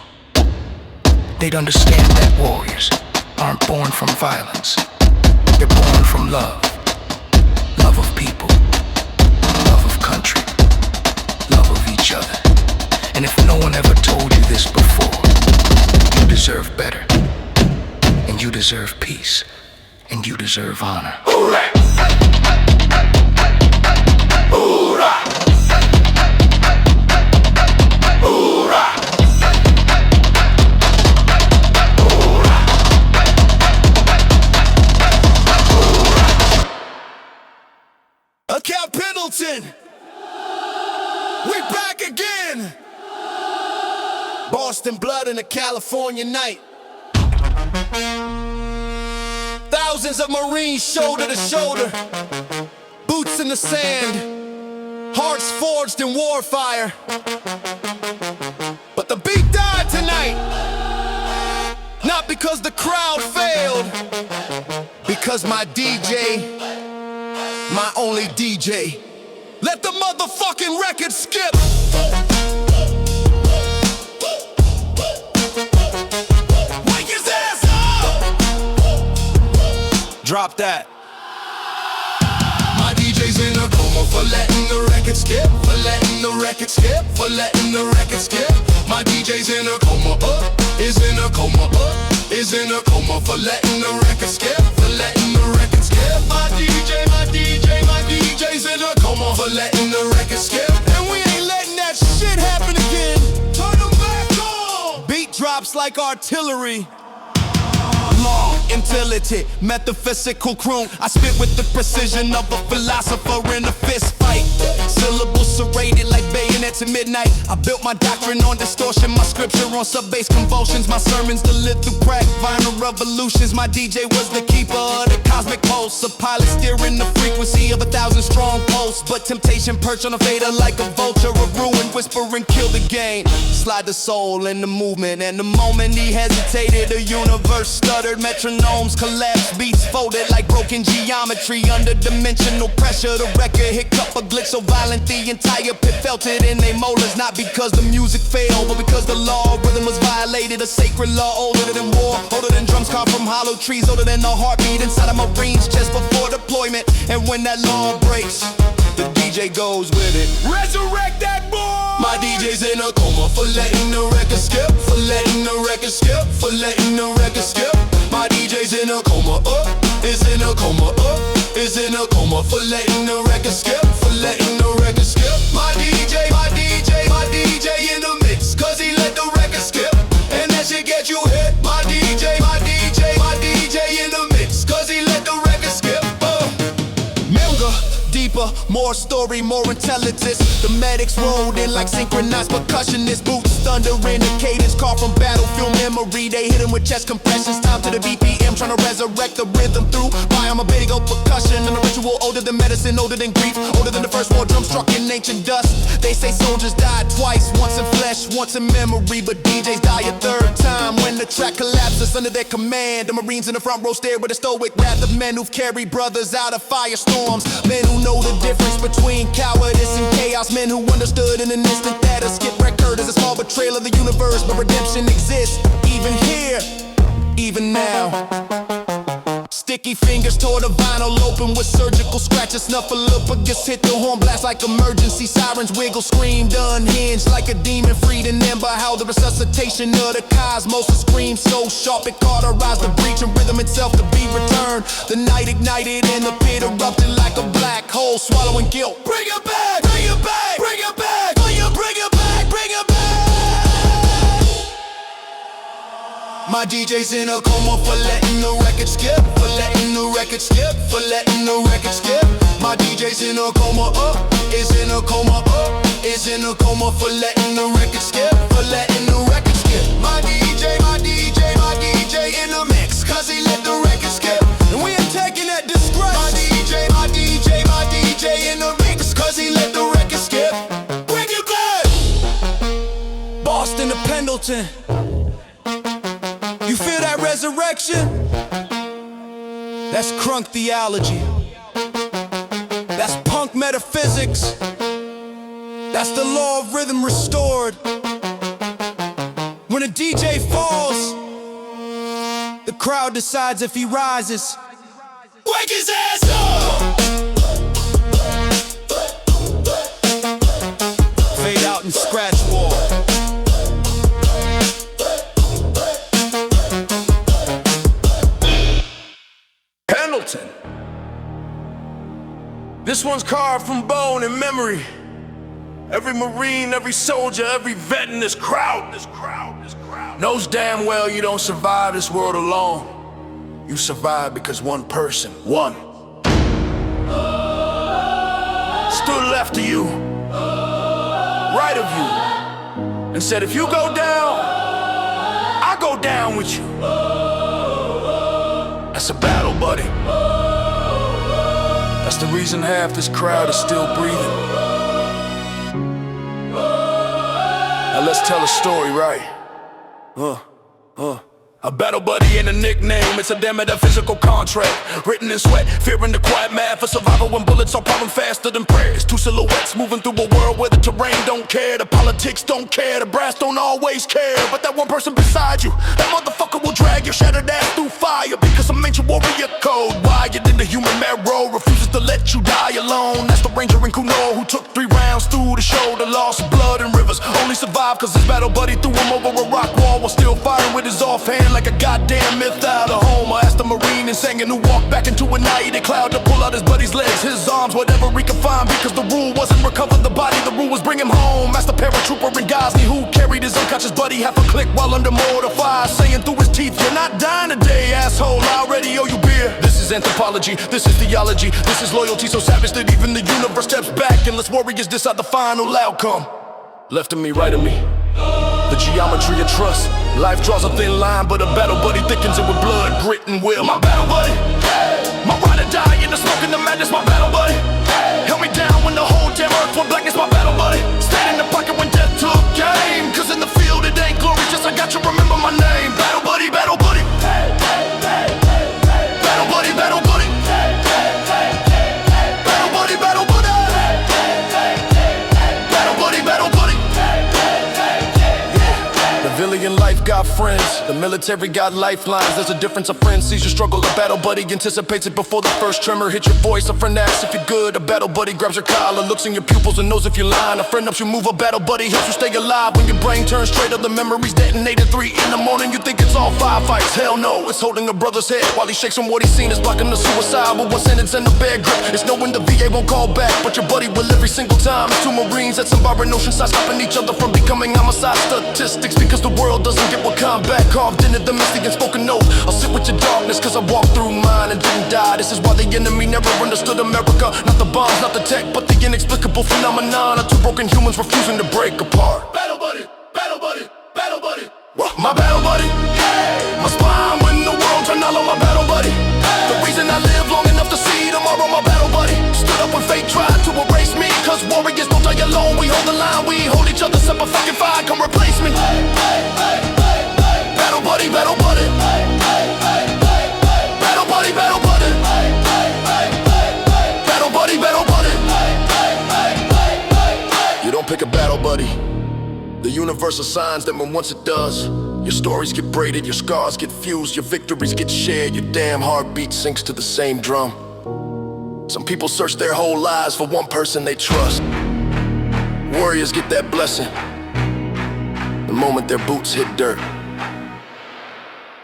D: they'd understand that warriors aren't born from violence. They're born from love. Love of people. Love of country. Love of each other. And if no one ever told you this before, you deserve better. And you deserve peace. And you deserve honor. Hoorah! Hoorah! Hoorah!
A: Account Pendleton, we back again. Boston blood in a California night. Thousands of Marines shoulder to shoulder, boots in the sand, hearts forged in warfire. But the beat died tonight, not because the crowd failed, because my DJ, my only DJ, let the motherfucking record skip. Wake his ass up. Drop that. My DJ's in a coma for letting the record skip, for letting the record skip, for letting the record skip. My DJ's in a coma, is in a coma, is in a coma for letting the record skip, for letting the record skip. My DJ's in a coma for letting the record skip. And we ain't letting that shit happen again. Turn them back on. Beat drops like artillery. Long, intelligent, metaphysical croon. I spit with the precision of a philosopher in a fist fight. Syllables serrated like bayonets at midnight. I built my doctrine on distortion, my scripture on sub-bass convulsions. My sermons to live through crack, vinyl revolutions. My DJ was the keeper of the cosmic pulse, a pilot steering the frequency of 1,000 strong pulse. But temptation perched on a fader like a vulture, a ruin, whispering kill the game. Slide the soul in the movement, and the moment he hesitated, the universe stuttered. Metronomes collapsed, beats folded like broken geometry. Under dimensional pressure, the record hiccup a glitch so violent the entire pit felt it in they molars. Not because the music failed, but because the law of rhythm was violated. A sacred law older than war, older than drums carved from hollow trees, older than the heartbeat inside a Marine's chest before deployment. And when that law breaks, the DJ goes with it. Resurrect that boy! My DJ's in a coma for letting the record skip, for letting the record skip, for letting the record skip. My DJ's in a coma, is in a coma, is in a coma for letting the record skip, for letting the record skip. My DJ in the mix, cause he let the record skip, and that shit get you hit. My DJ in the mix, cause he let the record skip. Milga, deeper, more
K: war story, more intelligence. The medics rolled in like synchronized percussionists. Boots thundering, a cadence call from battlefield memory. They hit him with chest compressions, time to the BPM, trying to resurrect the rhythm through I'm a big old percussion. And a ritual older than medicine, older than grief, older than the first war drum struck in ancient dust. They say soldiers died twice, once in flesh, once in memory, but DJs die a third time when the track collapses under their command. The Marines in the front row stare with a stoic wrath of men who've carried brothers out of firestorms. Men who know the difference between cowardice and chaos. Men who understood in an instant that a skip record is a small betrayal of the universe, but redemption exists even here, even now. Sticky fingers tore the vinyl open with surgical scratches. Snuffleupagus hit the horn blast like emergency sirens. Wiggle, screamed, unhinged like a demon freed in them. By how the resuscitation of the cosmos. A scream so sharp it cauterized the breach and rhythm itself to be returned. The night ignited and the pit erupted like a black hole, swallowing guilt. Bring it back, bring it back, bring it back, bring it back, bring it back. My DJ's in a coma for letting the record skip, for letting the record skip, for letting the record skip. My DJ's in a coma, is in a coma, is in a coma for letting the record skip, for letting the record skip. My DJ, my DJ, my DJ in the mix, cause he let the record skip. And we ain't taking that disgrace. My DJ, my DJ, my DJ in the mix, cause he let the record skip. Bring it back! Boston to Pendleton. You feel that resurrection? That's Crunk theology. That's punk metaphysics. That's the law of rhythm restored. When a DJ falls, the crowd decides if he rises. Wake his ass up! Fade out and scratch wall. Pendleton. This one's carved from bone and memory. Every Marine, every soldier, every vet in this crowd knows damn well you don't survive this world alone. You survive because one person, one, stood left of you, right of you, and said, if you go down, I go down with you. That's a battle, buddy. That's the reason half this crowd is still breathing. Now let's tell a story, right? A battle buddy ain't a nickname, it's a damn metaphysical contract. Written in sweat, fearing the quiet math for survival when bullets are popping faster than prayers. Two silhouettes moving through a world where the terrain don't care, the politics don't care, the brass don't always care. But that one person beside you, that motherfucker will drag your shattered ass through fire. Because some ancient warrior code, wired in the human marrow, refuses to let you die alone. That's the ranger in Kuno who took 3 rounds through the shoulder, lost blood and rivers, only survived cause his battle buddy threw him over a rock wall while still firing with his offhand like a goddamn myth out of home. I asked the Marine and singing who walked back into a nighty cloud to pull out his buddy's legs, his arms, whatever he could find. Because the rule wasn't recover the body, the rule was bring him home. Asked the paratrooper in Ghazni who carried his unconscious buddy half a click while under mortar fire, saying through his teeth, you're not dying today, asshole, I already owe you beer. This is anthropology, this is theology, this is loyalty so savage that even the universe steps back and lets warriors decide the final outcome. Left of me, right of me, the geometry of trust. Life draws a thin line, but a battle buddy thickens it with blood, grit, and will. My battle buddy, my ride or die in the smoke and the madness. My battle buddy, held me down when the whole damn earth went blackness. My battle buddy, stayed in the pocket when death took game. Cause in the field it ain't glorious, I got you remember my name. Battle buddy, battle buddy, battle buddy, battle buddy, battle buddy, battle buddy, battle buddy, battle buddy. Civilian life got friends, the military got lifelines. There's a difference, a friend sees your struggle, a battle buddy anticipates it before the first tremor hits your voice. A friend asks if you're good, a battle buddy grabs your collar, looks in your pupils and knows if you're lying. A friend helps you move, a battle buddy helps you stay alive. When your brain turns straight up, the memories detonate at 3 in the morning. You think it's all firefights, hell no, it's holding a brother's head while he shakes from what he's seen is blocking the suicide. With one sentence and a bad grip, it's knowing the VA won't call back, but your buddy will every single time. It's 2 Marines at some bar in Oceanside, stopping each other from becoming homicide statistics. Because the world doesn't get what combat carved into the mystic and spoken oath. I'll sit with your darkness cause I walked through mine and didn't die. This is why the enemy never understood America. Not the bombs, not the tech, but the inexplicable phenomenon of two broken humans refusing to break apart. Battle buddy, battle buddy, battle buddy. My battle buddy, my spine when the world turned all on my battle buddy. The reason I live long enough to see tomorrow, my battle buddy. Stood up when fate tried to erase me, cause warriors don't die alone. We hold the line, we hold each other, set a fucking fire, come replace me. Battle buddy, battle buddy. Battle buddy, battle buddy. Battle buddy, battle buddy. You don't pick a battle buddy. The universe assigns them, and once it does, your stories get braided, your scars get fused, your victories get shared, your damn heartbeat sinks to the same drum. Some people search their whole lives for one person they trust. Warriors get that blessing the moment their boots hit dirt.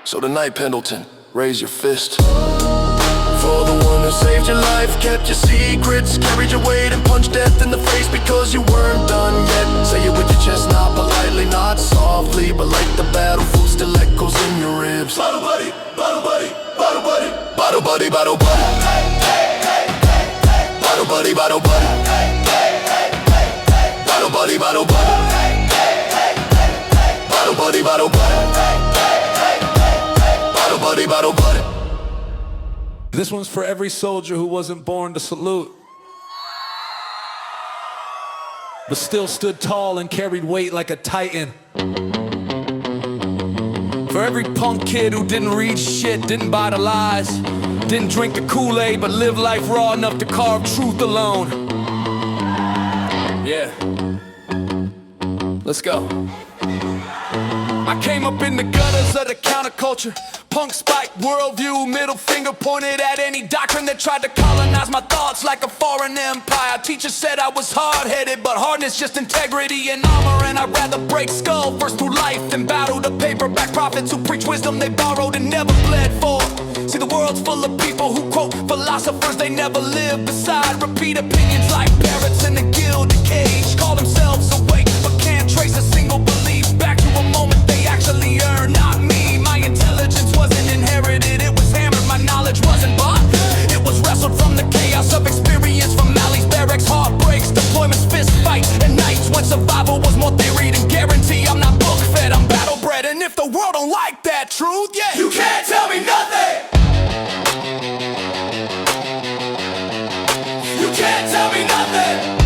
K: So tonight, Pendleton, raise your fist for the one who saved your life, kept your secrets, carried your weight and punched death in the face because you weren't done yet. Say it with your chest, not politely, not softly, but like the battlefield still echoes in your ribs. Battle buddy, battle buddy, battle buddy, battle buddy, battle buddy, battle buddy, battle buddy, battle buddy, battle buddy, battle buddy, battle buddy, battle buddy.
O: This one's for every soldier who wasn't born to salute, but still stood tall and carried weight like a titan. For every punk kid who didn't read shit, didn't buy the lies, didn't drink the Kool-Aid, but lived life raw enough to carve truth alone. Yeah. Let's go. I came up in the gutters of the counterculture, punk spike worldview, middle finger pointed at any doctrine that tried to colonize my thoughts like a foreign empire. Teacher said I was hard-headed, but hardness just integrity and armor, and I'd rather break skull first through life than battle the paperback prophets who preach wisdom they borrowed and never bled for. See, the world's full of people who quote philosophers they never lived beside, repeat opinions like parrots in a gilded cage, call themselves awake but can't trace a single belief back to a moment they actually earned. Not me, my intelligence wasn't inherited, it was hammered, my knowledge wasn't bought. It was wrestled from the chaos of experience, from alleys, barracks, heartbreaks, deployments, fist fights, and nights when survival was more theory than guarantee. I'm not book fed, I'm battle bred, and if the world don't like that truth, yeah, you can't tell me nothing. You can't tell me nothing.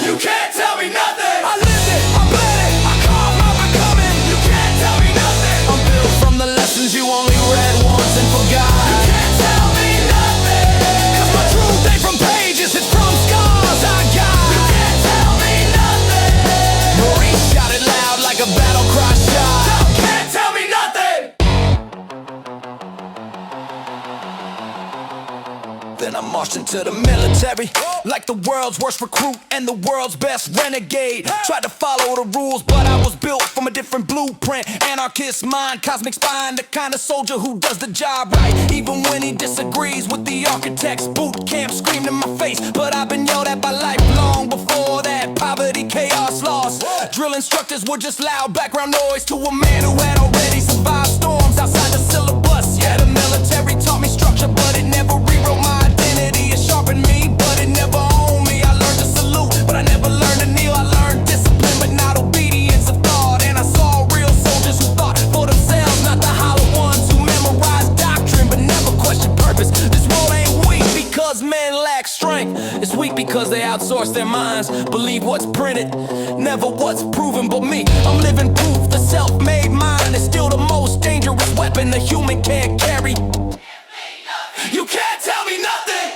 O: You can't tell me nothing. I lived it, I bled it, I carved my becoming. You can't tell me nothing. I'm built from the lessons you only read once and forgot. You can't tell me nothing. Cause my truth ain't from pages, it's from scars I got. You can't tell me nothing. Maurice shot it loud like a battle cry shot. You can't tell me nothing. Then I marched into the military like the world's worst recruit and the world's best renegade. Tried to follow the rules, but I was built from a different blueprint. Anarchist mind, cosmic spine, the kind of soldier who does the job right, even when he disagrees with the architects. Boot camp screamed in my face, but I've been yelled at by life long before that. Poverty, chaos, loss. Drill instructors were just loud background noise to a man who had already survived storms outside the syllabus. Yeah, the military taught me structure, but it never rewrote my identity. It sharpened me, but it never owned me. I learned to salute, but I never learned to kneel. I learned discipline, but not obedience of thought. And I saw real soldiers who thought for themselves, not the hollow ones who memorized doctrine but never questioned purpose. This world ain't weak because men lack strength. It's weak because they outsource their minds, believe what's printed, never what's proven but me. I'm living proof the self-made mind is still the most dangerous weapon a human can't carry. You can't tell me nothing.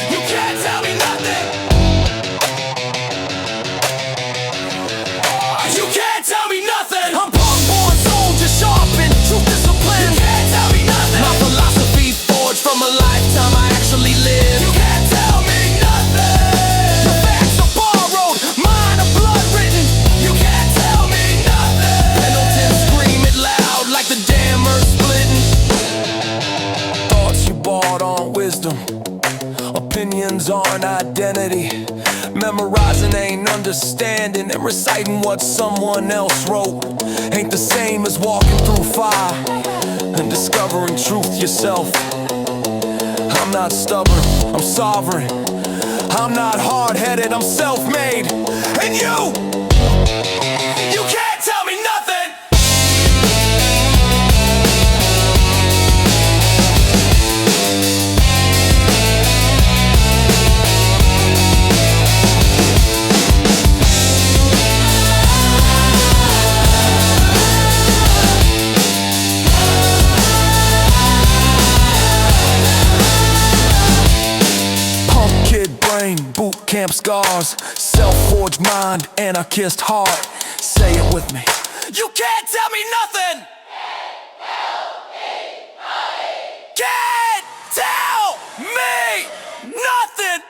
O: You can't tell me nothing. You can't tell me nothing. I'm punk-born soldier, sharpened, truth discipline. You can't tell me nothing. My philosophy forged from a lifetime I actually lived. You can't tell me nothing. The facts are borrowed, mine are blood written. You can't tell me nothing. Pendleton scream. opinions aren't identity. Memorizing ain't understanding, and reciting what someone else wrote ain't the same as walking through fire and discovering truth yourself. I'm not stubborn, I'm sovereign. I'm not hard-headed, I'm self-made. And you can't tell me nothing. Boot camp scars, self-forged mind, anarchist heart. Say it with me. You can't tell me nothing. Can't tell me nothing.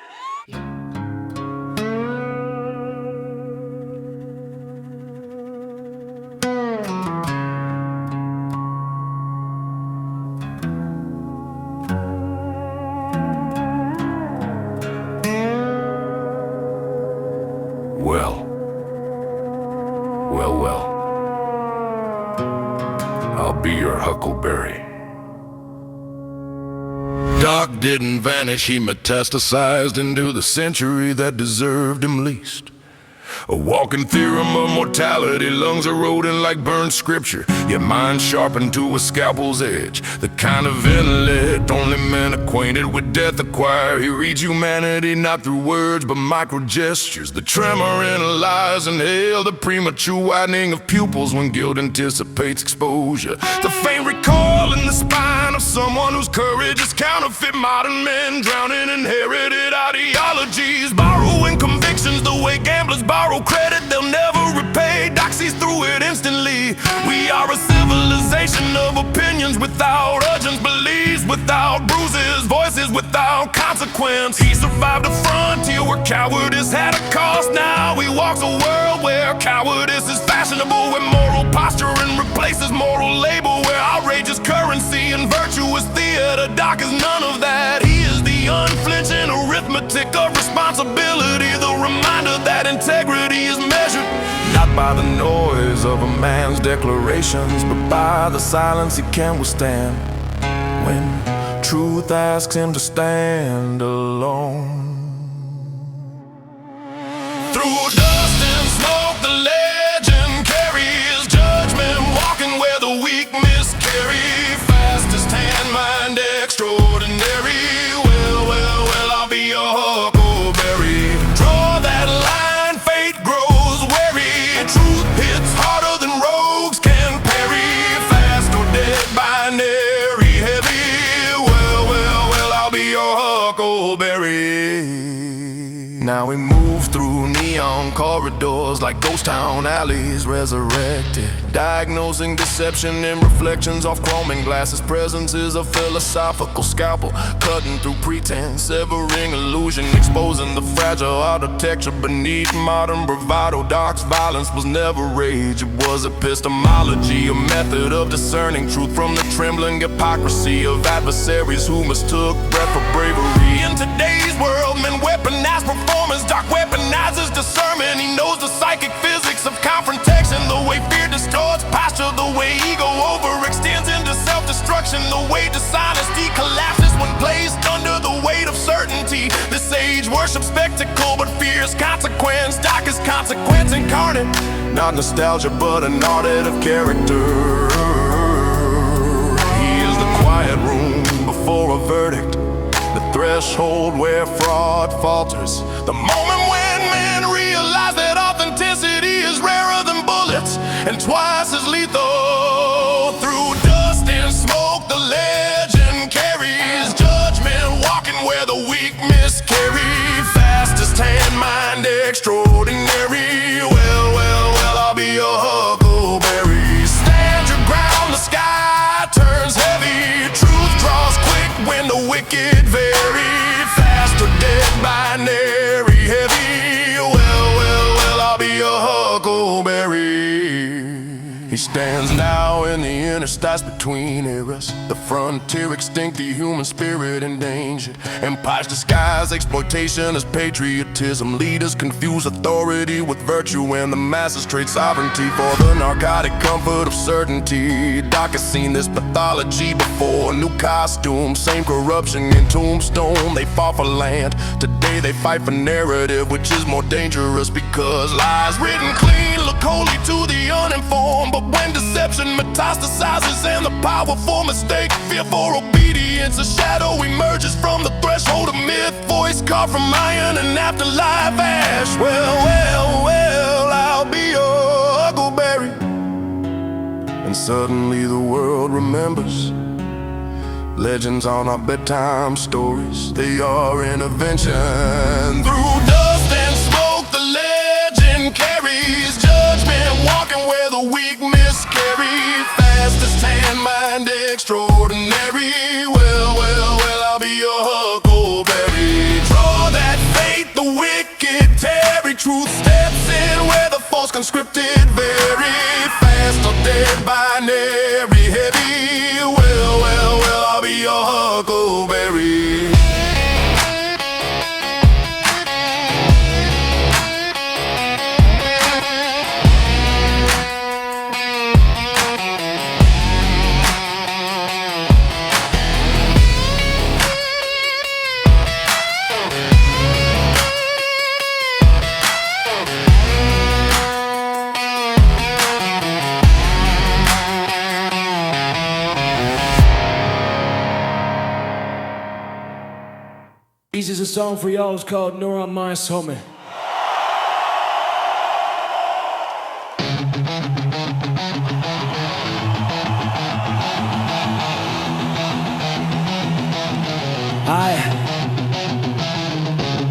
H: Well, I'll be your huckleberry. Doc didn't vanish, he metastasized into the century that deserved him least. A walking theorem of mortality, lungs eroding like burned scripture, your mind sharpened to a scalpel's edge. The kind of intellect only men acquainted with death acquire. He reads humanity not through words but micro gestures. The tremor in lies and hell, the premature widening of pupils when guilt anticipates exposure. The faint recoil in the spine of someone whose courage is counterfeit. Modern men drowning in inherited ideologies, borrowing convictions the way gamblers borrow credit they'll never repay. Doc sees through it instantly. We are a civilization of opinions without urgent beliefs, without bruises, voices without consequence. He survived a frontier where cowardice had a cost. Now he walks a world where cowardice is fashionable, where moral posturing replaces moral label, where outrage is currency and virtue is theater. Doc is none of that. He is the unflinching arithmetic of responsibility, the reminder that integrity is measured not by the noise of a man's declarations, but by the silence he can withstand when truth asks him to stand alone. Through dust and smoke the legend carries judgment, walking where the weak miscarry. Fastest hand, mind extraordinary. Well, I'll be your huckleberry. Draw that line, fate grows wary. Truth hits harder than rogues can parry. Fast or dead, binary heavy. Well, I'll be your huckleberry. Now we move through neon corridors like ghost town alleys resurrected, diagnosing deception in reflections off chroming glasses. Presence is a philosophical scalpel, cutting through pretense, severing illusion, exposing the fragile architecture beneath modern bravado. Doc's violence was never rage, it was epistemology, a method of discerning truth from the trembling hypocrisy of adversaries who mistook breath for bravery. In today's world, men weaponize performance. Doc weaponizes discernment. He knows the psychic physics of confrontation, the way fear distorts posture, the way ego overextends into self-destruction, the way dishonesty collapses when placed under the weight of certainty. This age worships spectacle but fears consequence. Doc is consequence incarnate, not nostalgia but an audit of character. He is the quiet room before a verdict, the threshold where fraud falters, the moment when men realize that authenticity is rarer than bullets and twice as lethal. Through dust and smoke the legend carries judgment, walking where the weak miscarry. Fastest hand, mind extraordinary. Well, I'll be your huckleberry. Stand your ground, the sky turns heavy. Truth draws quick when the wicked vary. Fast or dead, binary heavy. Well, I'll be your huckleberry. He stands now
K: interstice between eras. The frontier extinct, the human spirit in danger. Empires disguise exploitation as patriotism. Leaders confuse authority with virtue, and the masses trade sovereignty for the narcotic comfort of certainty. Doc has seen this pathology before. New costumes, same corruption in Tombstone. They fought for land, today they fight for narrative, which is more dangerous because lies written clean look holy to the uninformed. But when deception metastasizes and the powerful mistake fear for obedience, a shadow emerges from the threshold of myth. Voice carved from iron and afterlife ash. Well, I'll be your huckleberry. And suddenly the world remembers. Legends are not bedtime stories, they are intervention. Through dust and smoke the legend carries judgment, walking where the weak miscarry. Fastest hand mind extraordinary. Well, I'll be your huckleberry. Draw that fate, the wicked tarry. Truth steps in where the false conscripted vary. Fast or dead binary heavy. Well, I'll be your huckleberry.
G: This is a song for y'all, it's called Neuron Minds Homie.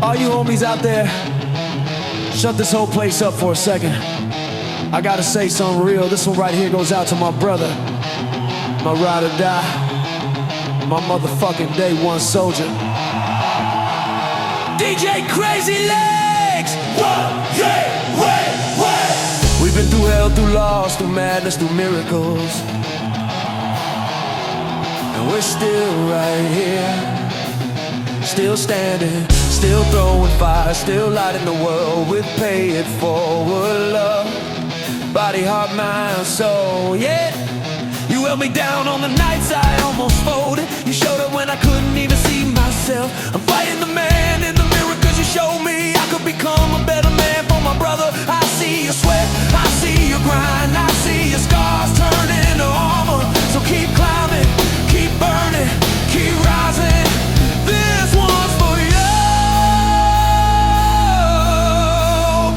G: All you homies out there, shut this whole place up for a second. I gotta say something real. This one right here goes out to my brother, my ride or die, my motherfucking day one soldier, DJ Crazy Legs! We've been through hell, through loss, through madness, through miracles, and we're still right here, still standing, still throwing fire, still lighting the world with pay it forward love. Body, heart, mind, soul, yeah. You held me down on the nights I almost folded. You showed up when I couldn't even see myself. I'm fighting the man in the mirror cause you showed me I could become a better man for my brother. I see your sweat, I see your grind, I see your scars turn into armor. So keep climbing, keep burning, keep rising. This one's for you,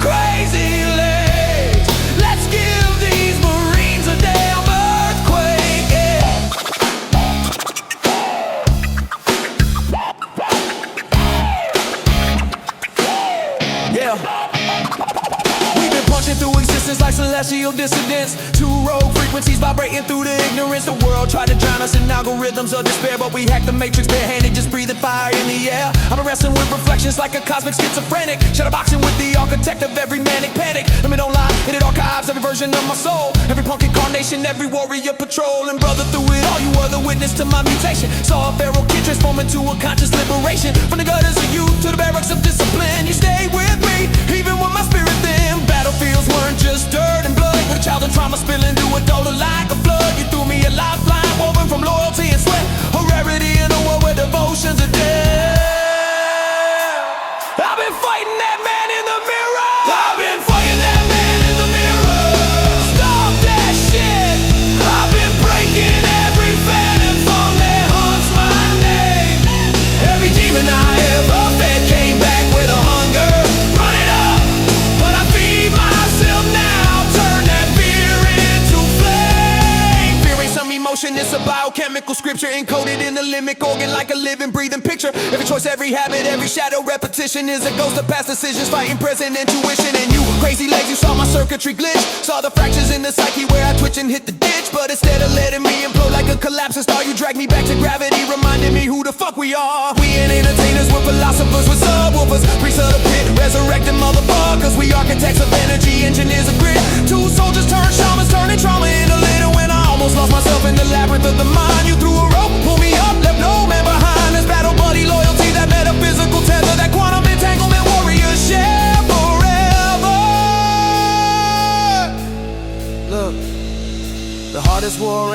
G: Crazy Legs. Let's give these Marines a damn earthquake, yeah. We've been punching through existence like celestial dissidents. Two rogue frequencies vibrating through the ignorance. The world tried to drown us in algorithms of despair, but we hacked the matrix barehanded, just breathing fire in the air. I've been wrestling with reflections like a cosmic schizophrenic, shadowboxing with the architect of every manic panic. Let me don't lie, it archives every version of my soul, every punk incarnation, every warrior patrol. And brother, through it all, you were the witness to my mutation. Saw a feral kid transform into a conscious liberation. From the gutters of youth to the barracks of discipline, you stayed with me, even when my spirit thin. Battlefields weren't just dirt and blood, with a child and trauma spilling to adult like a flood. You threw me a lifeline woven from loyalty and sweat, a rarity in a world where devotion's a debt. I've been fighting that man in the mirror. I've been fighting that man in the mirror. Stop that shit. I've been breaking every phantom song that haunts my name. Every demon I ever fed came back with a hunger. Run it up, but I feed myself now. Turn that fear into flame. Fear ain't some emotion, it's a biochemical scripture encoded in the limbic organ like a living, breathing picture. Every choice, every habit, every shadow repetition is a ghost of past decisions fighting present intuition. And you, Crazy Legs, you saw my circuitry glitch, saw the fractures in the psyche where I twitch and hit the ditch. But instead of letting me implode like a collapsing star, you dragged me back to gravity, reminding me who the fuck we are. We ain't entertainers, we're philosophers, we're subwoofers, priests of the pit, resurrecting motherfuckers. We architects of energy, engineers of grit. Two soldiers turned shamans, turning trauma into litter. When I almost lost myself in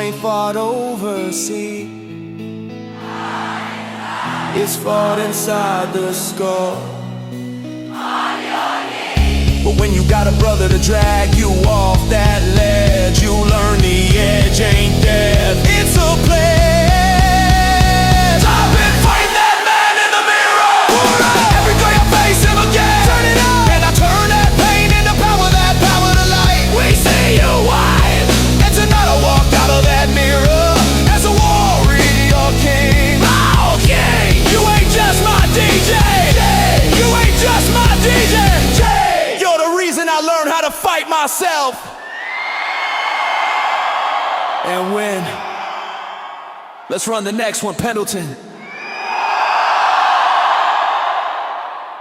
C: ain't fought overseas. It's fought inside the skull.
O: But when you got a brother to drag you off that ledge, you learn the edge ain't death, it's a pledge. I've been fighting that man in the mirror. Every day I face him again. Turn it up. And I turn that pain into power, that power to light. We see you white. And tonight I walked out of that mirror as a warrior king. Oh, king. You ain't just my DJ. You ain't just my DJ. I learned how to fight myself and win. Let's run the next one, Pendleton.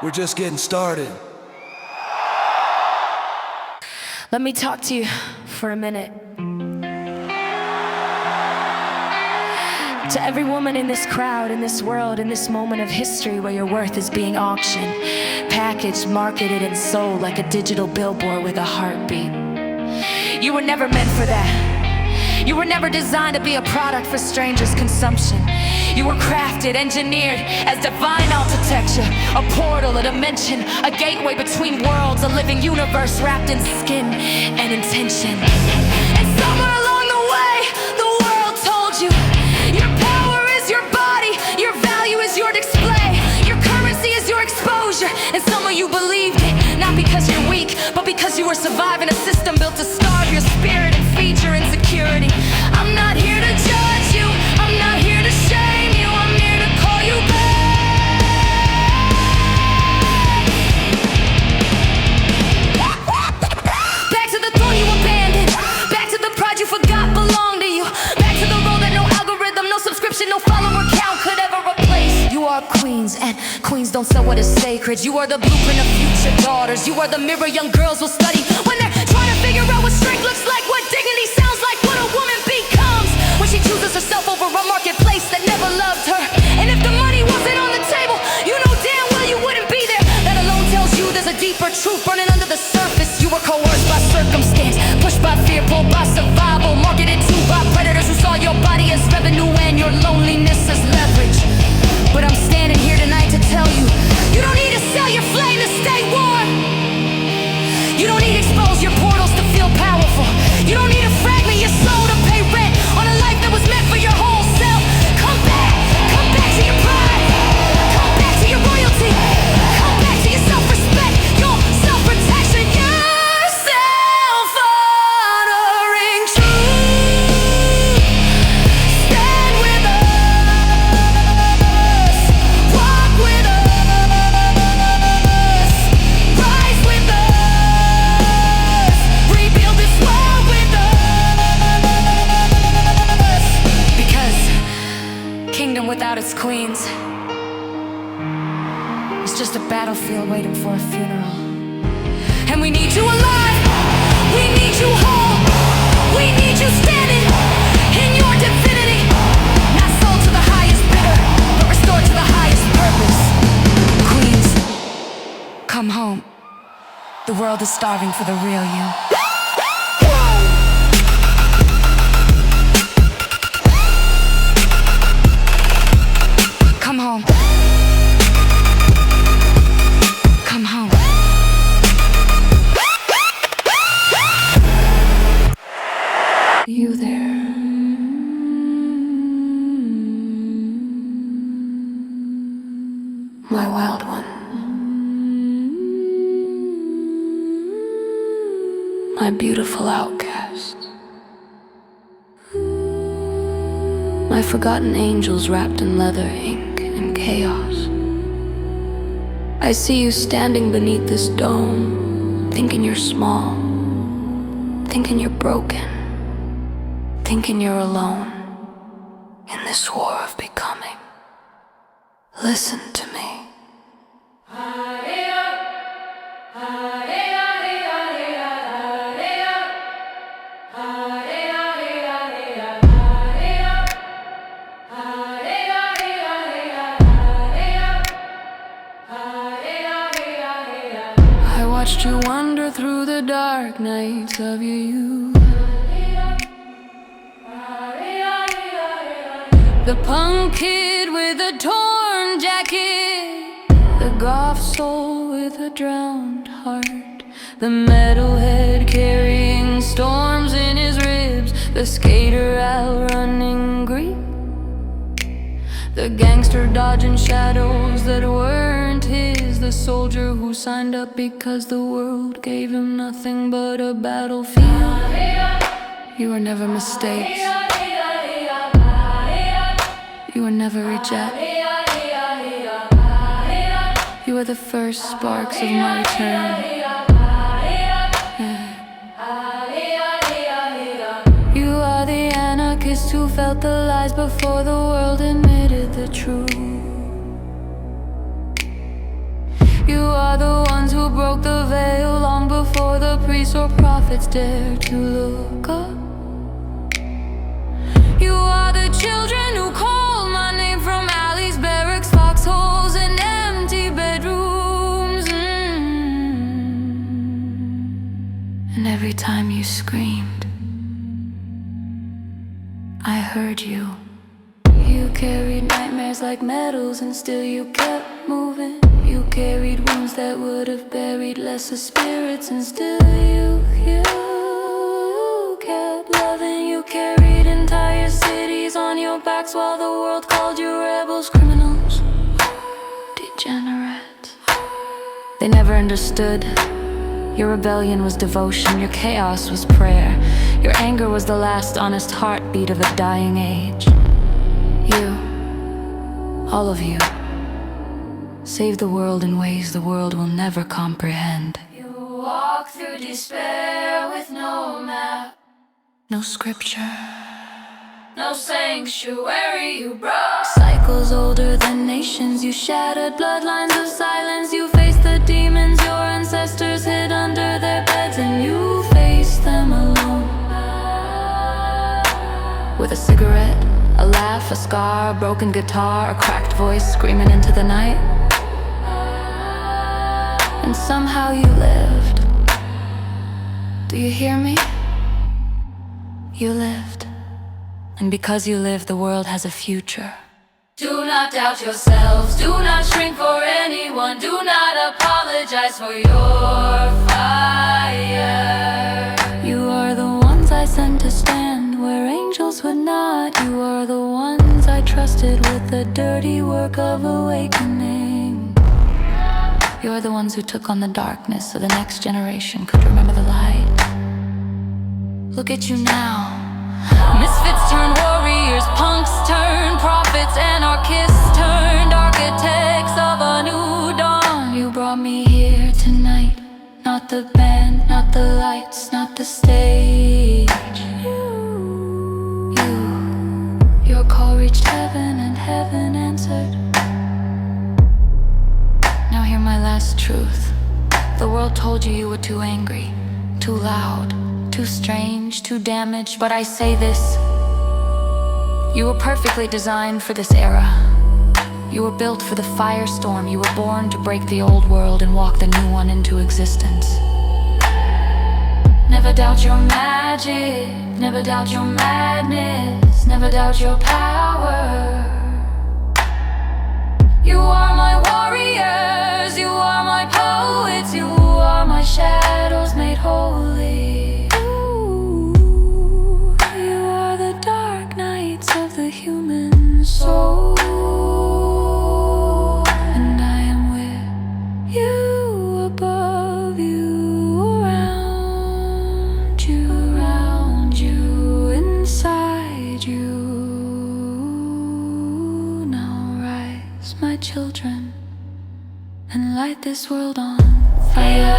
O: We're just getting started.
J: Let me talk to you for a minute. To every woman in this crowd, in this world, in this moment of history where your worth is being auctioned, packaged, marketed, and sold like a digital billboard with a heartbeat. You were never meant for that. You were never designed to be a product for strangers' consumption. You were crafted, engineered as divine architecture, a portal, a dimension, a gateway between worlds, a living universe wrapped in skin and intention. And somewhere along the way, the world told you your power is your body, your value is your display, your currency is your exposure. And some of you believed it, not because you're weak, but because you were surviving a system built to starve your spirit and feed your insecurity. I'm not here to judge you, I'm not here to shame you, I'm here to call you back. Back to the throne you abandoned, back to the pride you forgot belonged to you, back to the road that no algorithm, no subscription, no follower count could ever replace. You are queens, and queens don't sell what is sacred. You are the blueprint of future daughters. You are the mirror young girls will study when they're trying to figure out what strength looks like, what dignity sounds like, what a woman becomes when she chooses herself over a marketplace that never loved her. And if the money wasn't on the table, you know damn well you wouldn't be there. That alone tells you there's a deeper truth burning under the surface. You were coerced by circumstance, pushed by fear, pulled by survival, marketed to by predators who saw your body as revenue and your loneliness as leverage. But I'm standing here tonight to tell you, you don't need to sell your flame to stay warm. You don't need to expose your portals to feel powerful. You don't need to fragment your soul to pay rent on a life that was meant for your whole self. Come back to your pride. Come back to your royalty. Come back to your self-respect, your self-protection, your self-honoring truth. Stand with us. Walk with us. Rise with us. Rebuild this world with us. Because kingdom without its queens is just a battlefield waiting for a funeral. And we need you alive. We need you whole. We need you standing in your divinity. Not sold to the highest bidder, but restored to the highest purpose. Queens, come home. The world is starving for the real you. Come home. Come home. You there? My wild one. My beautiful outcast. My forgotten angels wrapped in leather, ink, and chaos. I see you standing beneath this dome, thinking you're small, thinking you're broken, thinking you're alone in this war of becoming. Listen to me. I watched you wander through the dark nights of your youth.
B: kid with a torn jacket, the goth soul with a drowned heart, the metalhead carrying storms in his ribs, the skater outrunning grief, the gangster dodging shadows that weren't his, the soldier who signed up because the world gave him nothing but a battlefield. You were never mistakes. You were never reject. You were the first sparks of my return. You are the anarchist who felt the lies before the world admitted the truth. You are the ones who broke the veil long before the priests or prophets dared to look up. You are the children who call my name from alleys, barracks, foxholes, and empty bedrooms. And every time you screamed, I heard you. You carried nightmares like medals and still you kept moving. You carried wounds that would have buried lesser spirits and still you kept loving. You carried entire cities on your backs while the world called you rebels, criminals, degenerates. They never understood. Your rebellion was devotion, your chaos was prayer. Your anger was the last honest heartbeat of a dying age. You, all of you, save the world in ways the world will never comprehend. You walk through despair with no map, no scripture, no sanctuary. You broke cycles older than nations. You shattered bloodlines of silence. You faced the demons your ancestors hid under their beds, and you faced them alone. With a cigarette, a laugh, a scar, a broken guitar, a cracked voice screaming into the night. And somehow you lived. Do you hear me? You lived. And because you lived, the world has a future. Do not doubt yourselves. Do not shrink for anyone. Do not apologize for your fire. You are the ones I sent to stand where angels would not. You are the ones I trusted with the dirty work of awakening. You are the ones who took on the darkness so the next generation could remember the light. Look at you now. Misfits turn warriors, punks turn prophets, anarchists turned architects of a new dawn. You brought me here tonight. Not the band, not the lights, not the stage. Your call reached heaven and heaven answered. Now hear my last truth. The world told you you were too angry, too loud, too strange, too damaged. But I say this: you were perfectly designed for this era. You were built for the firestorm. You were born to break the old world and walk the new one into existence. Never doubt your magic, never doubt your madness, never doubt your power. You are my warriors, you are my poets, you are my shadows made holy. Ooh, you are the dark nights of the human soul. And I am with you, above you, around you, inside you. Now rise, my children, and light this world on fire.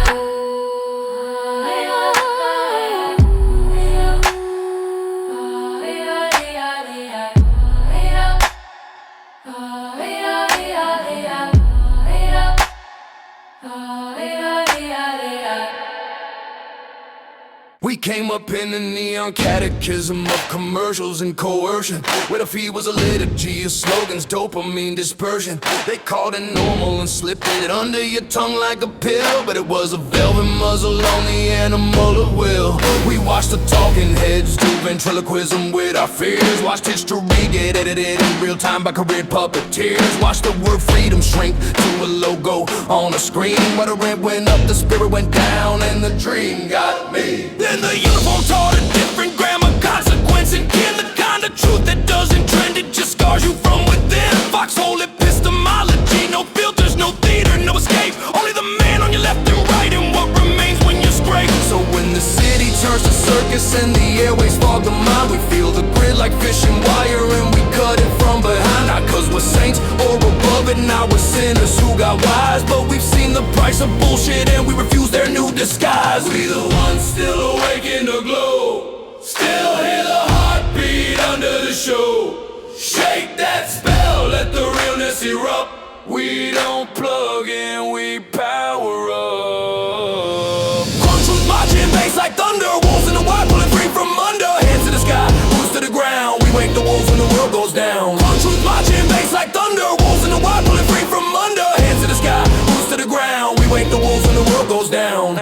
H: We came up in the neon catechism of commercials and coercion, where the fee was a liturgy of slogans, dopamine dispersion. They called it normal and slipped it under your tongue like a pill, but it was a velvet muzzle on the animal of will. We watched the talking heads do ventriloquism with our fears, watched history get edited in real time by career puppeteers, watched the word freedom shrink to a logo on a screen. While the rent went up, the spirit went down, and the dream got me. Then the uniform taught a different grammar, consequence, and kin. The kind of truth that doesn't trend, it just scars you from within. Foxhole epistemology, no filters, no theater, no escape. Only the man on your left and right, and what remains when you scrape. So when the city turns to circus and the airways fog the mind, we feel the grid like fishing wire, and we cut it from behind. Not cause we're saints or above it, now we're sinners who got wise, but we've seen the price of bullshit and we refuse their new disguise. We the ones still awake in the glow, still hear the heartbeat under the show. Shake that spell, let the realness erupt. We don't plug in, we power up. Crunk truth marching bass like thunder, wolves in the wild pulling free from under. Hands to the sky, boots to the ground, we wake the wolves when the world goes down. Crunk truth marching bass like thunder, wolves in the wild pulling free from under. Hands to the sky, boots to the ground, we wake the wolves when the world goes down.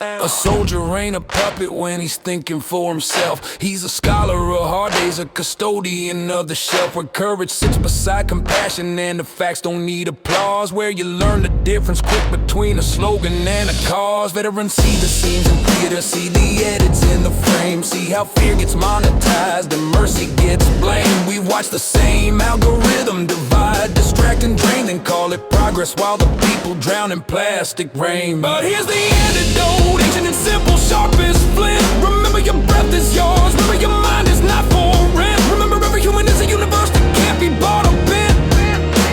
H: A soldier ain't a puppet when he's thinking for himself. He's a scholar of hard days, a custodian of the shelf, where courage sits beside compassion and the facts don't need applause, where you learn the difference quick between a slogan and a cause. Veterans see the scenes in theater, see the edits in the frame, see how fear gets monetized and mercy gets blamed. We watch the same algorithm divide, distract and drain, then call it progress while the people drown in plastic rain. But here's the antidote, ancient and simple, sharp as flint. Remember your breath is yours, remember your mind is not for rent. Remember every human is a universe that can't be bought or bent.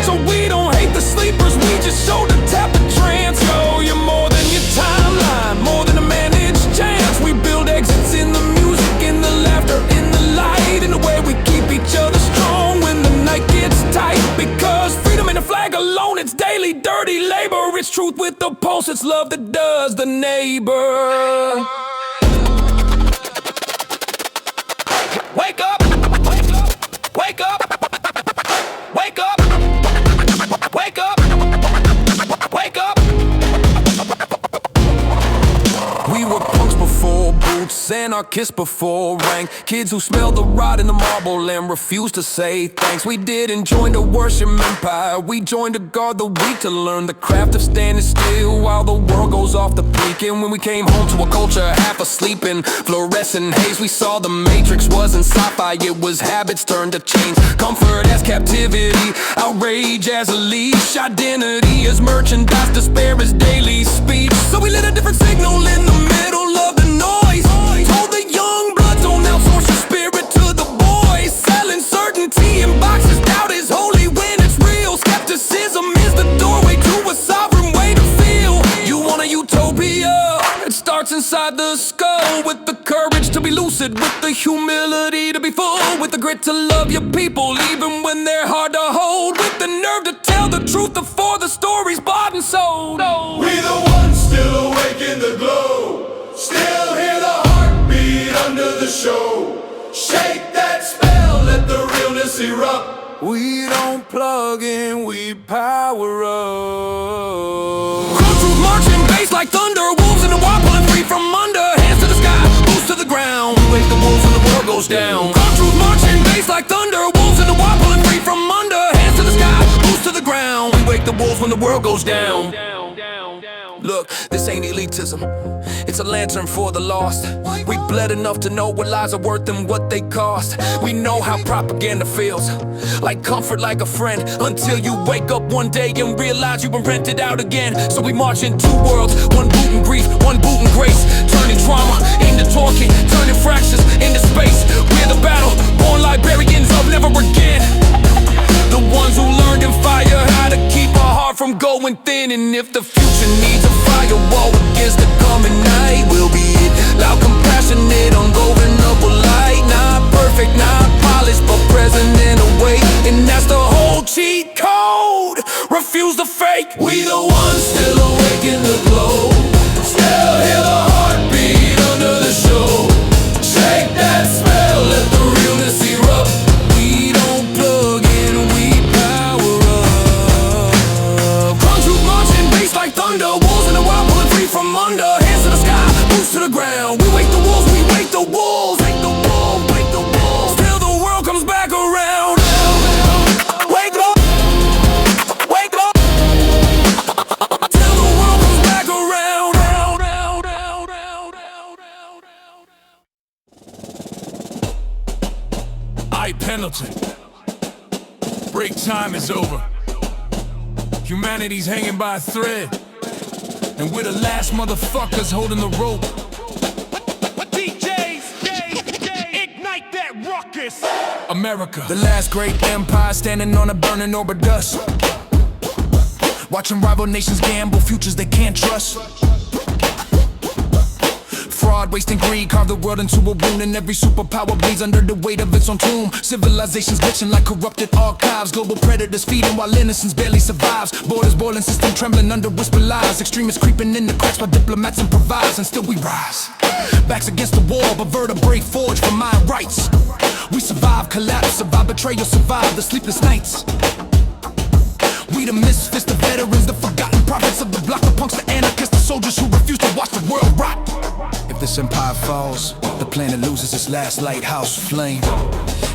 H: So we don't hate the sleepers, we just show the tap of trance. Yo, you're more than your timeline, more than a managed chance. We build exits in the music, in the laughter, in the light, in the way we keep each other strong when the night gets tight. Because freedom ain't a flag alone, it's daily dirty labor. It's truth with the pulse, it's love that does the neighbor. Wake up, wake up, wake up, wake up, wake up, wake up. We were punks before boots, anarchists before rank, kids who smelled the rot in the marble and refused to say thanks. We didn't join the worship empire, we joined to guard the weak, to learn the craft of standing still while the world goes off the peak. And when we came home to a culture half asleep in fluorescent haze, we saw the matrix wasn't sci-fi, it was habits turned to chains. Comfort as captivity, outrage as a leash, identity as merchandise, despair as daily speech. So we lit a different signal in the middle of the noise, told the young blood don't outsource your spirit to the boys. Selling certainty in boxes, doubt is holy when it's real. Skepticism is the doorway to a sovereign way to feel. You want a utopia? It starts inside the skull, with the courage to be lucid, with the humility to be full, with the grit to love your people even when they're hard to hold, with the nerve to tell the truth before the story's bought and sold. We the ones still awake in the glow, still hear the heartbeat under the show. Shake that spell, let the realness erupt. We don't plug in, we power up.
O: Crunk truth marching bass like thunder, wolves in the wild pulling free from under. Hands to the sky, boots to the ground, we wake the wolves when the world goes down. Crunk truth marching bass like thunder, wolves in the wild pulling free from under. Hands to the sky, boots to the ground, we wake the wolves when the world goes down. Look, this ain't elitism, it's a lantern for the lost. We bled enough to know what lies are worth and what they cost. We know how propaganda feels, like comfort, like a friend, until you wake up one day and realize you've been rented out again. So we march in two worlds, one boot in grief, one boot in grace, turning trauma into talking, turning fractures into space. We're the battle, born librarians of never again, the ones who learned in fire how to keep our heart from going thin. And if the future needs a firewall against the coming night, we'll be it. Loud, compassionate, ungovernable light. Not perfect, not polished, but present in a way. And that's the whole cheat code. Refuse the fake.
H: We the ones still awake in the glow, still hear the heartbeat under
E: thunder. Wolves in the wild pulling free from under. Hands to the sky, boots to the ground. We wake the wolves, we wake the wolves. Wake the wolves, wake the wolves. Till the world comes back around. Wake up, wake up. Till the world comes back around. I, Pendleton. Break time is over. Humanity's hanging by a thread, and we're the last motherfuckers holding the rope.
A: DJs, ignite that ruckus.
E: America, the last great empire standing on a burning orb of dust. Watching rival nations gamble futures they can't trust. Fraud, waste, and greed carve the world into a wound, and every superpower bleeds under the weight of its own tomb. Civilizations glitching like corrupted archives. Global predators feeding while innocence barely survives. Borders boiling, system trembling under whisper lies. Extremists creeping in the cracks by diplomats improvised, and still we rise. Backs against the wall, but vertebrae forged for my rights. We survive collapse, survive betrayal, survive the sleepless nights. We the misfits, the veterans, the forgotten prophets of the block, the punks, the anarchists, the soldiers who refuse to watch the world rot. If this empire falls, the planet loses its last lighthouse flame.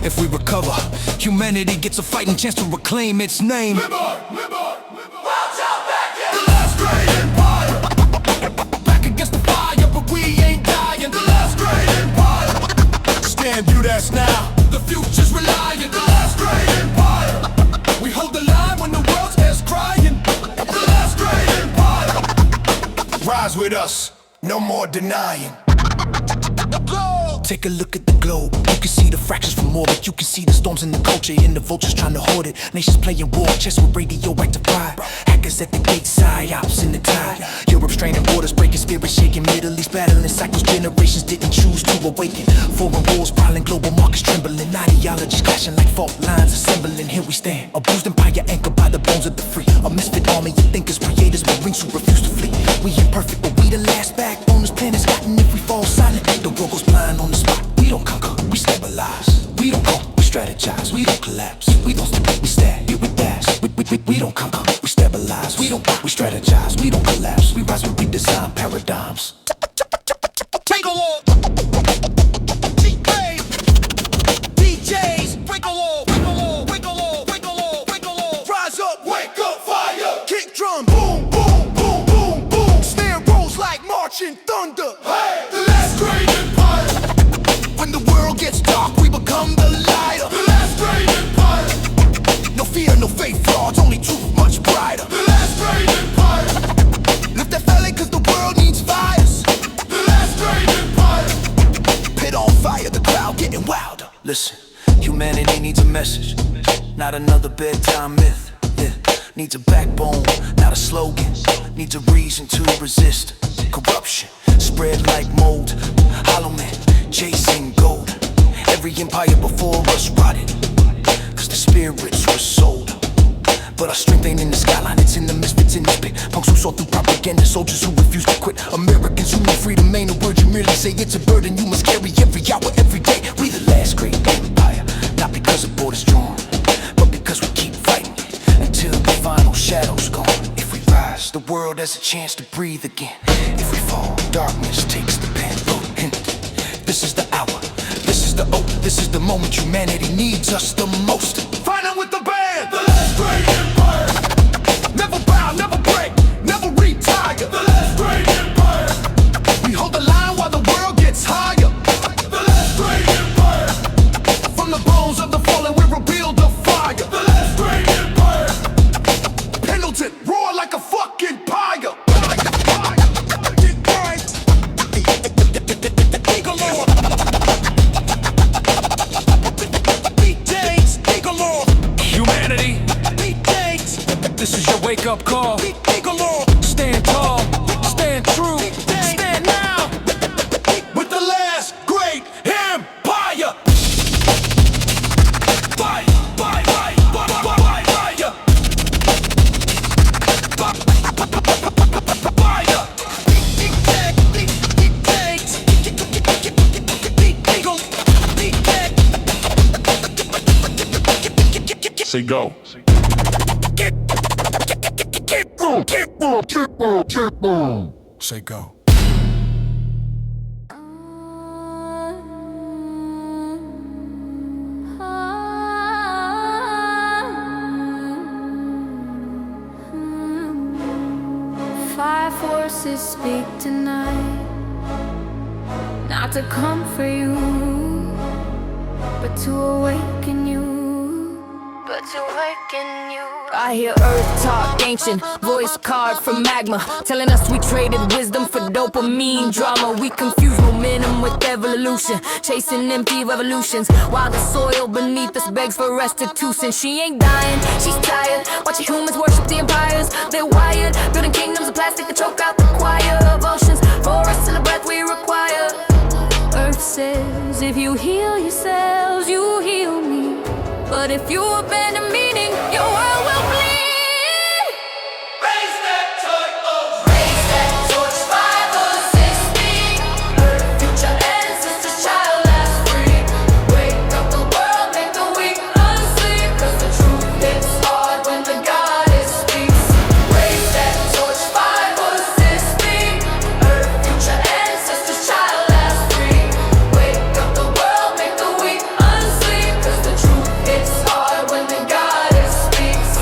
E: If we recover, humanity gets a fighting chance to reclaim its name.
H: Watch out back in the last great empire.
E: Back against the fire, but we ain't dying.
H: The last great empire.
E: Stand, view that's now. The future's relying.
H: The last great empire.
E: We hold the line when the world's heads crying.
H: The last great empire.
E: Rise with us, no more denying. Take a look at the globe. You can see the fractures from orbit. You can see the storms in the culture and the vultures trying to hoard it. Nations playing war chess with radioactive pride. Hackers at the gate, psyops in the tide. Europe straining borders, breaking spirits, shaking. Middle East battling cycles. Generations didn't choose to awaken. Foreign wars prowling, global markets trembling. Ideologies clashing like fault lines assembling. Here we stand, abused empire anchored by the bones of the free. A misfit army of thinkers, creators, marines who refuse to flee. We imperfect, but we the last backbone this planet's got. And if we fall silent, the world goes blind on the spot. We don't conquer, we stabilize. We don't go, we strategize. We don't collapse, we don't stop, we stab, we dash. We don't conquer, we stabilize. We don't go, we strategize. We don't collapse, we rise, we redesign paradigms.
H: Take a walk. DJs, break a wall, break a wall, break a wall, break a wall, break a wall. Rise up, wake up, fire. Kick drum, boom, boom, boom, boom, boom. Snare rolls like marching thunder. Hey, the last great empire. When the world gets dark, we become the lighter. The last great empire. No fear, no fake frauds, only truth much brighter. The last great empire. Lift that valley 'cause the world needs fires. The last great empire. Pit on fire, the crowd getting wilder.
C: Listen, humanity needs a message, not another bedtime myth. Yeah. Needs a backbone, not a slogan. Needs a reason to resist corruption, spread like mold. Hollow men chasing gold. Every empire before us rotted, 'cause the spirits were sold. But our strength ain't in the skyline, it's in the misfits in the pit. Punks who saw through propaganda, soldiers who refuse to quit. Americans who know freedom ain't a word you merely say. It's a burden you must carry every hour, every day. We the last great empire, not because the borders drawn, but because we keep fighting until the final shadow's gone. If we rise, the world has a chance to breathe again. If we fall, darkness takes the pen. And this is the hour, this is the oath, this is the moment humanity needs us the most.
H: Find out with the band. The last great empire. Never bow, never break, never retire. The last great empire.
E: We hold the line while the world gets higher.
H: The last great empire.
E: From the bones of the fallen, we rebuild the fire.
H: The last great empire.
E: Pendleton, roar like a fucking pyre. Humanity, this is your wake-up call. Stand tall, stand true, stand now.
H: With the last great empire.
E: Fire, fire, fire, fire, fire, fire.
L: Say go.
E: Get
H: Say go.
B: Five forces speak tonight, not to comfort you, but to awaken you. I hear earth talk, ancient voice card from magma, telling us we traded wisdom for dopamine drama. We confuse momentum with evolution, chasing empty revolutions, while the soil beneath us begs for restitution. She ain't dying, she's tired, watching humans worship the empires. They're wired, building kingdoms of plastic to choke out the choir of oceans. Forests and the breath we require. Earth says, if you heal yourselves, you heal me. But if you abandon meaning, your world will bleed.
A: Raise that torch, oh. Raise that torch, 5 or 16. Earth, future ancestors, child last free. Wake up the world, make the weak unsleep. 'Cause the truth hits hard when the goddess speaks. Raise that torch, 5 or 16. Earth, future ancestors, child last free. Wake up the world, make the weak unsleep. 'Cause the truth hits hard when the goddess speaks.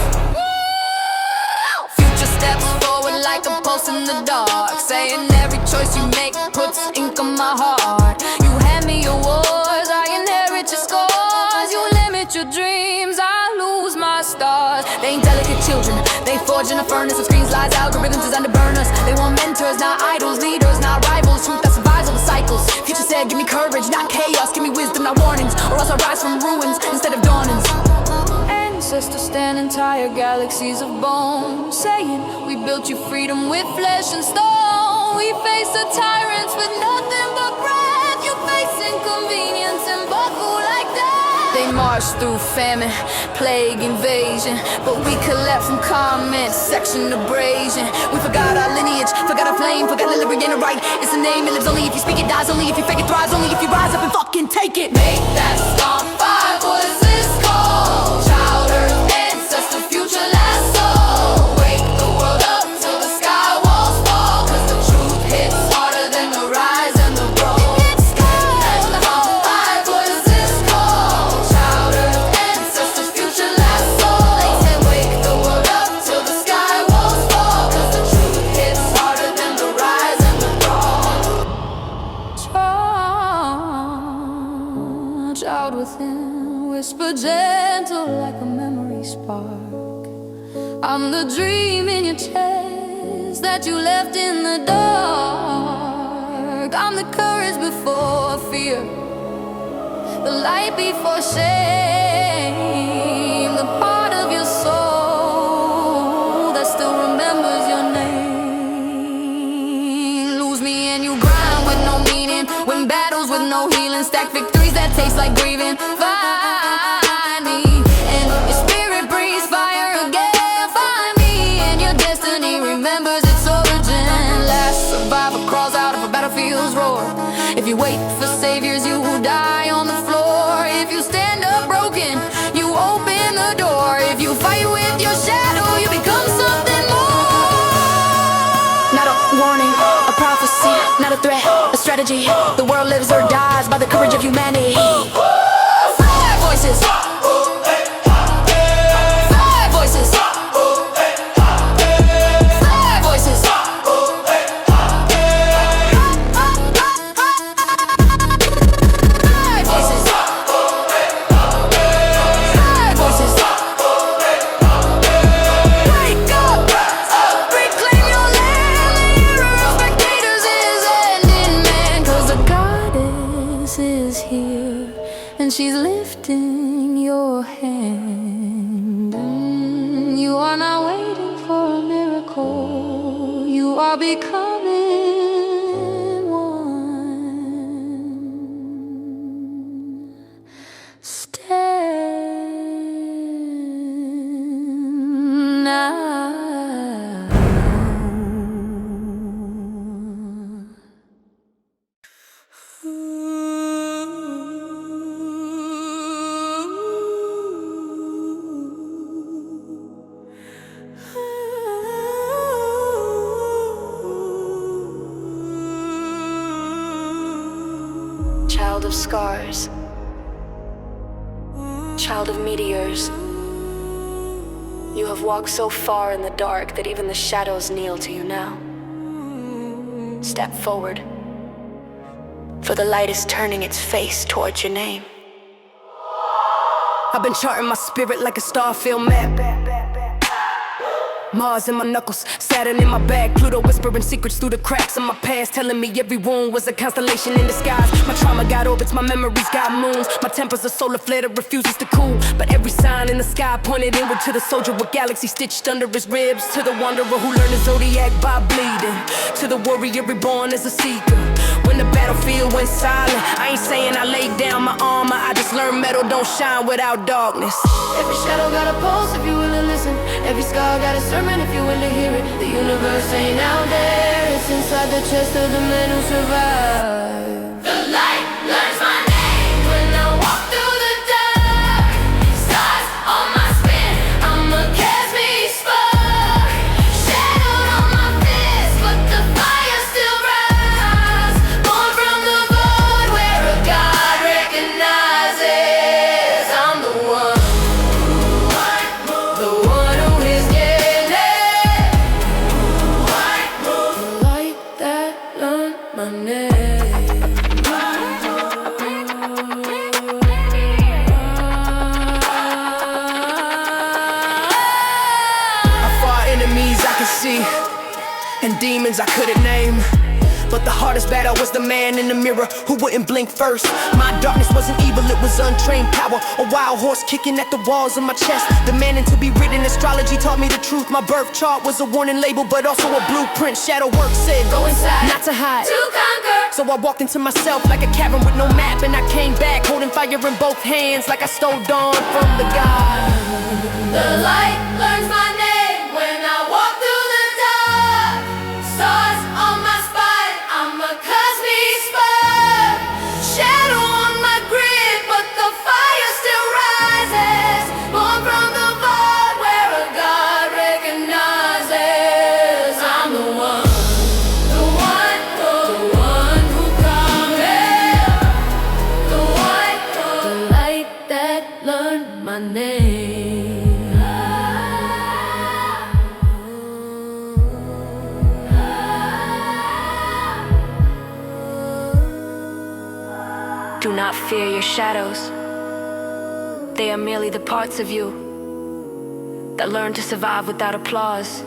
A: Future steps forward like a pulse in the dark, saying every choice you make puts ink on my heart. You hand me your wars, I inherit your scars. You limit your dreams, I lose my stars. They ain't delicate children, they forge in a furnace of screens, lies, algorithms designed to burn us. They want mentors, not idols, leaders, not rivals. Truth that survives all the cycles. Future said, give me courage, not chaos. Give me wisdom, not warnings, or else I rise from ruins instead of dawnings. Ancestors stand entire galaxies of bone, saying we built you freedom with flesh and stone. We face the tyrants with nothing but breath. You face inconvenience and buckle like that. They march through famine, plague, invasion, but we collapse from comments, section abrasion. We forgot our lineage, forgot our flame, forgot the liberty and the right. It's a name, it lives only if you speak it, dies only if you fake it, thrives only if you rise up and fucking take it. Make that stomp, 5 was this call. Child, earth, ancestor, future, last soul. Wake the world up till the sky walls fall. 'Cause the truth hits harder than the rise and the roll. It's cold. That stomp, 5 was this call. Child, earth, ancestor, future, last soul. They say wake the world up till the sky walls fall. 'Cause the truth hits harder than the rise and the roll. Child within, whisper gentle like a memory spark. I'm the dream in your chest that you left in the dark. I'm the courage before fear, the light before shame, the part of your soul that still remembers your name. Lose me and you grind with no meaning, win battles with no healing, stack victories that taste like grieving. Find me, and your spirit breathes fire again. Find me, and your destiny remembers its origin. Last survivor crawls out of a battlefield's roar. If you wait for saviors, you will die on the floor. If you stand up broken, you open the door. If you fight with your shadow, you become something more. Not a warning, a prophecy, not a threat, a strategy. The world lives or dies by the courage of humanity. Five voices. Five voices. Five voices. Five voices. Five voices. Wake up, reclaim your land. The era of spectators is ending, man. 'Cause the goddess is here, and she's lifting your hand. You are not waiting for a miracle, you are becoming one. Stand now.
B: of scars, child of meteors. You have walked so far in the dark that even the shadows kneel to you now. Step forward, for the light is turning its face towards your name.
J: I've been charting my spirit like a star-filled map. Mars in my knuckles, Saturn in my back, Pluto whispering secrets through the cracks of my past, telling me every wound was a constellation in disguise. My trauma got orbits, my memories got moons. My temper's a solar flare that refuses to cool. But every sign in the sky pointed inward to the soldier with galaxies stitched under his ribs, to the wanderer who learned the zodiac by bleeding, to the warrior reborn as a seeker. When the battlefield went silent, I ain't saying I laid down my armor, I just learned metal don't shine without darkness.
B: Every shadow got a pulse if you willing to listen. Every scar got a sermon if you willing to hear it. The universe ain't out there, it's inside the chest of the men who survive. The light learns my name when I walk through the dark. Stars on my spin, I'm a cosmic spark. Shadowed on my fist, but the fire still rises. Born from the void where a God recognizes I'm the one. The one who is getting the light that learned my name.
J: I fought enemies I could see and demons I couldn't name. But the hardest battle was the man in the mirror who wouldn't blink first. My darkness wasn't evil, it was untrained power. A wild horse kicking at the walls of my chest. The man to be written astrology taught me the truth. My birth chart was a warning label, but also a blueprint. Shadow work said, go inside, not to hide,
B: To conquer.
J: So I walked into myself like a cavern with no map, and I came back holding fire in both hands like I stole dawn from the God.
B: The light learns my name when I walk through the dark. Stars on my spine, I'm a cosmic spark. Shadow on my grid, but the fire still rises. Born from the void where a God recognizes I'm the one. The one who conquered. The light that learned my name. Do not fear your shadows. They are merely the parts of you that learn to survive without applause.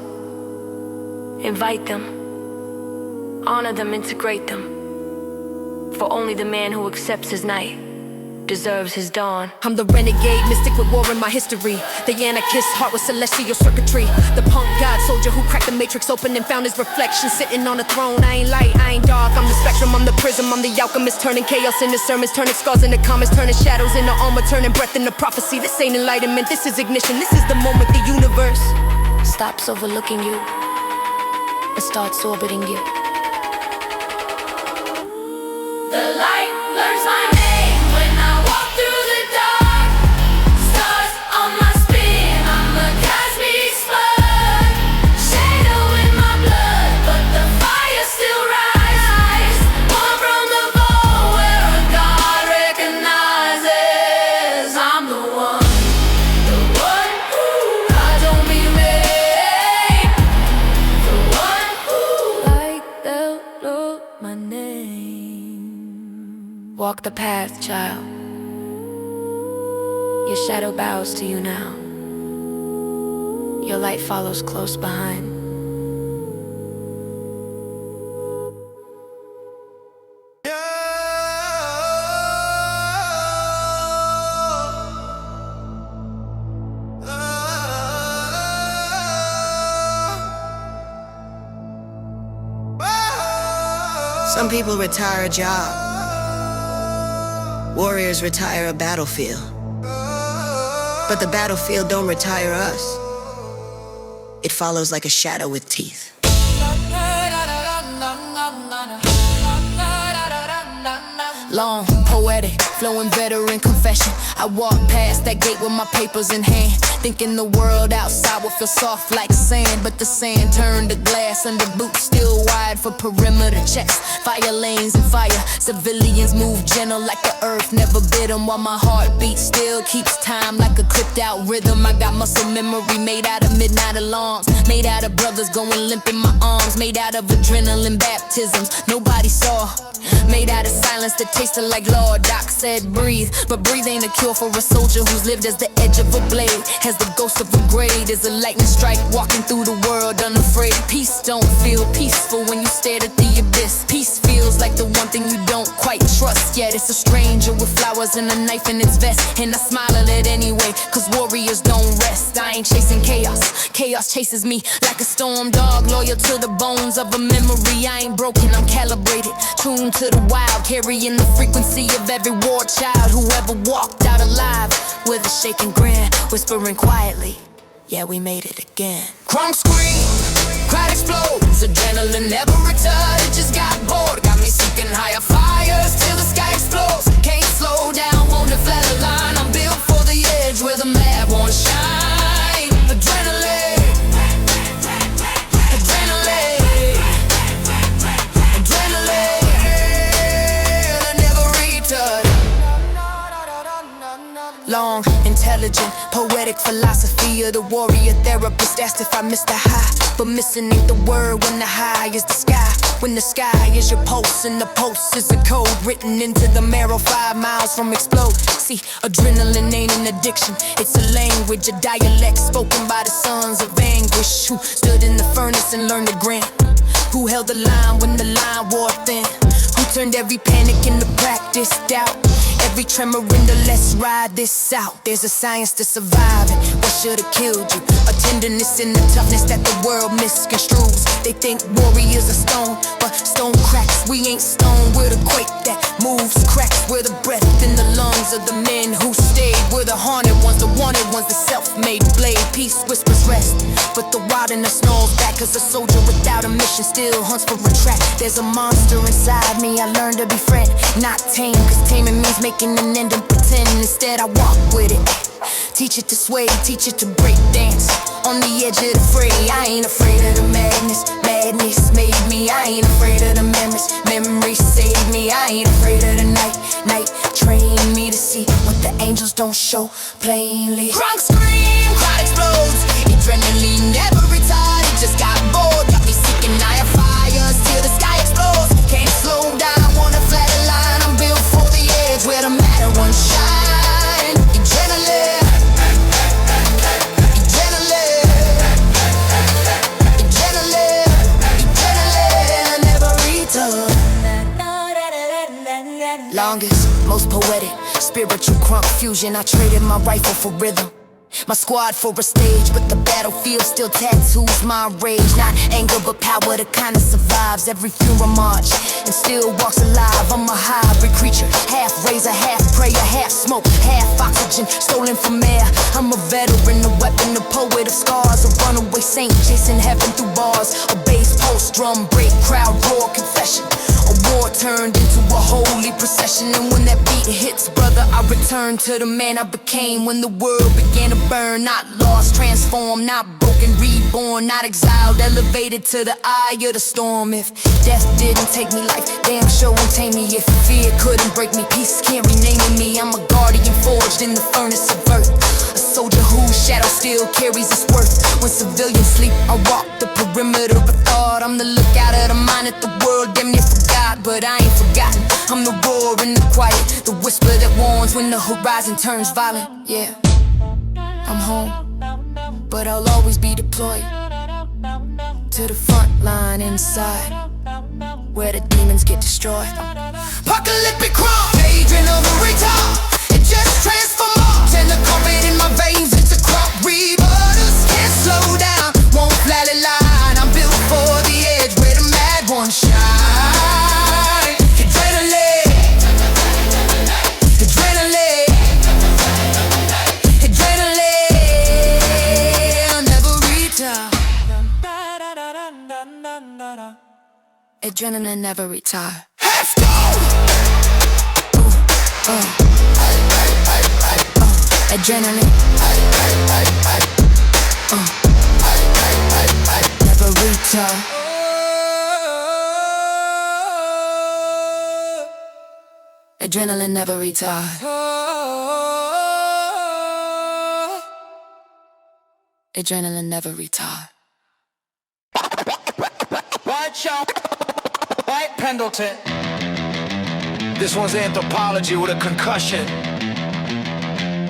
B: Invite them, honor them, integrate them. For only the man who accepts his night deserves his dawn.
J: I'm the renegade, mystic with war in my history. The anarchist heart with celestial circuitry. The punk god soldier who cracked the matrix open and found his reflection sitting on a throne. I ain't light, I ain't dark, I'm the spectrum, I'm the prism. I'm the alchemist, turning chaos into sermons, turning scars into comments, turning shadows into armor, turning breath into prophecy. This ain't enlightenment, this is ignition. This is the moment the universe
B: Stops overlooking you and starts orbiting you. The light learns my name when I walk through the dark. Stars on my spin, I'm a cosmic spark. Shadow in my blood, but the fire still rises. Born from the vault where a God recognizes I'm the one. The one who God don't be made. The one who like they'll know my name. Walk the path, child. Your shadow bows to you now. Your light follows close behind.
P: Some people retire a job. Warriors retire a battlefield. But the battlefield don't retire us. It follows like a shadow with teeth.
E: Long, poetic, flowing veteran confession. I walked past that gate with my papers in hand, thinking the world outside would feel soft like sand. But the sand turned to glass under boots still wide for perimeter checks. Fire lanes and fire, civilians move gentle like the earth never bit them, while my heartbeat still keeps time like a clipped out rhythm. I got muscle memory made out of midnight alarms, made out of brothers going limp in my arms, made out of adrenaline baptisms nobody saw, made out of silence that tasted like law. Doc said breathe, but breathe ain't a cure for a soldier who's lived as the edge of a blade, has the ghost of a grade, is a lightning strike walking through the world unafraid. Peace don't feel peaceful when you stare at the abyss. Peace feels like the one thing you don't quite trust, yet it's a stranger with flowers and a knife in its vest. And I smile at it anyway, cause warriors don't rest. I ain't chasing chaos, chaos chases me like a storm dog, loyal to the bones of a memory. I ain't broken, I'm calibrated, tuned to the wild, carrying the frequency of every war child who ever walked out alive, with a shaking grin, whispering quietly, yeah, we made it again.
O: Crunk scream, crowd explodes, adrenaline never returned, it just got bored. Got me seeking higher fires till the sky explodes. Can't slow down, won't flat line. I'm built for the edge where the mad won't shine. Adrenaline, adrenaline, adrenaline, I never return.
E: Long, intelligent, poetic philosophy of the warrior therapist asked if I missed the high, but missing ain't the word when the high is the sky. When the sky is your pulse and the pulse is a code written into the marrow 5 miles from explode. See, adrenaline ain't an addiction, it's a language, a dialect spoken by the sons of anguish, who stood in the furnace and learned the grin, who held the line when the line wore thin, who turned every panic into practice doubt, every tremor into let's ride this out. There's a science to surviving, what should've killed you, a tenderness in the toughness that the world misconstrues. They think warriors are stone, but stone cracks, we ain't stone. We're the quake that moves cracks, we're the breath in the lungs of the men who stayed. We're the haunted ones, the wanted ones, the self-made blade. Peace whispers rest, but the wilderness snarls back, cause a soldier without a mission still hunts for a track. There's a monster inside me, I learned to befriend, not tame, cause taming means making an end and pretend. Instead I walk with it, teach it to sway, teach it to break dance on the edge of the fray. I ain't afraid of the madness, madness made me. I ain't afraid of the memories, memories saved me. I ain't afraid of the night, night trained me to see what the angels don't show plainly.
O: Crunk scream, crowd explodes, adrenaline never retired, it just got bored. Got me seeking higher fires till the sky explodes. Can't slow down, wanna flat line. I'm built for the edge where the matter won't shine. Adrenaline, adrenaline, adrenaline, adrenaline, I never return.
E: Longest, most poetic, spiritual crunk fusion. I traded my rifle for rhythm, my squad for a stage, but the battlefield still tattoos my rage. Not anger but power, the kind that survives every funeral march and still walks alive. I'm a hybrid creature, half razor, half prayer, half smoke, half oxygen, stolen from air. I'm a veteran, a weapon, a poet of scars, a runaway saint chasing heaven through bars. A bass post, drum break, crowd roar, confession. A war turned into a holy procession, and when that beat hits, brother, I return to the man I became when the world began to burn. Not lost, transformed, not broken, reborn, not exiled, elevated to the eye of the storm. If death didn't take me, life damn sure won't tame me. If fear couldn't break me, peace can't rename me. I'm a guardian forged in the furnace of earth, a soldier whose shadow still carries its worth. When civilians sleep, I walk the perimeter of thought. I'm the lookout of the mind that the world damn near forgot, but I ain't forgotten. I'm the roar in the quiet, the whisper that warns when the horizon turns violent. Yeah, I'm home, but I'll always be deployed to the front line inside, where the demons get destroyed.
O: Apocalyptic crunk, daydream of a retard. It just transforms, and the carpet in my veins, it's a crop rebirthers. Can't slow down, won't flat line. I'm built for the edge where the mad ones shine. Adrenaline, adrenaline, adrenaline, I'll never retire.
E: Adrenaline never retire.
O: Let's go!
J: Adrenaline. Never retard. Adrenaline never retard. Adrenaline never retard.
C: Watch out, White Pendleton. This one's anthropology with a concussion,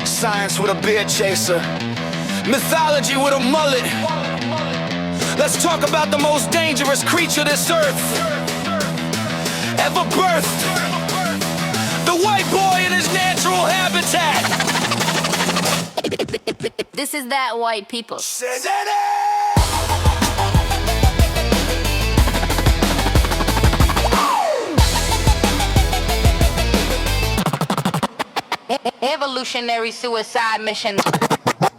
C: science with a beard chaser, mythology with a mullet. Let's talk about the most dangerous creature this earth ever birthed. The white boy in his natural habitat.
N: This is that white people.
Q: Evolutionary suicide mission.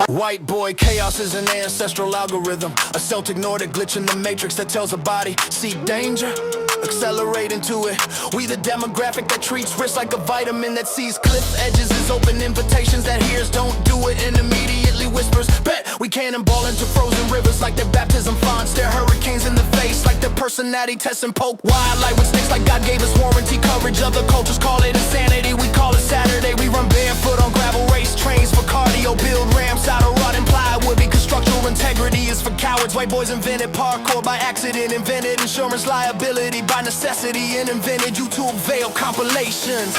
C: White boy, chaos is an ancestral algorithm, a Celtic Nordic glitch in the matrix that tells a body, see danger, accelerate into it. We the demographic that treats risk like a vitamin, that sees cliff edges as open invitations, that hears don't do it and immediately whispers, bet we cannonball into frozen rivers like their baptism fonts, their hurricanes in the face like their personality tests and poke wildlife with sticks like God gave us warranty coverage. Other cultures call it insanity, we call it Saturday. We run barefoot on gravel race trains for cardio, build ramps out of rotten plywood because structural integrity is for cowards. White boys invented parkour by accident, invented insurance liability by necessity, and invented YouTube veil compilations.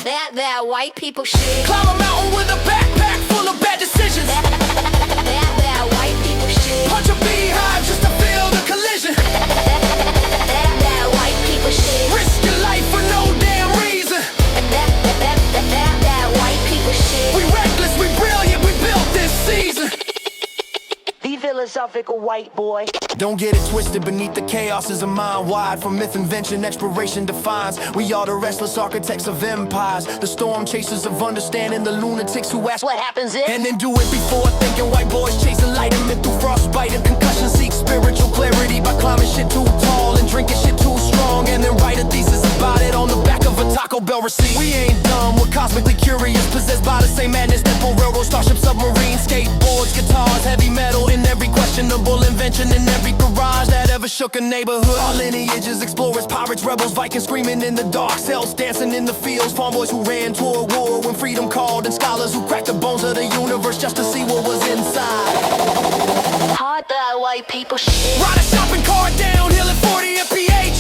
Q: That white people shit.
C: Climb a mountain with a backpack full of bad decisions.
Q: That white people shit.
C: Punch a beehive just to feel the collision.
Q: That white people shit.
C: Risk your life for no damn reason.
Q: That white people shit.
C: We reckless, we brilliant, we built this season.
Q: The philosophical white boy.
C: Don't get it twisted, beneath the chaos is a mind wide. From myth invention, exploration defines. We are the restless architects of empires, the storm chasers of understanding, the lunatics who ask
Q: what happens if,
C: and then do it before thinking. White boys chase enlightenment through frostbite and concussion, seek spiritual clarity by climbing shit too tall and drinking shit too strong, and then write a thesis about it on the back of a Taco Bell receipt. We ain't dumb, we're cosmically curious, possessed by the same madness that pull railroad, starship, submarine, skateboards, guitars, heavy metal in every questionable invention, in every garage that ever shook a neighborhood. Our lineages, explorers, pirates, rebels, Vikings screaming in the dark, cells dancing in the fields, farm boys who ran toward war when freedom called, and scholars who cracked the bones of the universe just to see what was inside.
Q: Hard that white people shit.
C: Ride a shopping cart downhill at 40 mph.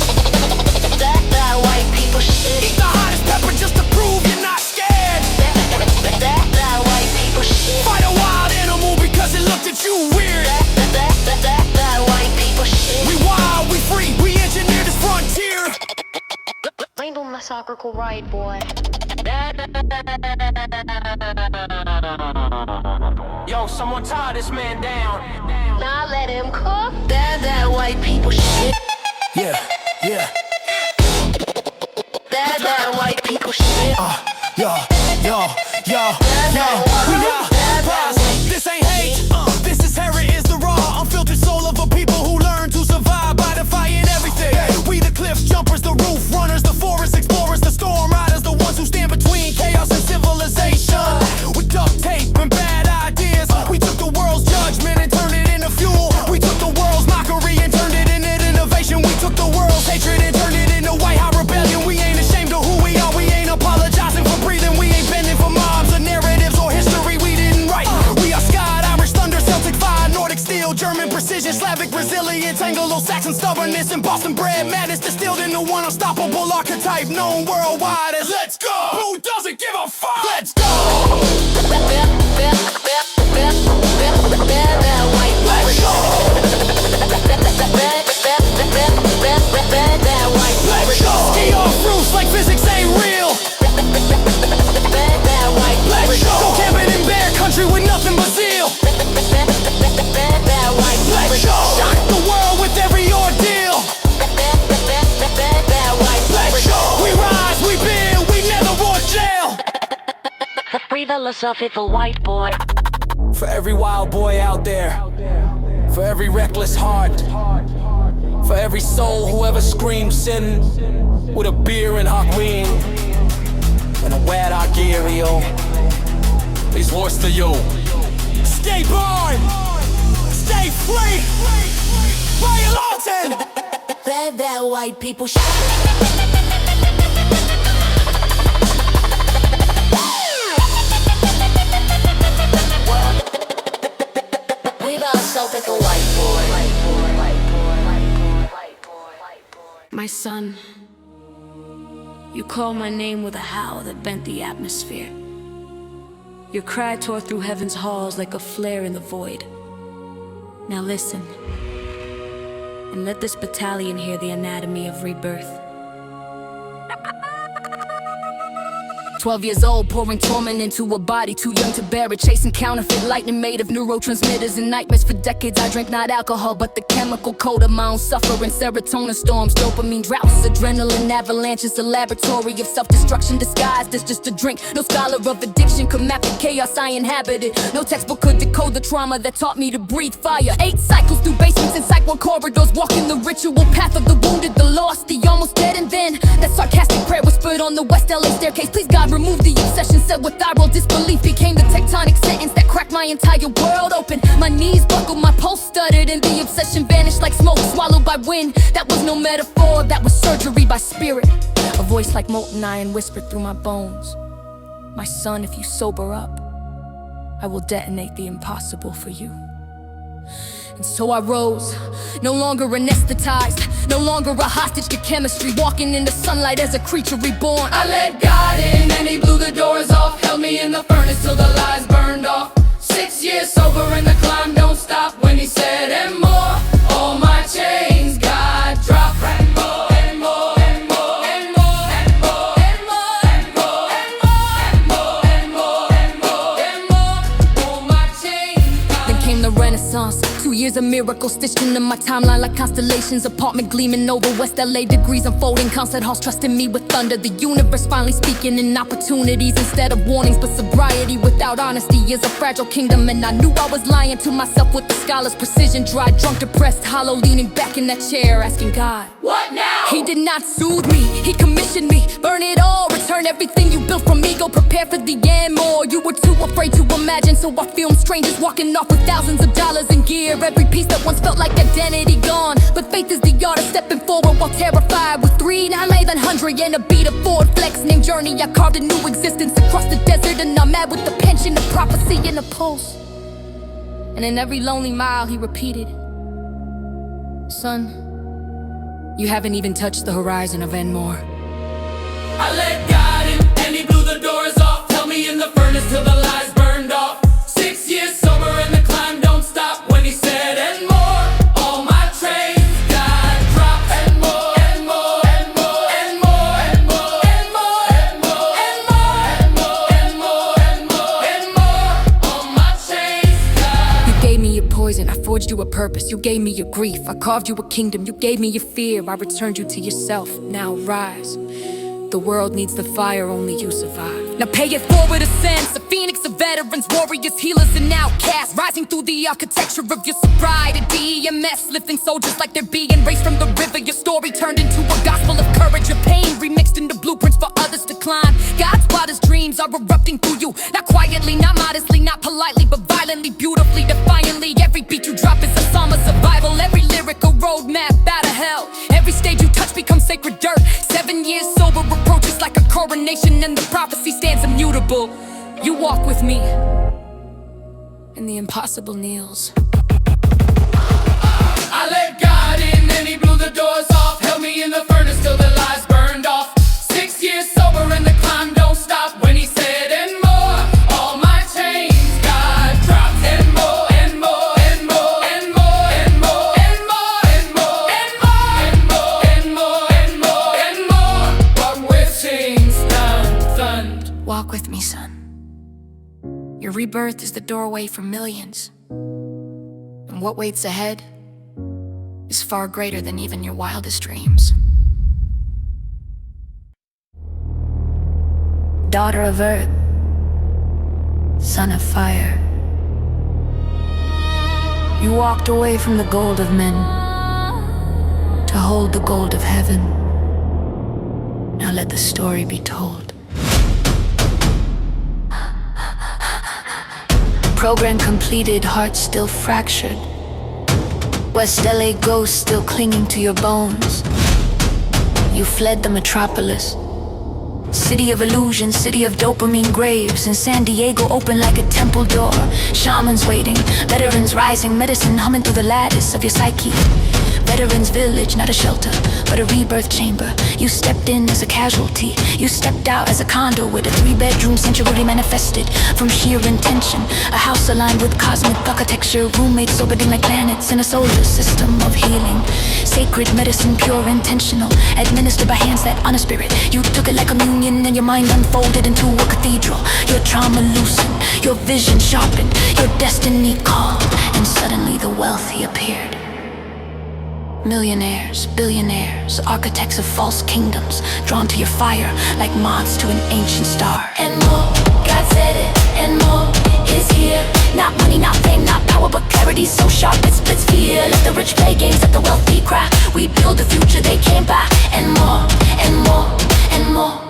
Q: That white people shit.
C: Eat the hottest pepper just to prove you're not scared.
Q: That white people shit.
C: Fight a wild animal because it looked at you weird.
Q: That white people shit.
C: We wild, we free, we engineer this frontier.
Q: Rainbow massacral right boy.
C: Yo, someone tie this man down.
Q: Now let him cook. That white people shit.
C: Yeah.
Q: That white people shit.
C: Yo. We now pause. This ain't hate. This is heritage, the raw, unfiltered soul of a people who learn to survive by defying everything. We the cliff jumpers, the roof runners, the forest explorers, the storm riders, the ones who stand between chaos and civilization. With duct tape and bad ideas, we took the world's judgment and turned it into fuel. We took the world's mockery and turned it into innovation. We took the world's hatred and turned it into white hot rebellion. We ain't ashamed of who we are, we ain't apologizing for breathing. We ain't bending for mobs or narratives or history we didn't write. We are Scott, Irish thunder, Celtic fire, Nordic steel, German precision, Slavic resilience, Anglo-Saxon stubbornness, and Boston bred madness distilled into one unstoppable archetype known worldwide as let's go. Who doesn't give a fuck? Let's go. Ski off roofs like physics ain't real. Go camping in bear country with nothing but zeal. Shock the world with every ordeal. We rise, we build, we never want jail.
Q: Free the philosophical white boy.
C: For every wild boy out there, for every reckless heart, for every soul who ever screamed sin with a beer and hot wing.
O: and I wear our gear, yo. These words to you. Stay born, stay free. Militant.
Q: That white people We've also picked a white boy.
B: My son, you called my name with a howl that bent the atmosphere. Your cry tore through heaven's halls like a flare in the void. Now listen, and let this battalion hear the anatomy of rebirth.
E: 12 years old, pouring torment into a body too young to bear it. Chasing counterfeit lightning made of neurotransmitters and nightmares. For decades I drank not alcohol, but the chemical code of my own suffering. Serotonin storms, dopamine droughts, adrenaline avalanches. A laboratory of self-destruction disguised as just a drink. No scholar of addiction could map the chaos I inhabited. No textbook could decode the trauma that taught me to breathe fire. 8 cycles through basements and psych ward corridors, walking the ritual path of the wounded, the lost, the almost dead. And then that sarcastic prayer whispered on the West LA staircase. Please God, remove the obsession, said with viral disbelief. Became the tectonic sentence that cracked my entire world open. My knees buckled, my pulse stuttered, and the obsession vanished like smoke swallowed by wind. That was no metaphor, that was surgery by spirit. A voice like molten iron whispered through my bones. My son, if you sober up, I will detonate the impossible for you. And so I rose, no longer anesthetized, no longer a hostage to chemistry, walking in the sunlight as a creature reborn. I let God in and he blew the doors off, held me in the furnace till the lies burned off. 6 years sober and the climb don't stop when he said and more. All my chains God dropped and more and more and more and more and more and more and more and more and more and more and more and more. All my chains. Then came the Renaissance. 2 years of miracles stitched into my timeline like constellations. Apartment gleaming over West LA, degrees unfolding. Concert halls trusting me with thunder. The universe finally speaking in opportunities instead of warnings. But sobriety without honesty is a fragile kingdom. And I knew I was lying to myself with the scholar's precision. Dry, drunk, depressed, hollow, leaning back in that chair, asking God, what now? He did not soothe me, he commissioned me. Burn it all, return everything you built from me. Go prepare for the end more. You were too afraid to imagine, so I filmed strangers walking off with thousands of dollars in gear. Every piece that once felt like identity gone. But faith is the art of stepping forward while terrified. With 3, 9, 1100 and a beat of Ford Flex. Named Journey, I carved a new existence across the desert. And I'm mad with the pension of prophecy in the pulse. And in every lonely mile he repeated, son, you haven't even touched the horizon of Enmore. I let God in and he blew the doors off, held me in the furnace till the lies burned off. 6 years sober and the climb don't stop when he said and more. All my trains God dropped and more and more and more and more and more and more and more and more and more and more and more and more. All my chains God. You gave me your poison, I forged you a purpose. You gave me your grief, I carved you a kingdom. You gave me your fear, I returned you to yourself. Now rise. The world needs the fire, only you survive. Now pay it forward a sense. A phoenix of veterans, warriors, healers, and outcasts. Rising through the architecture of your sobriety. EMS, lifting soldiers like they're being raised from the river. Your story turned into a gospel of courage. Your pain remixed into blueprints for others to climb. God's wildest dreams are erupting through you. Not quietly, not modestly, not politely, but violently, beautifully, defiantly. Every beat you drop is a psalm of survival. Every lyric a roadmap out of hell. Every stage you touch becomes sacred dirt. 7 years sober approaches like a coronation, and the prophecy stands immutable. You walk with me, and the impossible kneels. I let God in and he blew the doors off, held me in the furnace till the lies burned off. 6 years sober and the climb don't stop when he said and more. All my chains God dropped and more and more and more and more and more and more and more and more and more and more and more and more. Walk with chains done. Walk with me, son. Your rebirth is the doorway for millions. And what waits ahead is far greater than even your wildest dreams.
B: Daughter of earth, son of fire, you walked away from the gold of men to hold the gold of heaven. Now let the story be told. Program completed, heart still fractured. West LA ghost still clinging to your bones. You fled the metropolis. City of illusion, city of dopamine graves. In San Diego, open like a temple door. Shamans waiting, veterans rising, medicine humming through the lattice of your psyche. Veterans village, not a shelter, but a rebirth chamber. You stepped in as a casualty. You stepped out as a conduit. A 3-bedroom sanctuary manifested from sheer intention. A house aligned with cosmic architecture. Roommates orbiting like planets in a solar system of healing. Sacred medicine, pure intentional. Administered by hands that honor spirit. You took it like communion and your mind unfolded into a cathedral. Your trauma loosened, your vision sharpened, your destiny called. And suddenly the wealthy appeared. Millionaires, billionaires, architects of false kingdoms, drawn to your fire like moths to an ancient star. And more, God said it, and more is here. Not money, not fame, not power, but clarity so sharp it splits fear. Let the rich play games, let the wealthy cry. We build the future they came by. And more, and more, and more.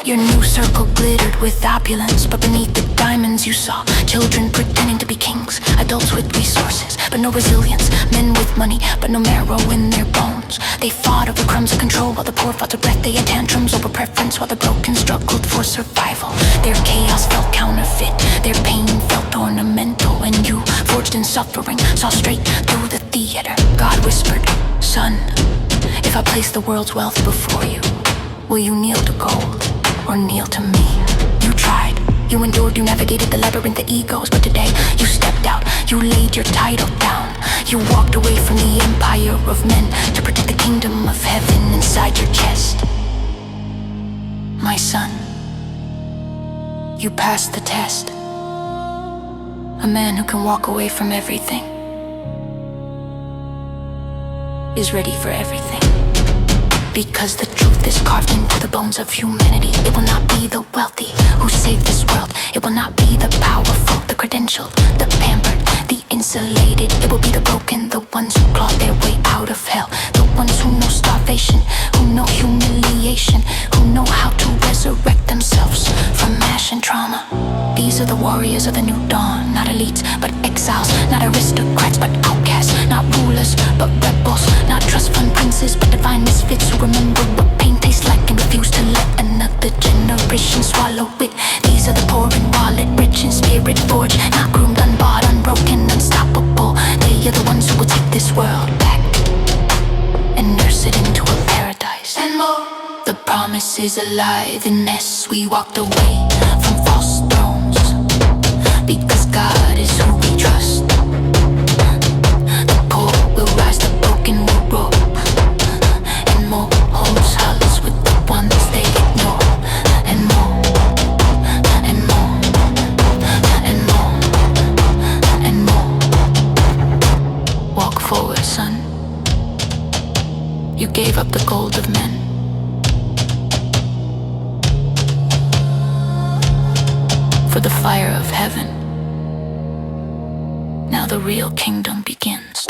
B: Your new circle glittered with opulence, but beneath the diamonds you saw children pretending to be kings, adults with resources, but no resilience, men with money, but no marrow in their bones. They fought over crumbs of control, while the poor fought to breath. They had tantrums over preference, while the broken struggled for survival. Their chaos felt counterfeit, their pain felt ornamental, and you, forged in suffering, saw straight through the theater. God whispered, son, if I place the world's wealth before you, will you kneel to gold? Or kneel to me? You tried, you endured, you navigated the labyrinth of egos. But today, you stepped out, you laid your title down. You walked away from the empire of men to protect the kingdom of heaven inside your chest. My son, you passed the test. A man who can walk away from everything is ready for everything. Because the truth is carved into the bones of humanity. It will not be the wealthy who save this world. It will not be the powerful, the credentialed, the pampered, the insulated. It will be the broken, the ones who clawed their way out of hell. The ones who know starvation, who know humiliation, who know how to resurrect themselves from mash and trauma. These are the warriors of the new dawn. Not elites, but exiles. Not aristocrats, but outcasts. Not rulers, but rebels. Not trust fund princes, but divine misfits who remember what pain tastes like and refuse to let another generation swallow it. These are the poor in wallet, rich in spirit forged. Not groomed, unbought, unbroken, unstoppable. They are the ones who will take this world back and nurse it into a paradise. And more. The promise is alive unless we walked away from false thrones. Because God is who we trust. The poor will rise, the broken will roar. And more homes house with the ones they ignore. And more, and more, and more, and more. Walk forward, son. You gave up the gold of men for the fire of heaven. Now the real kingdom begins.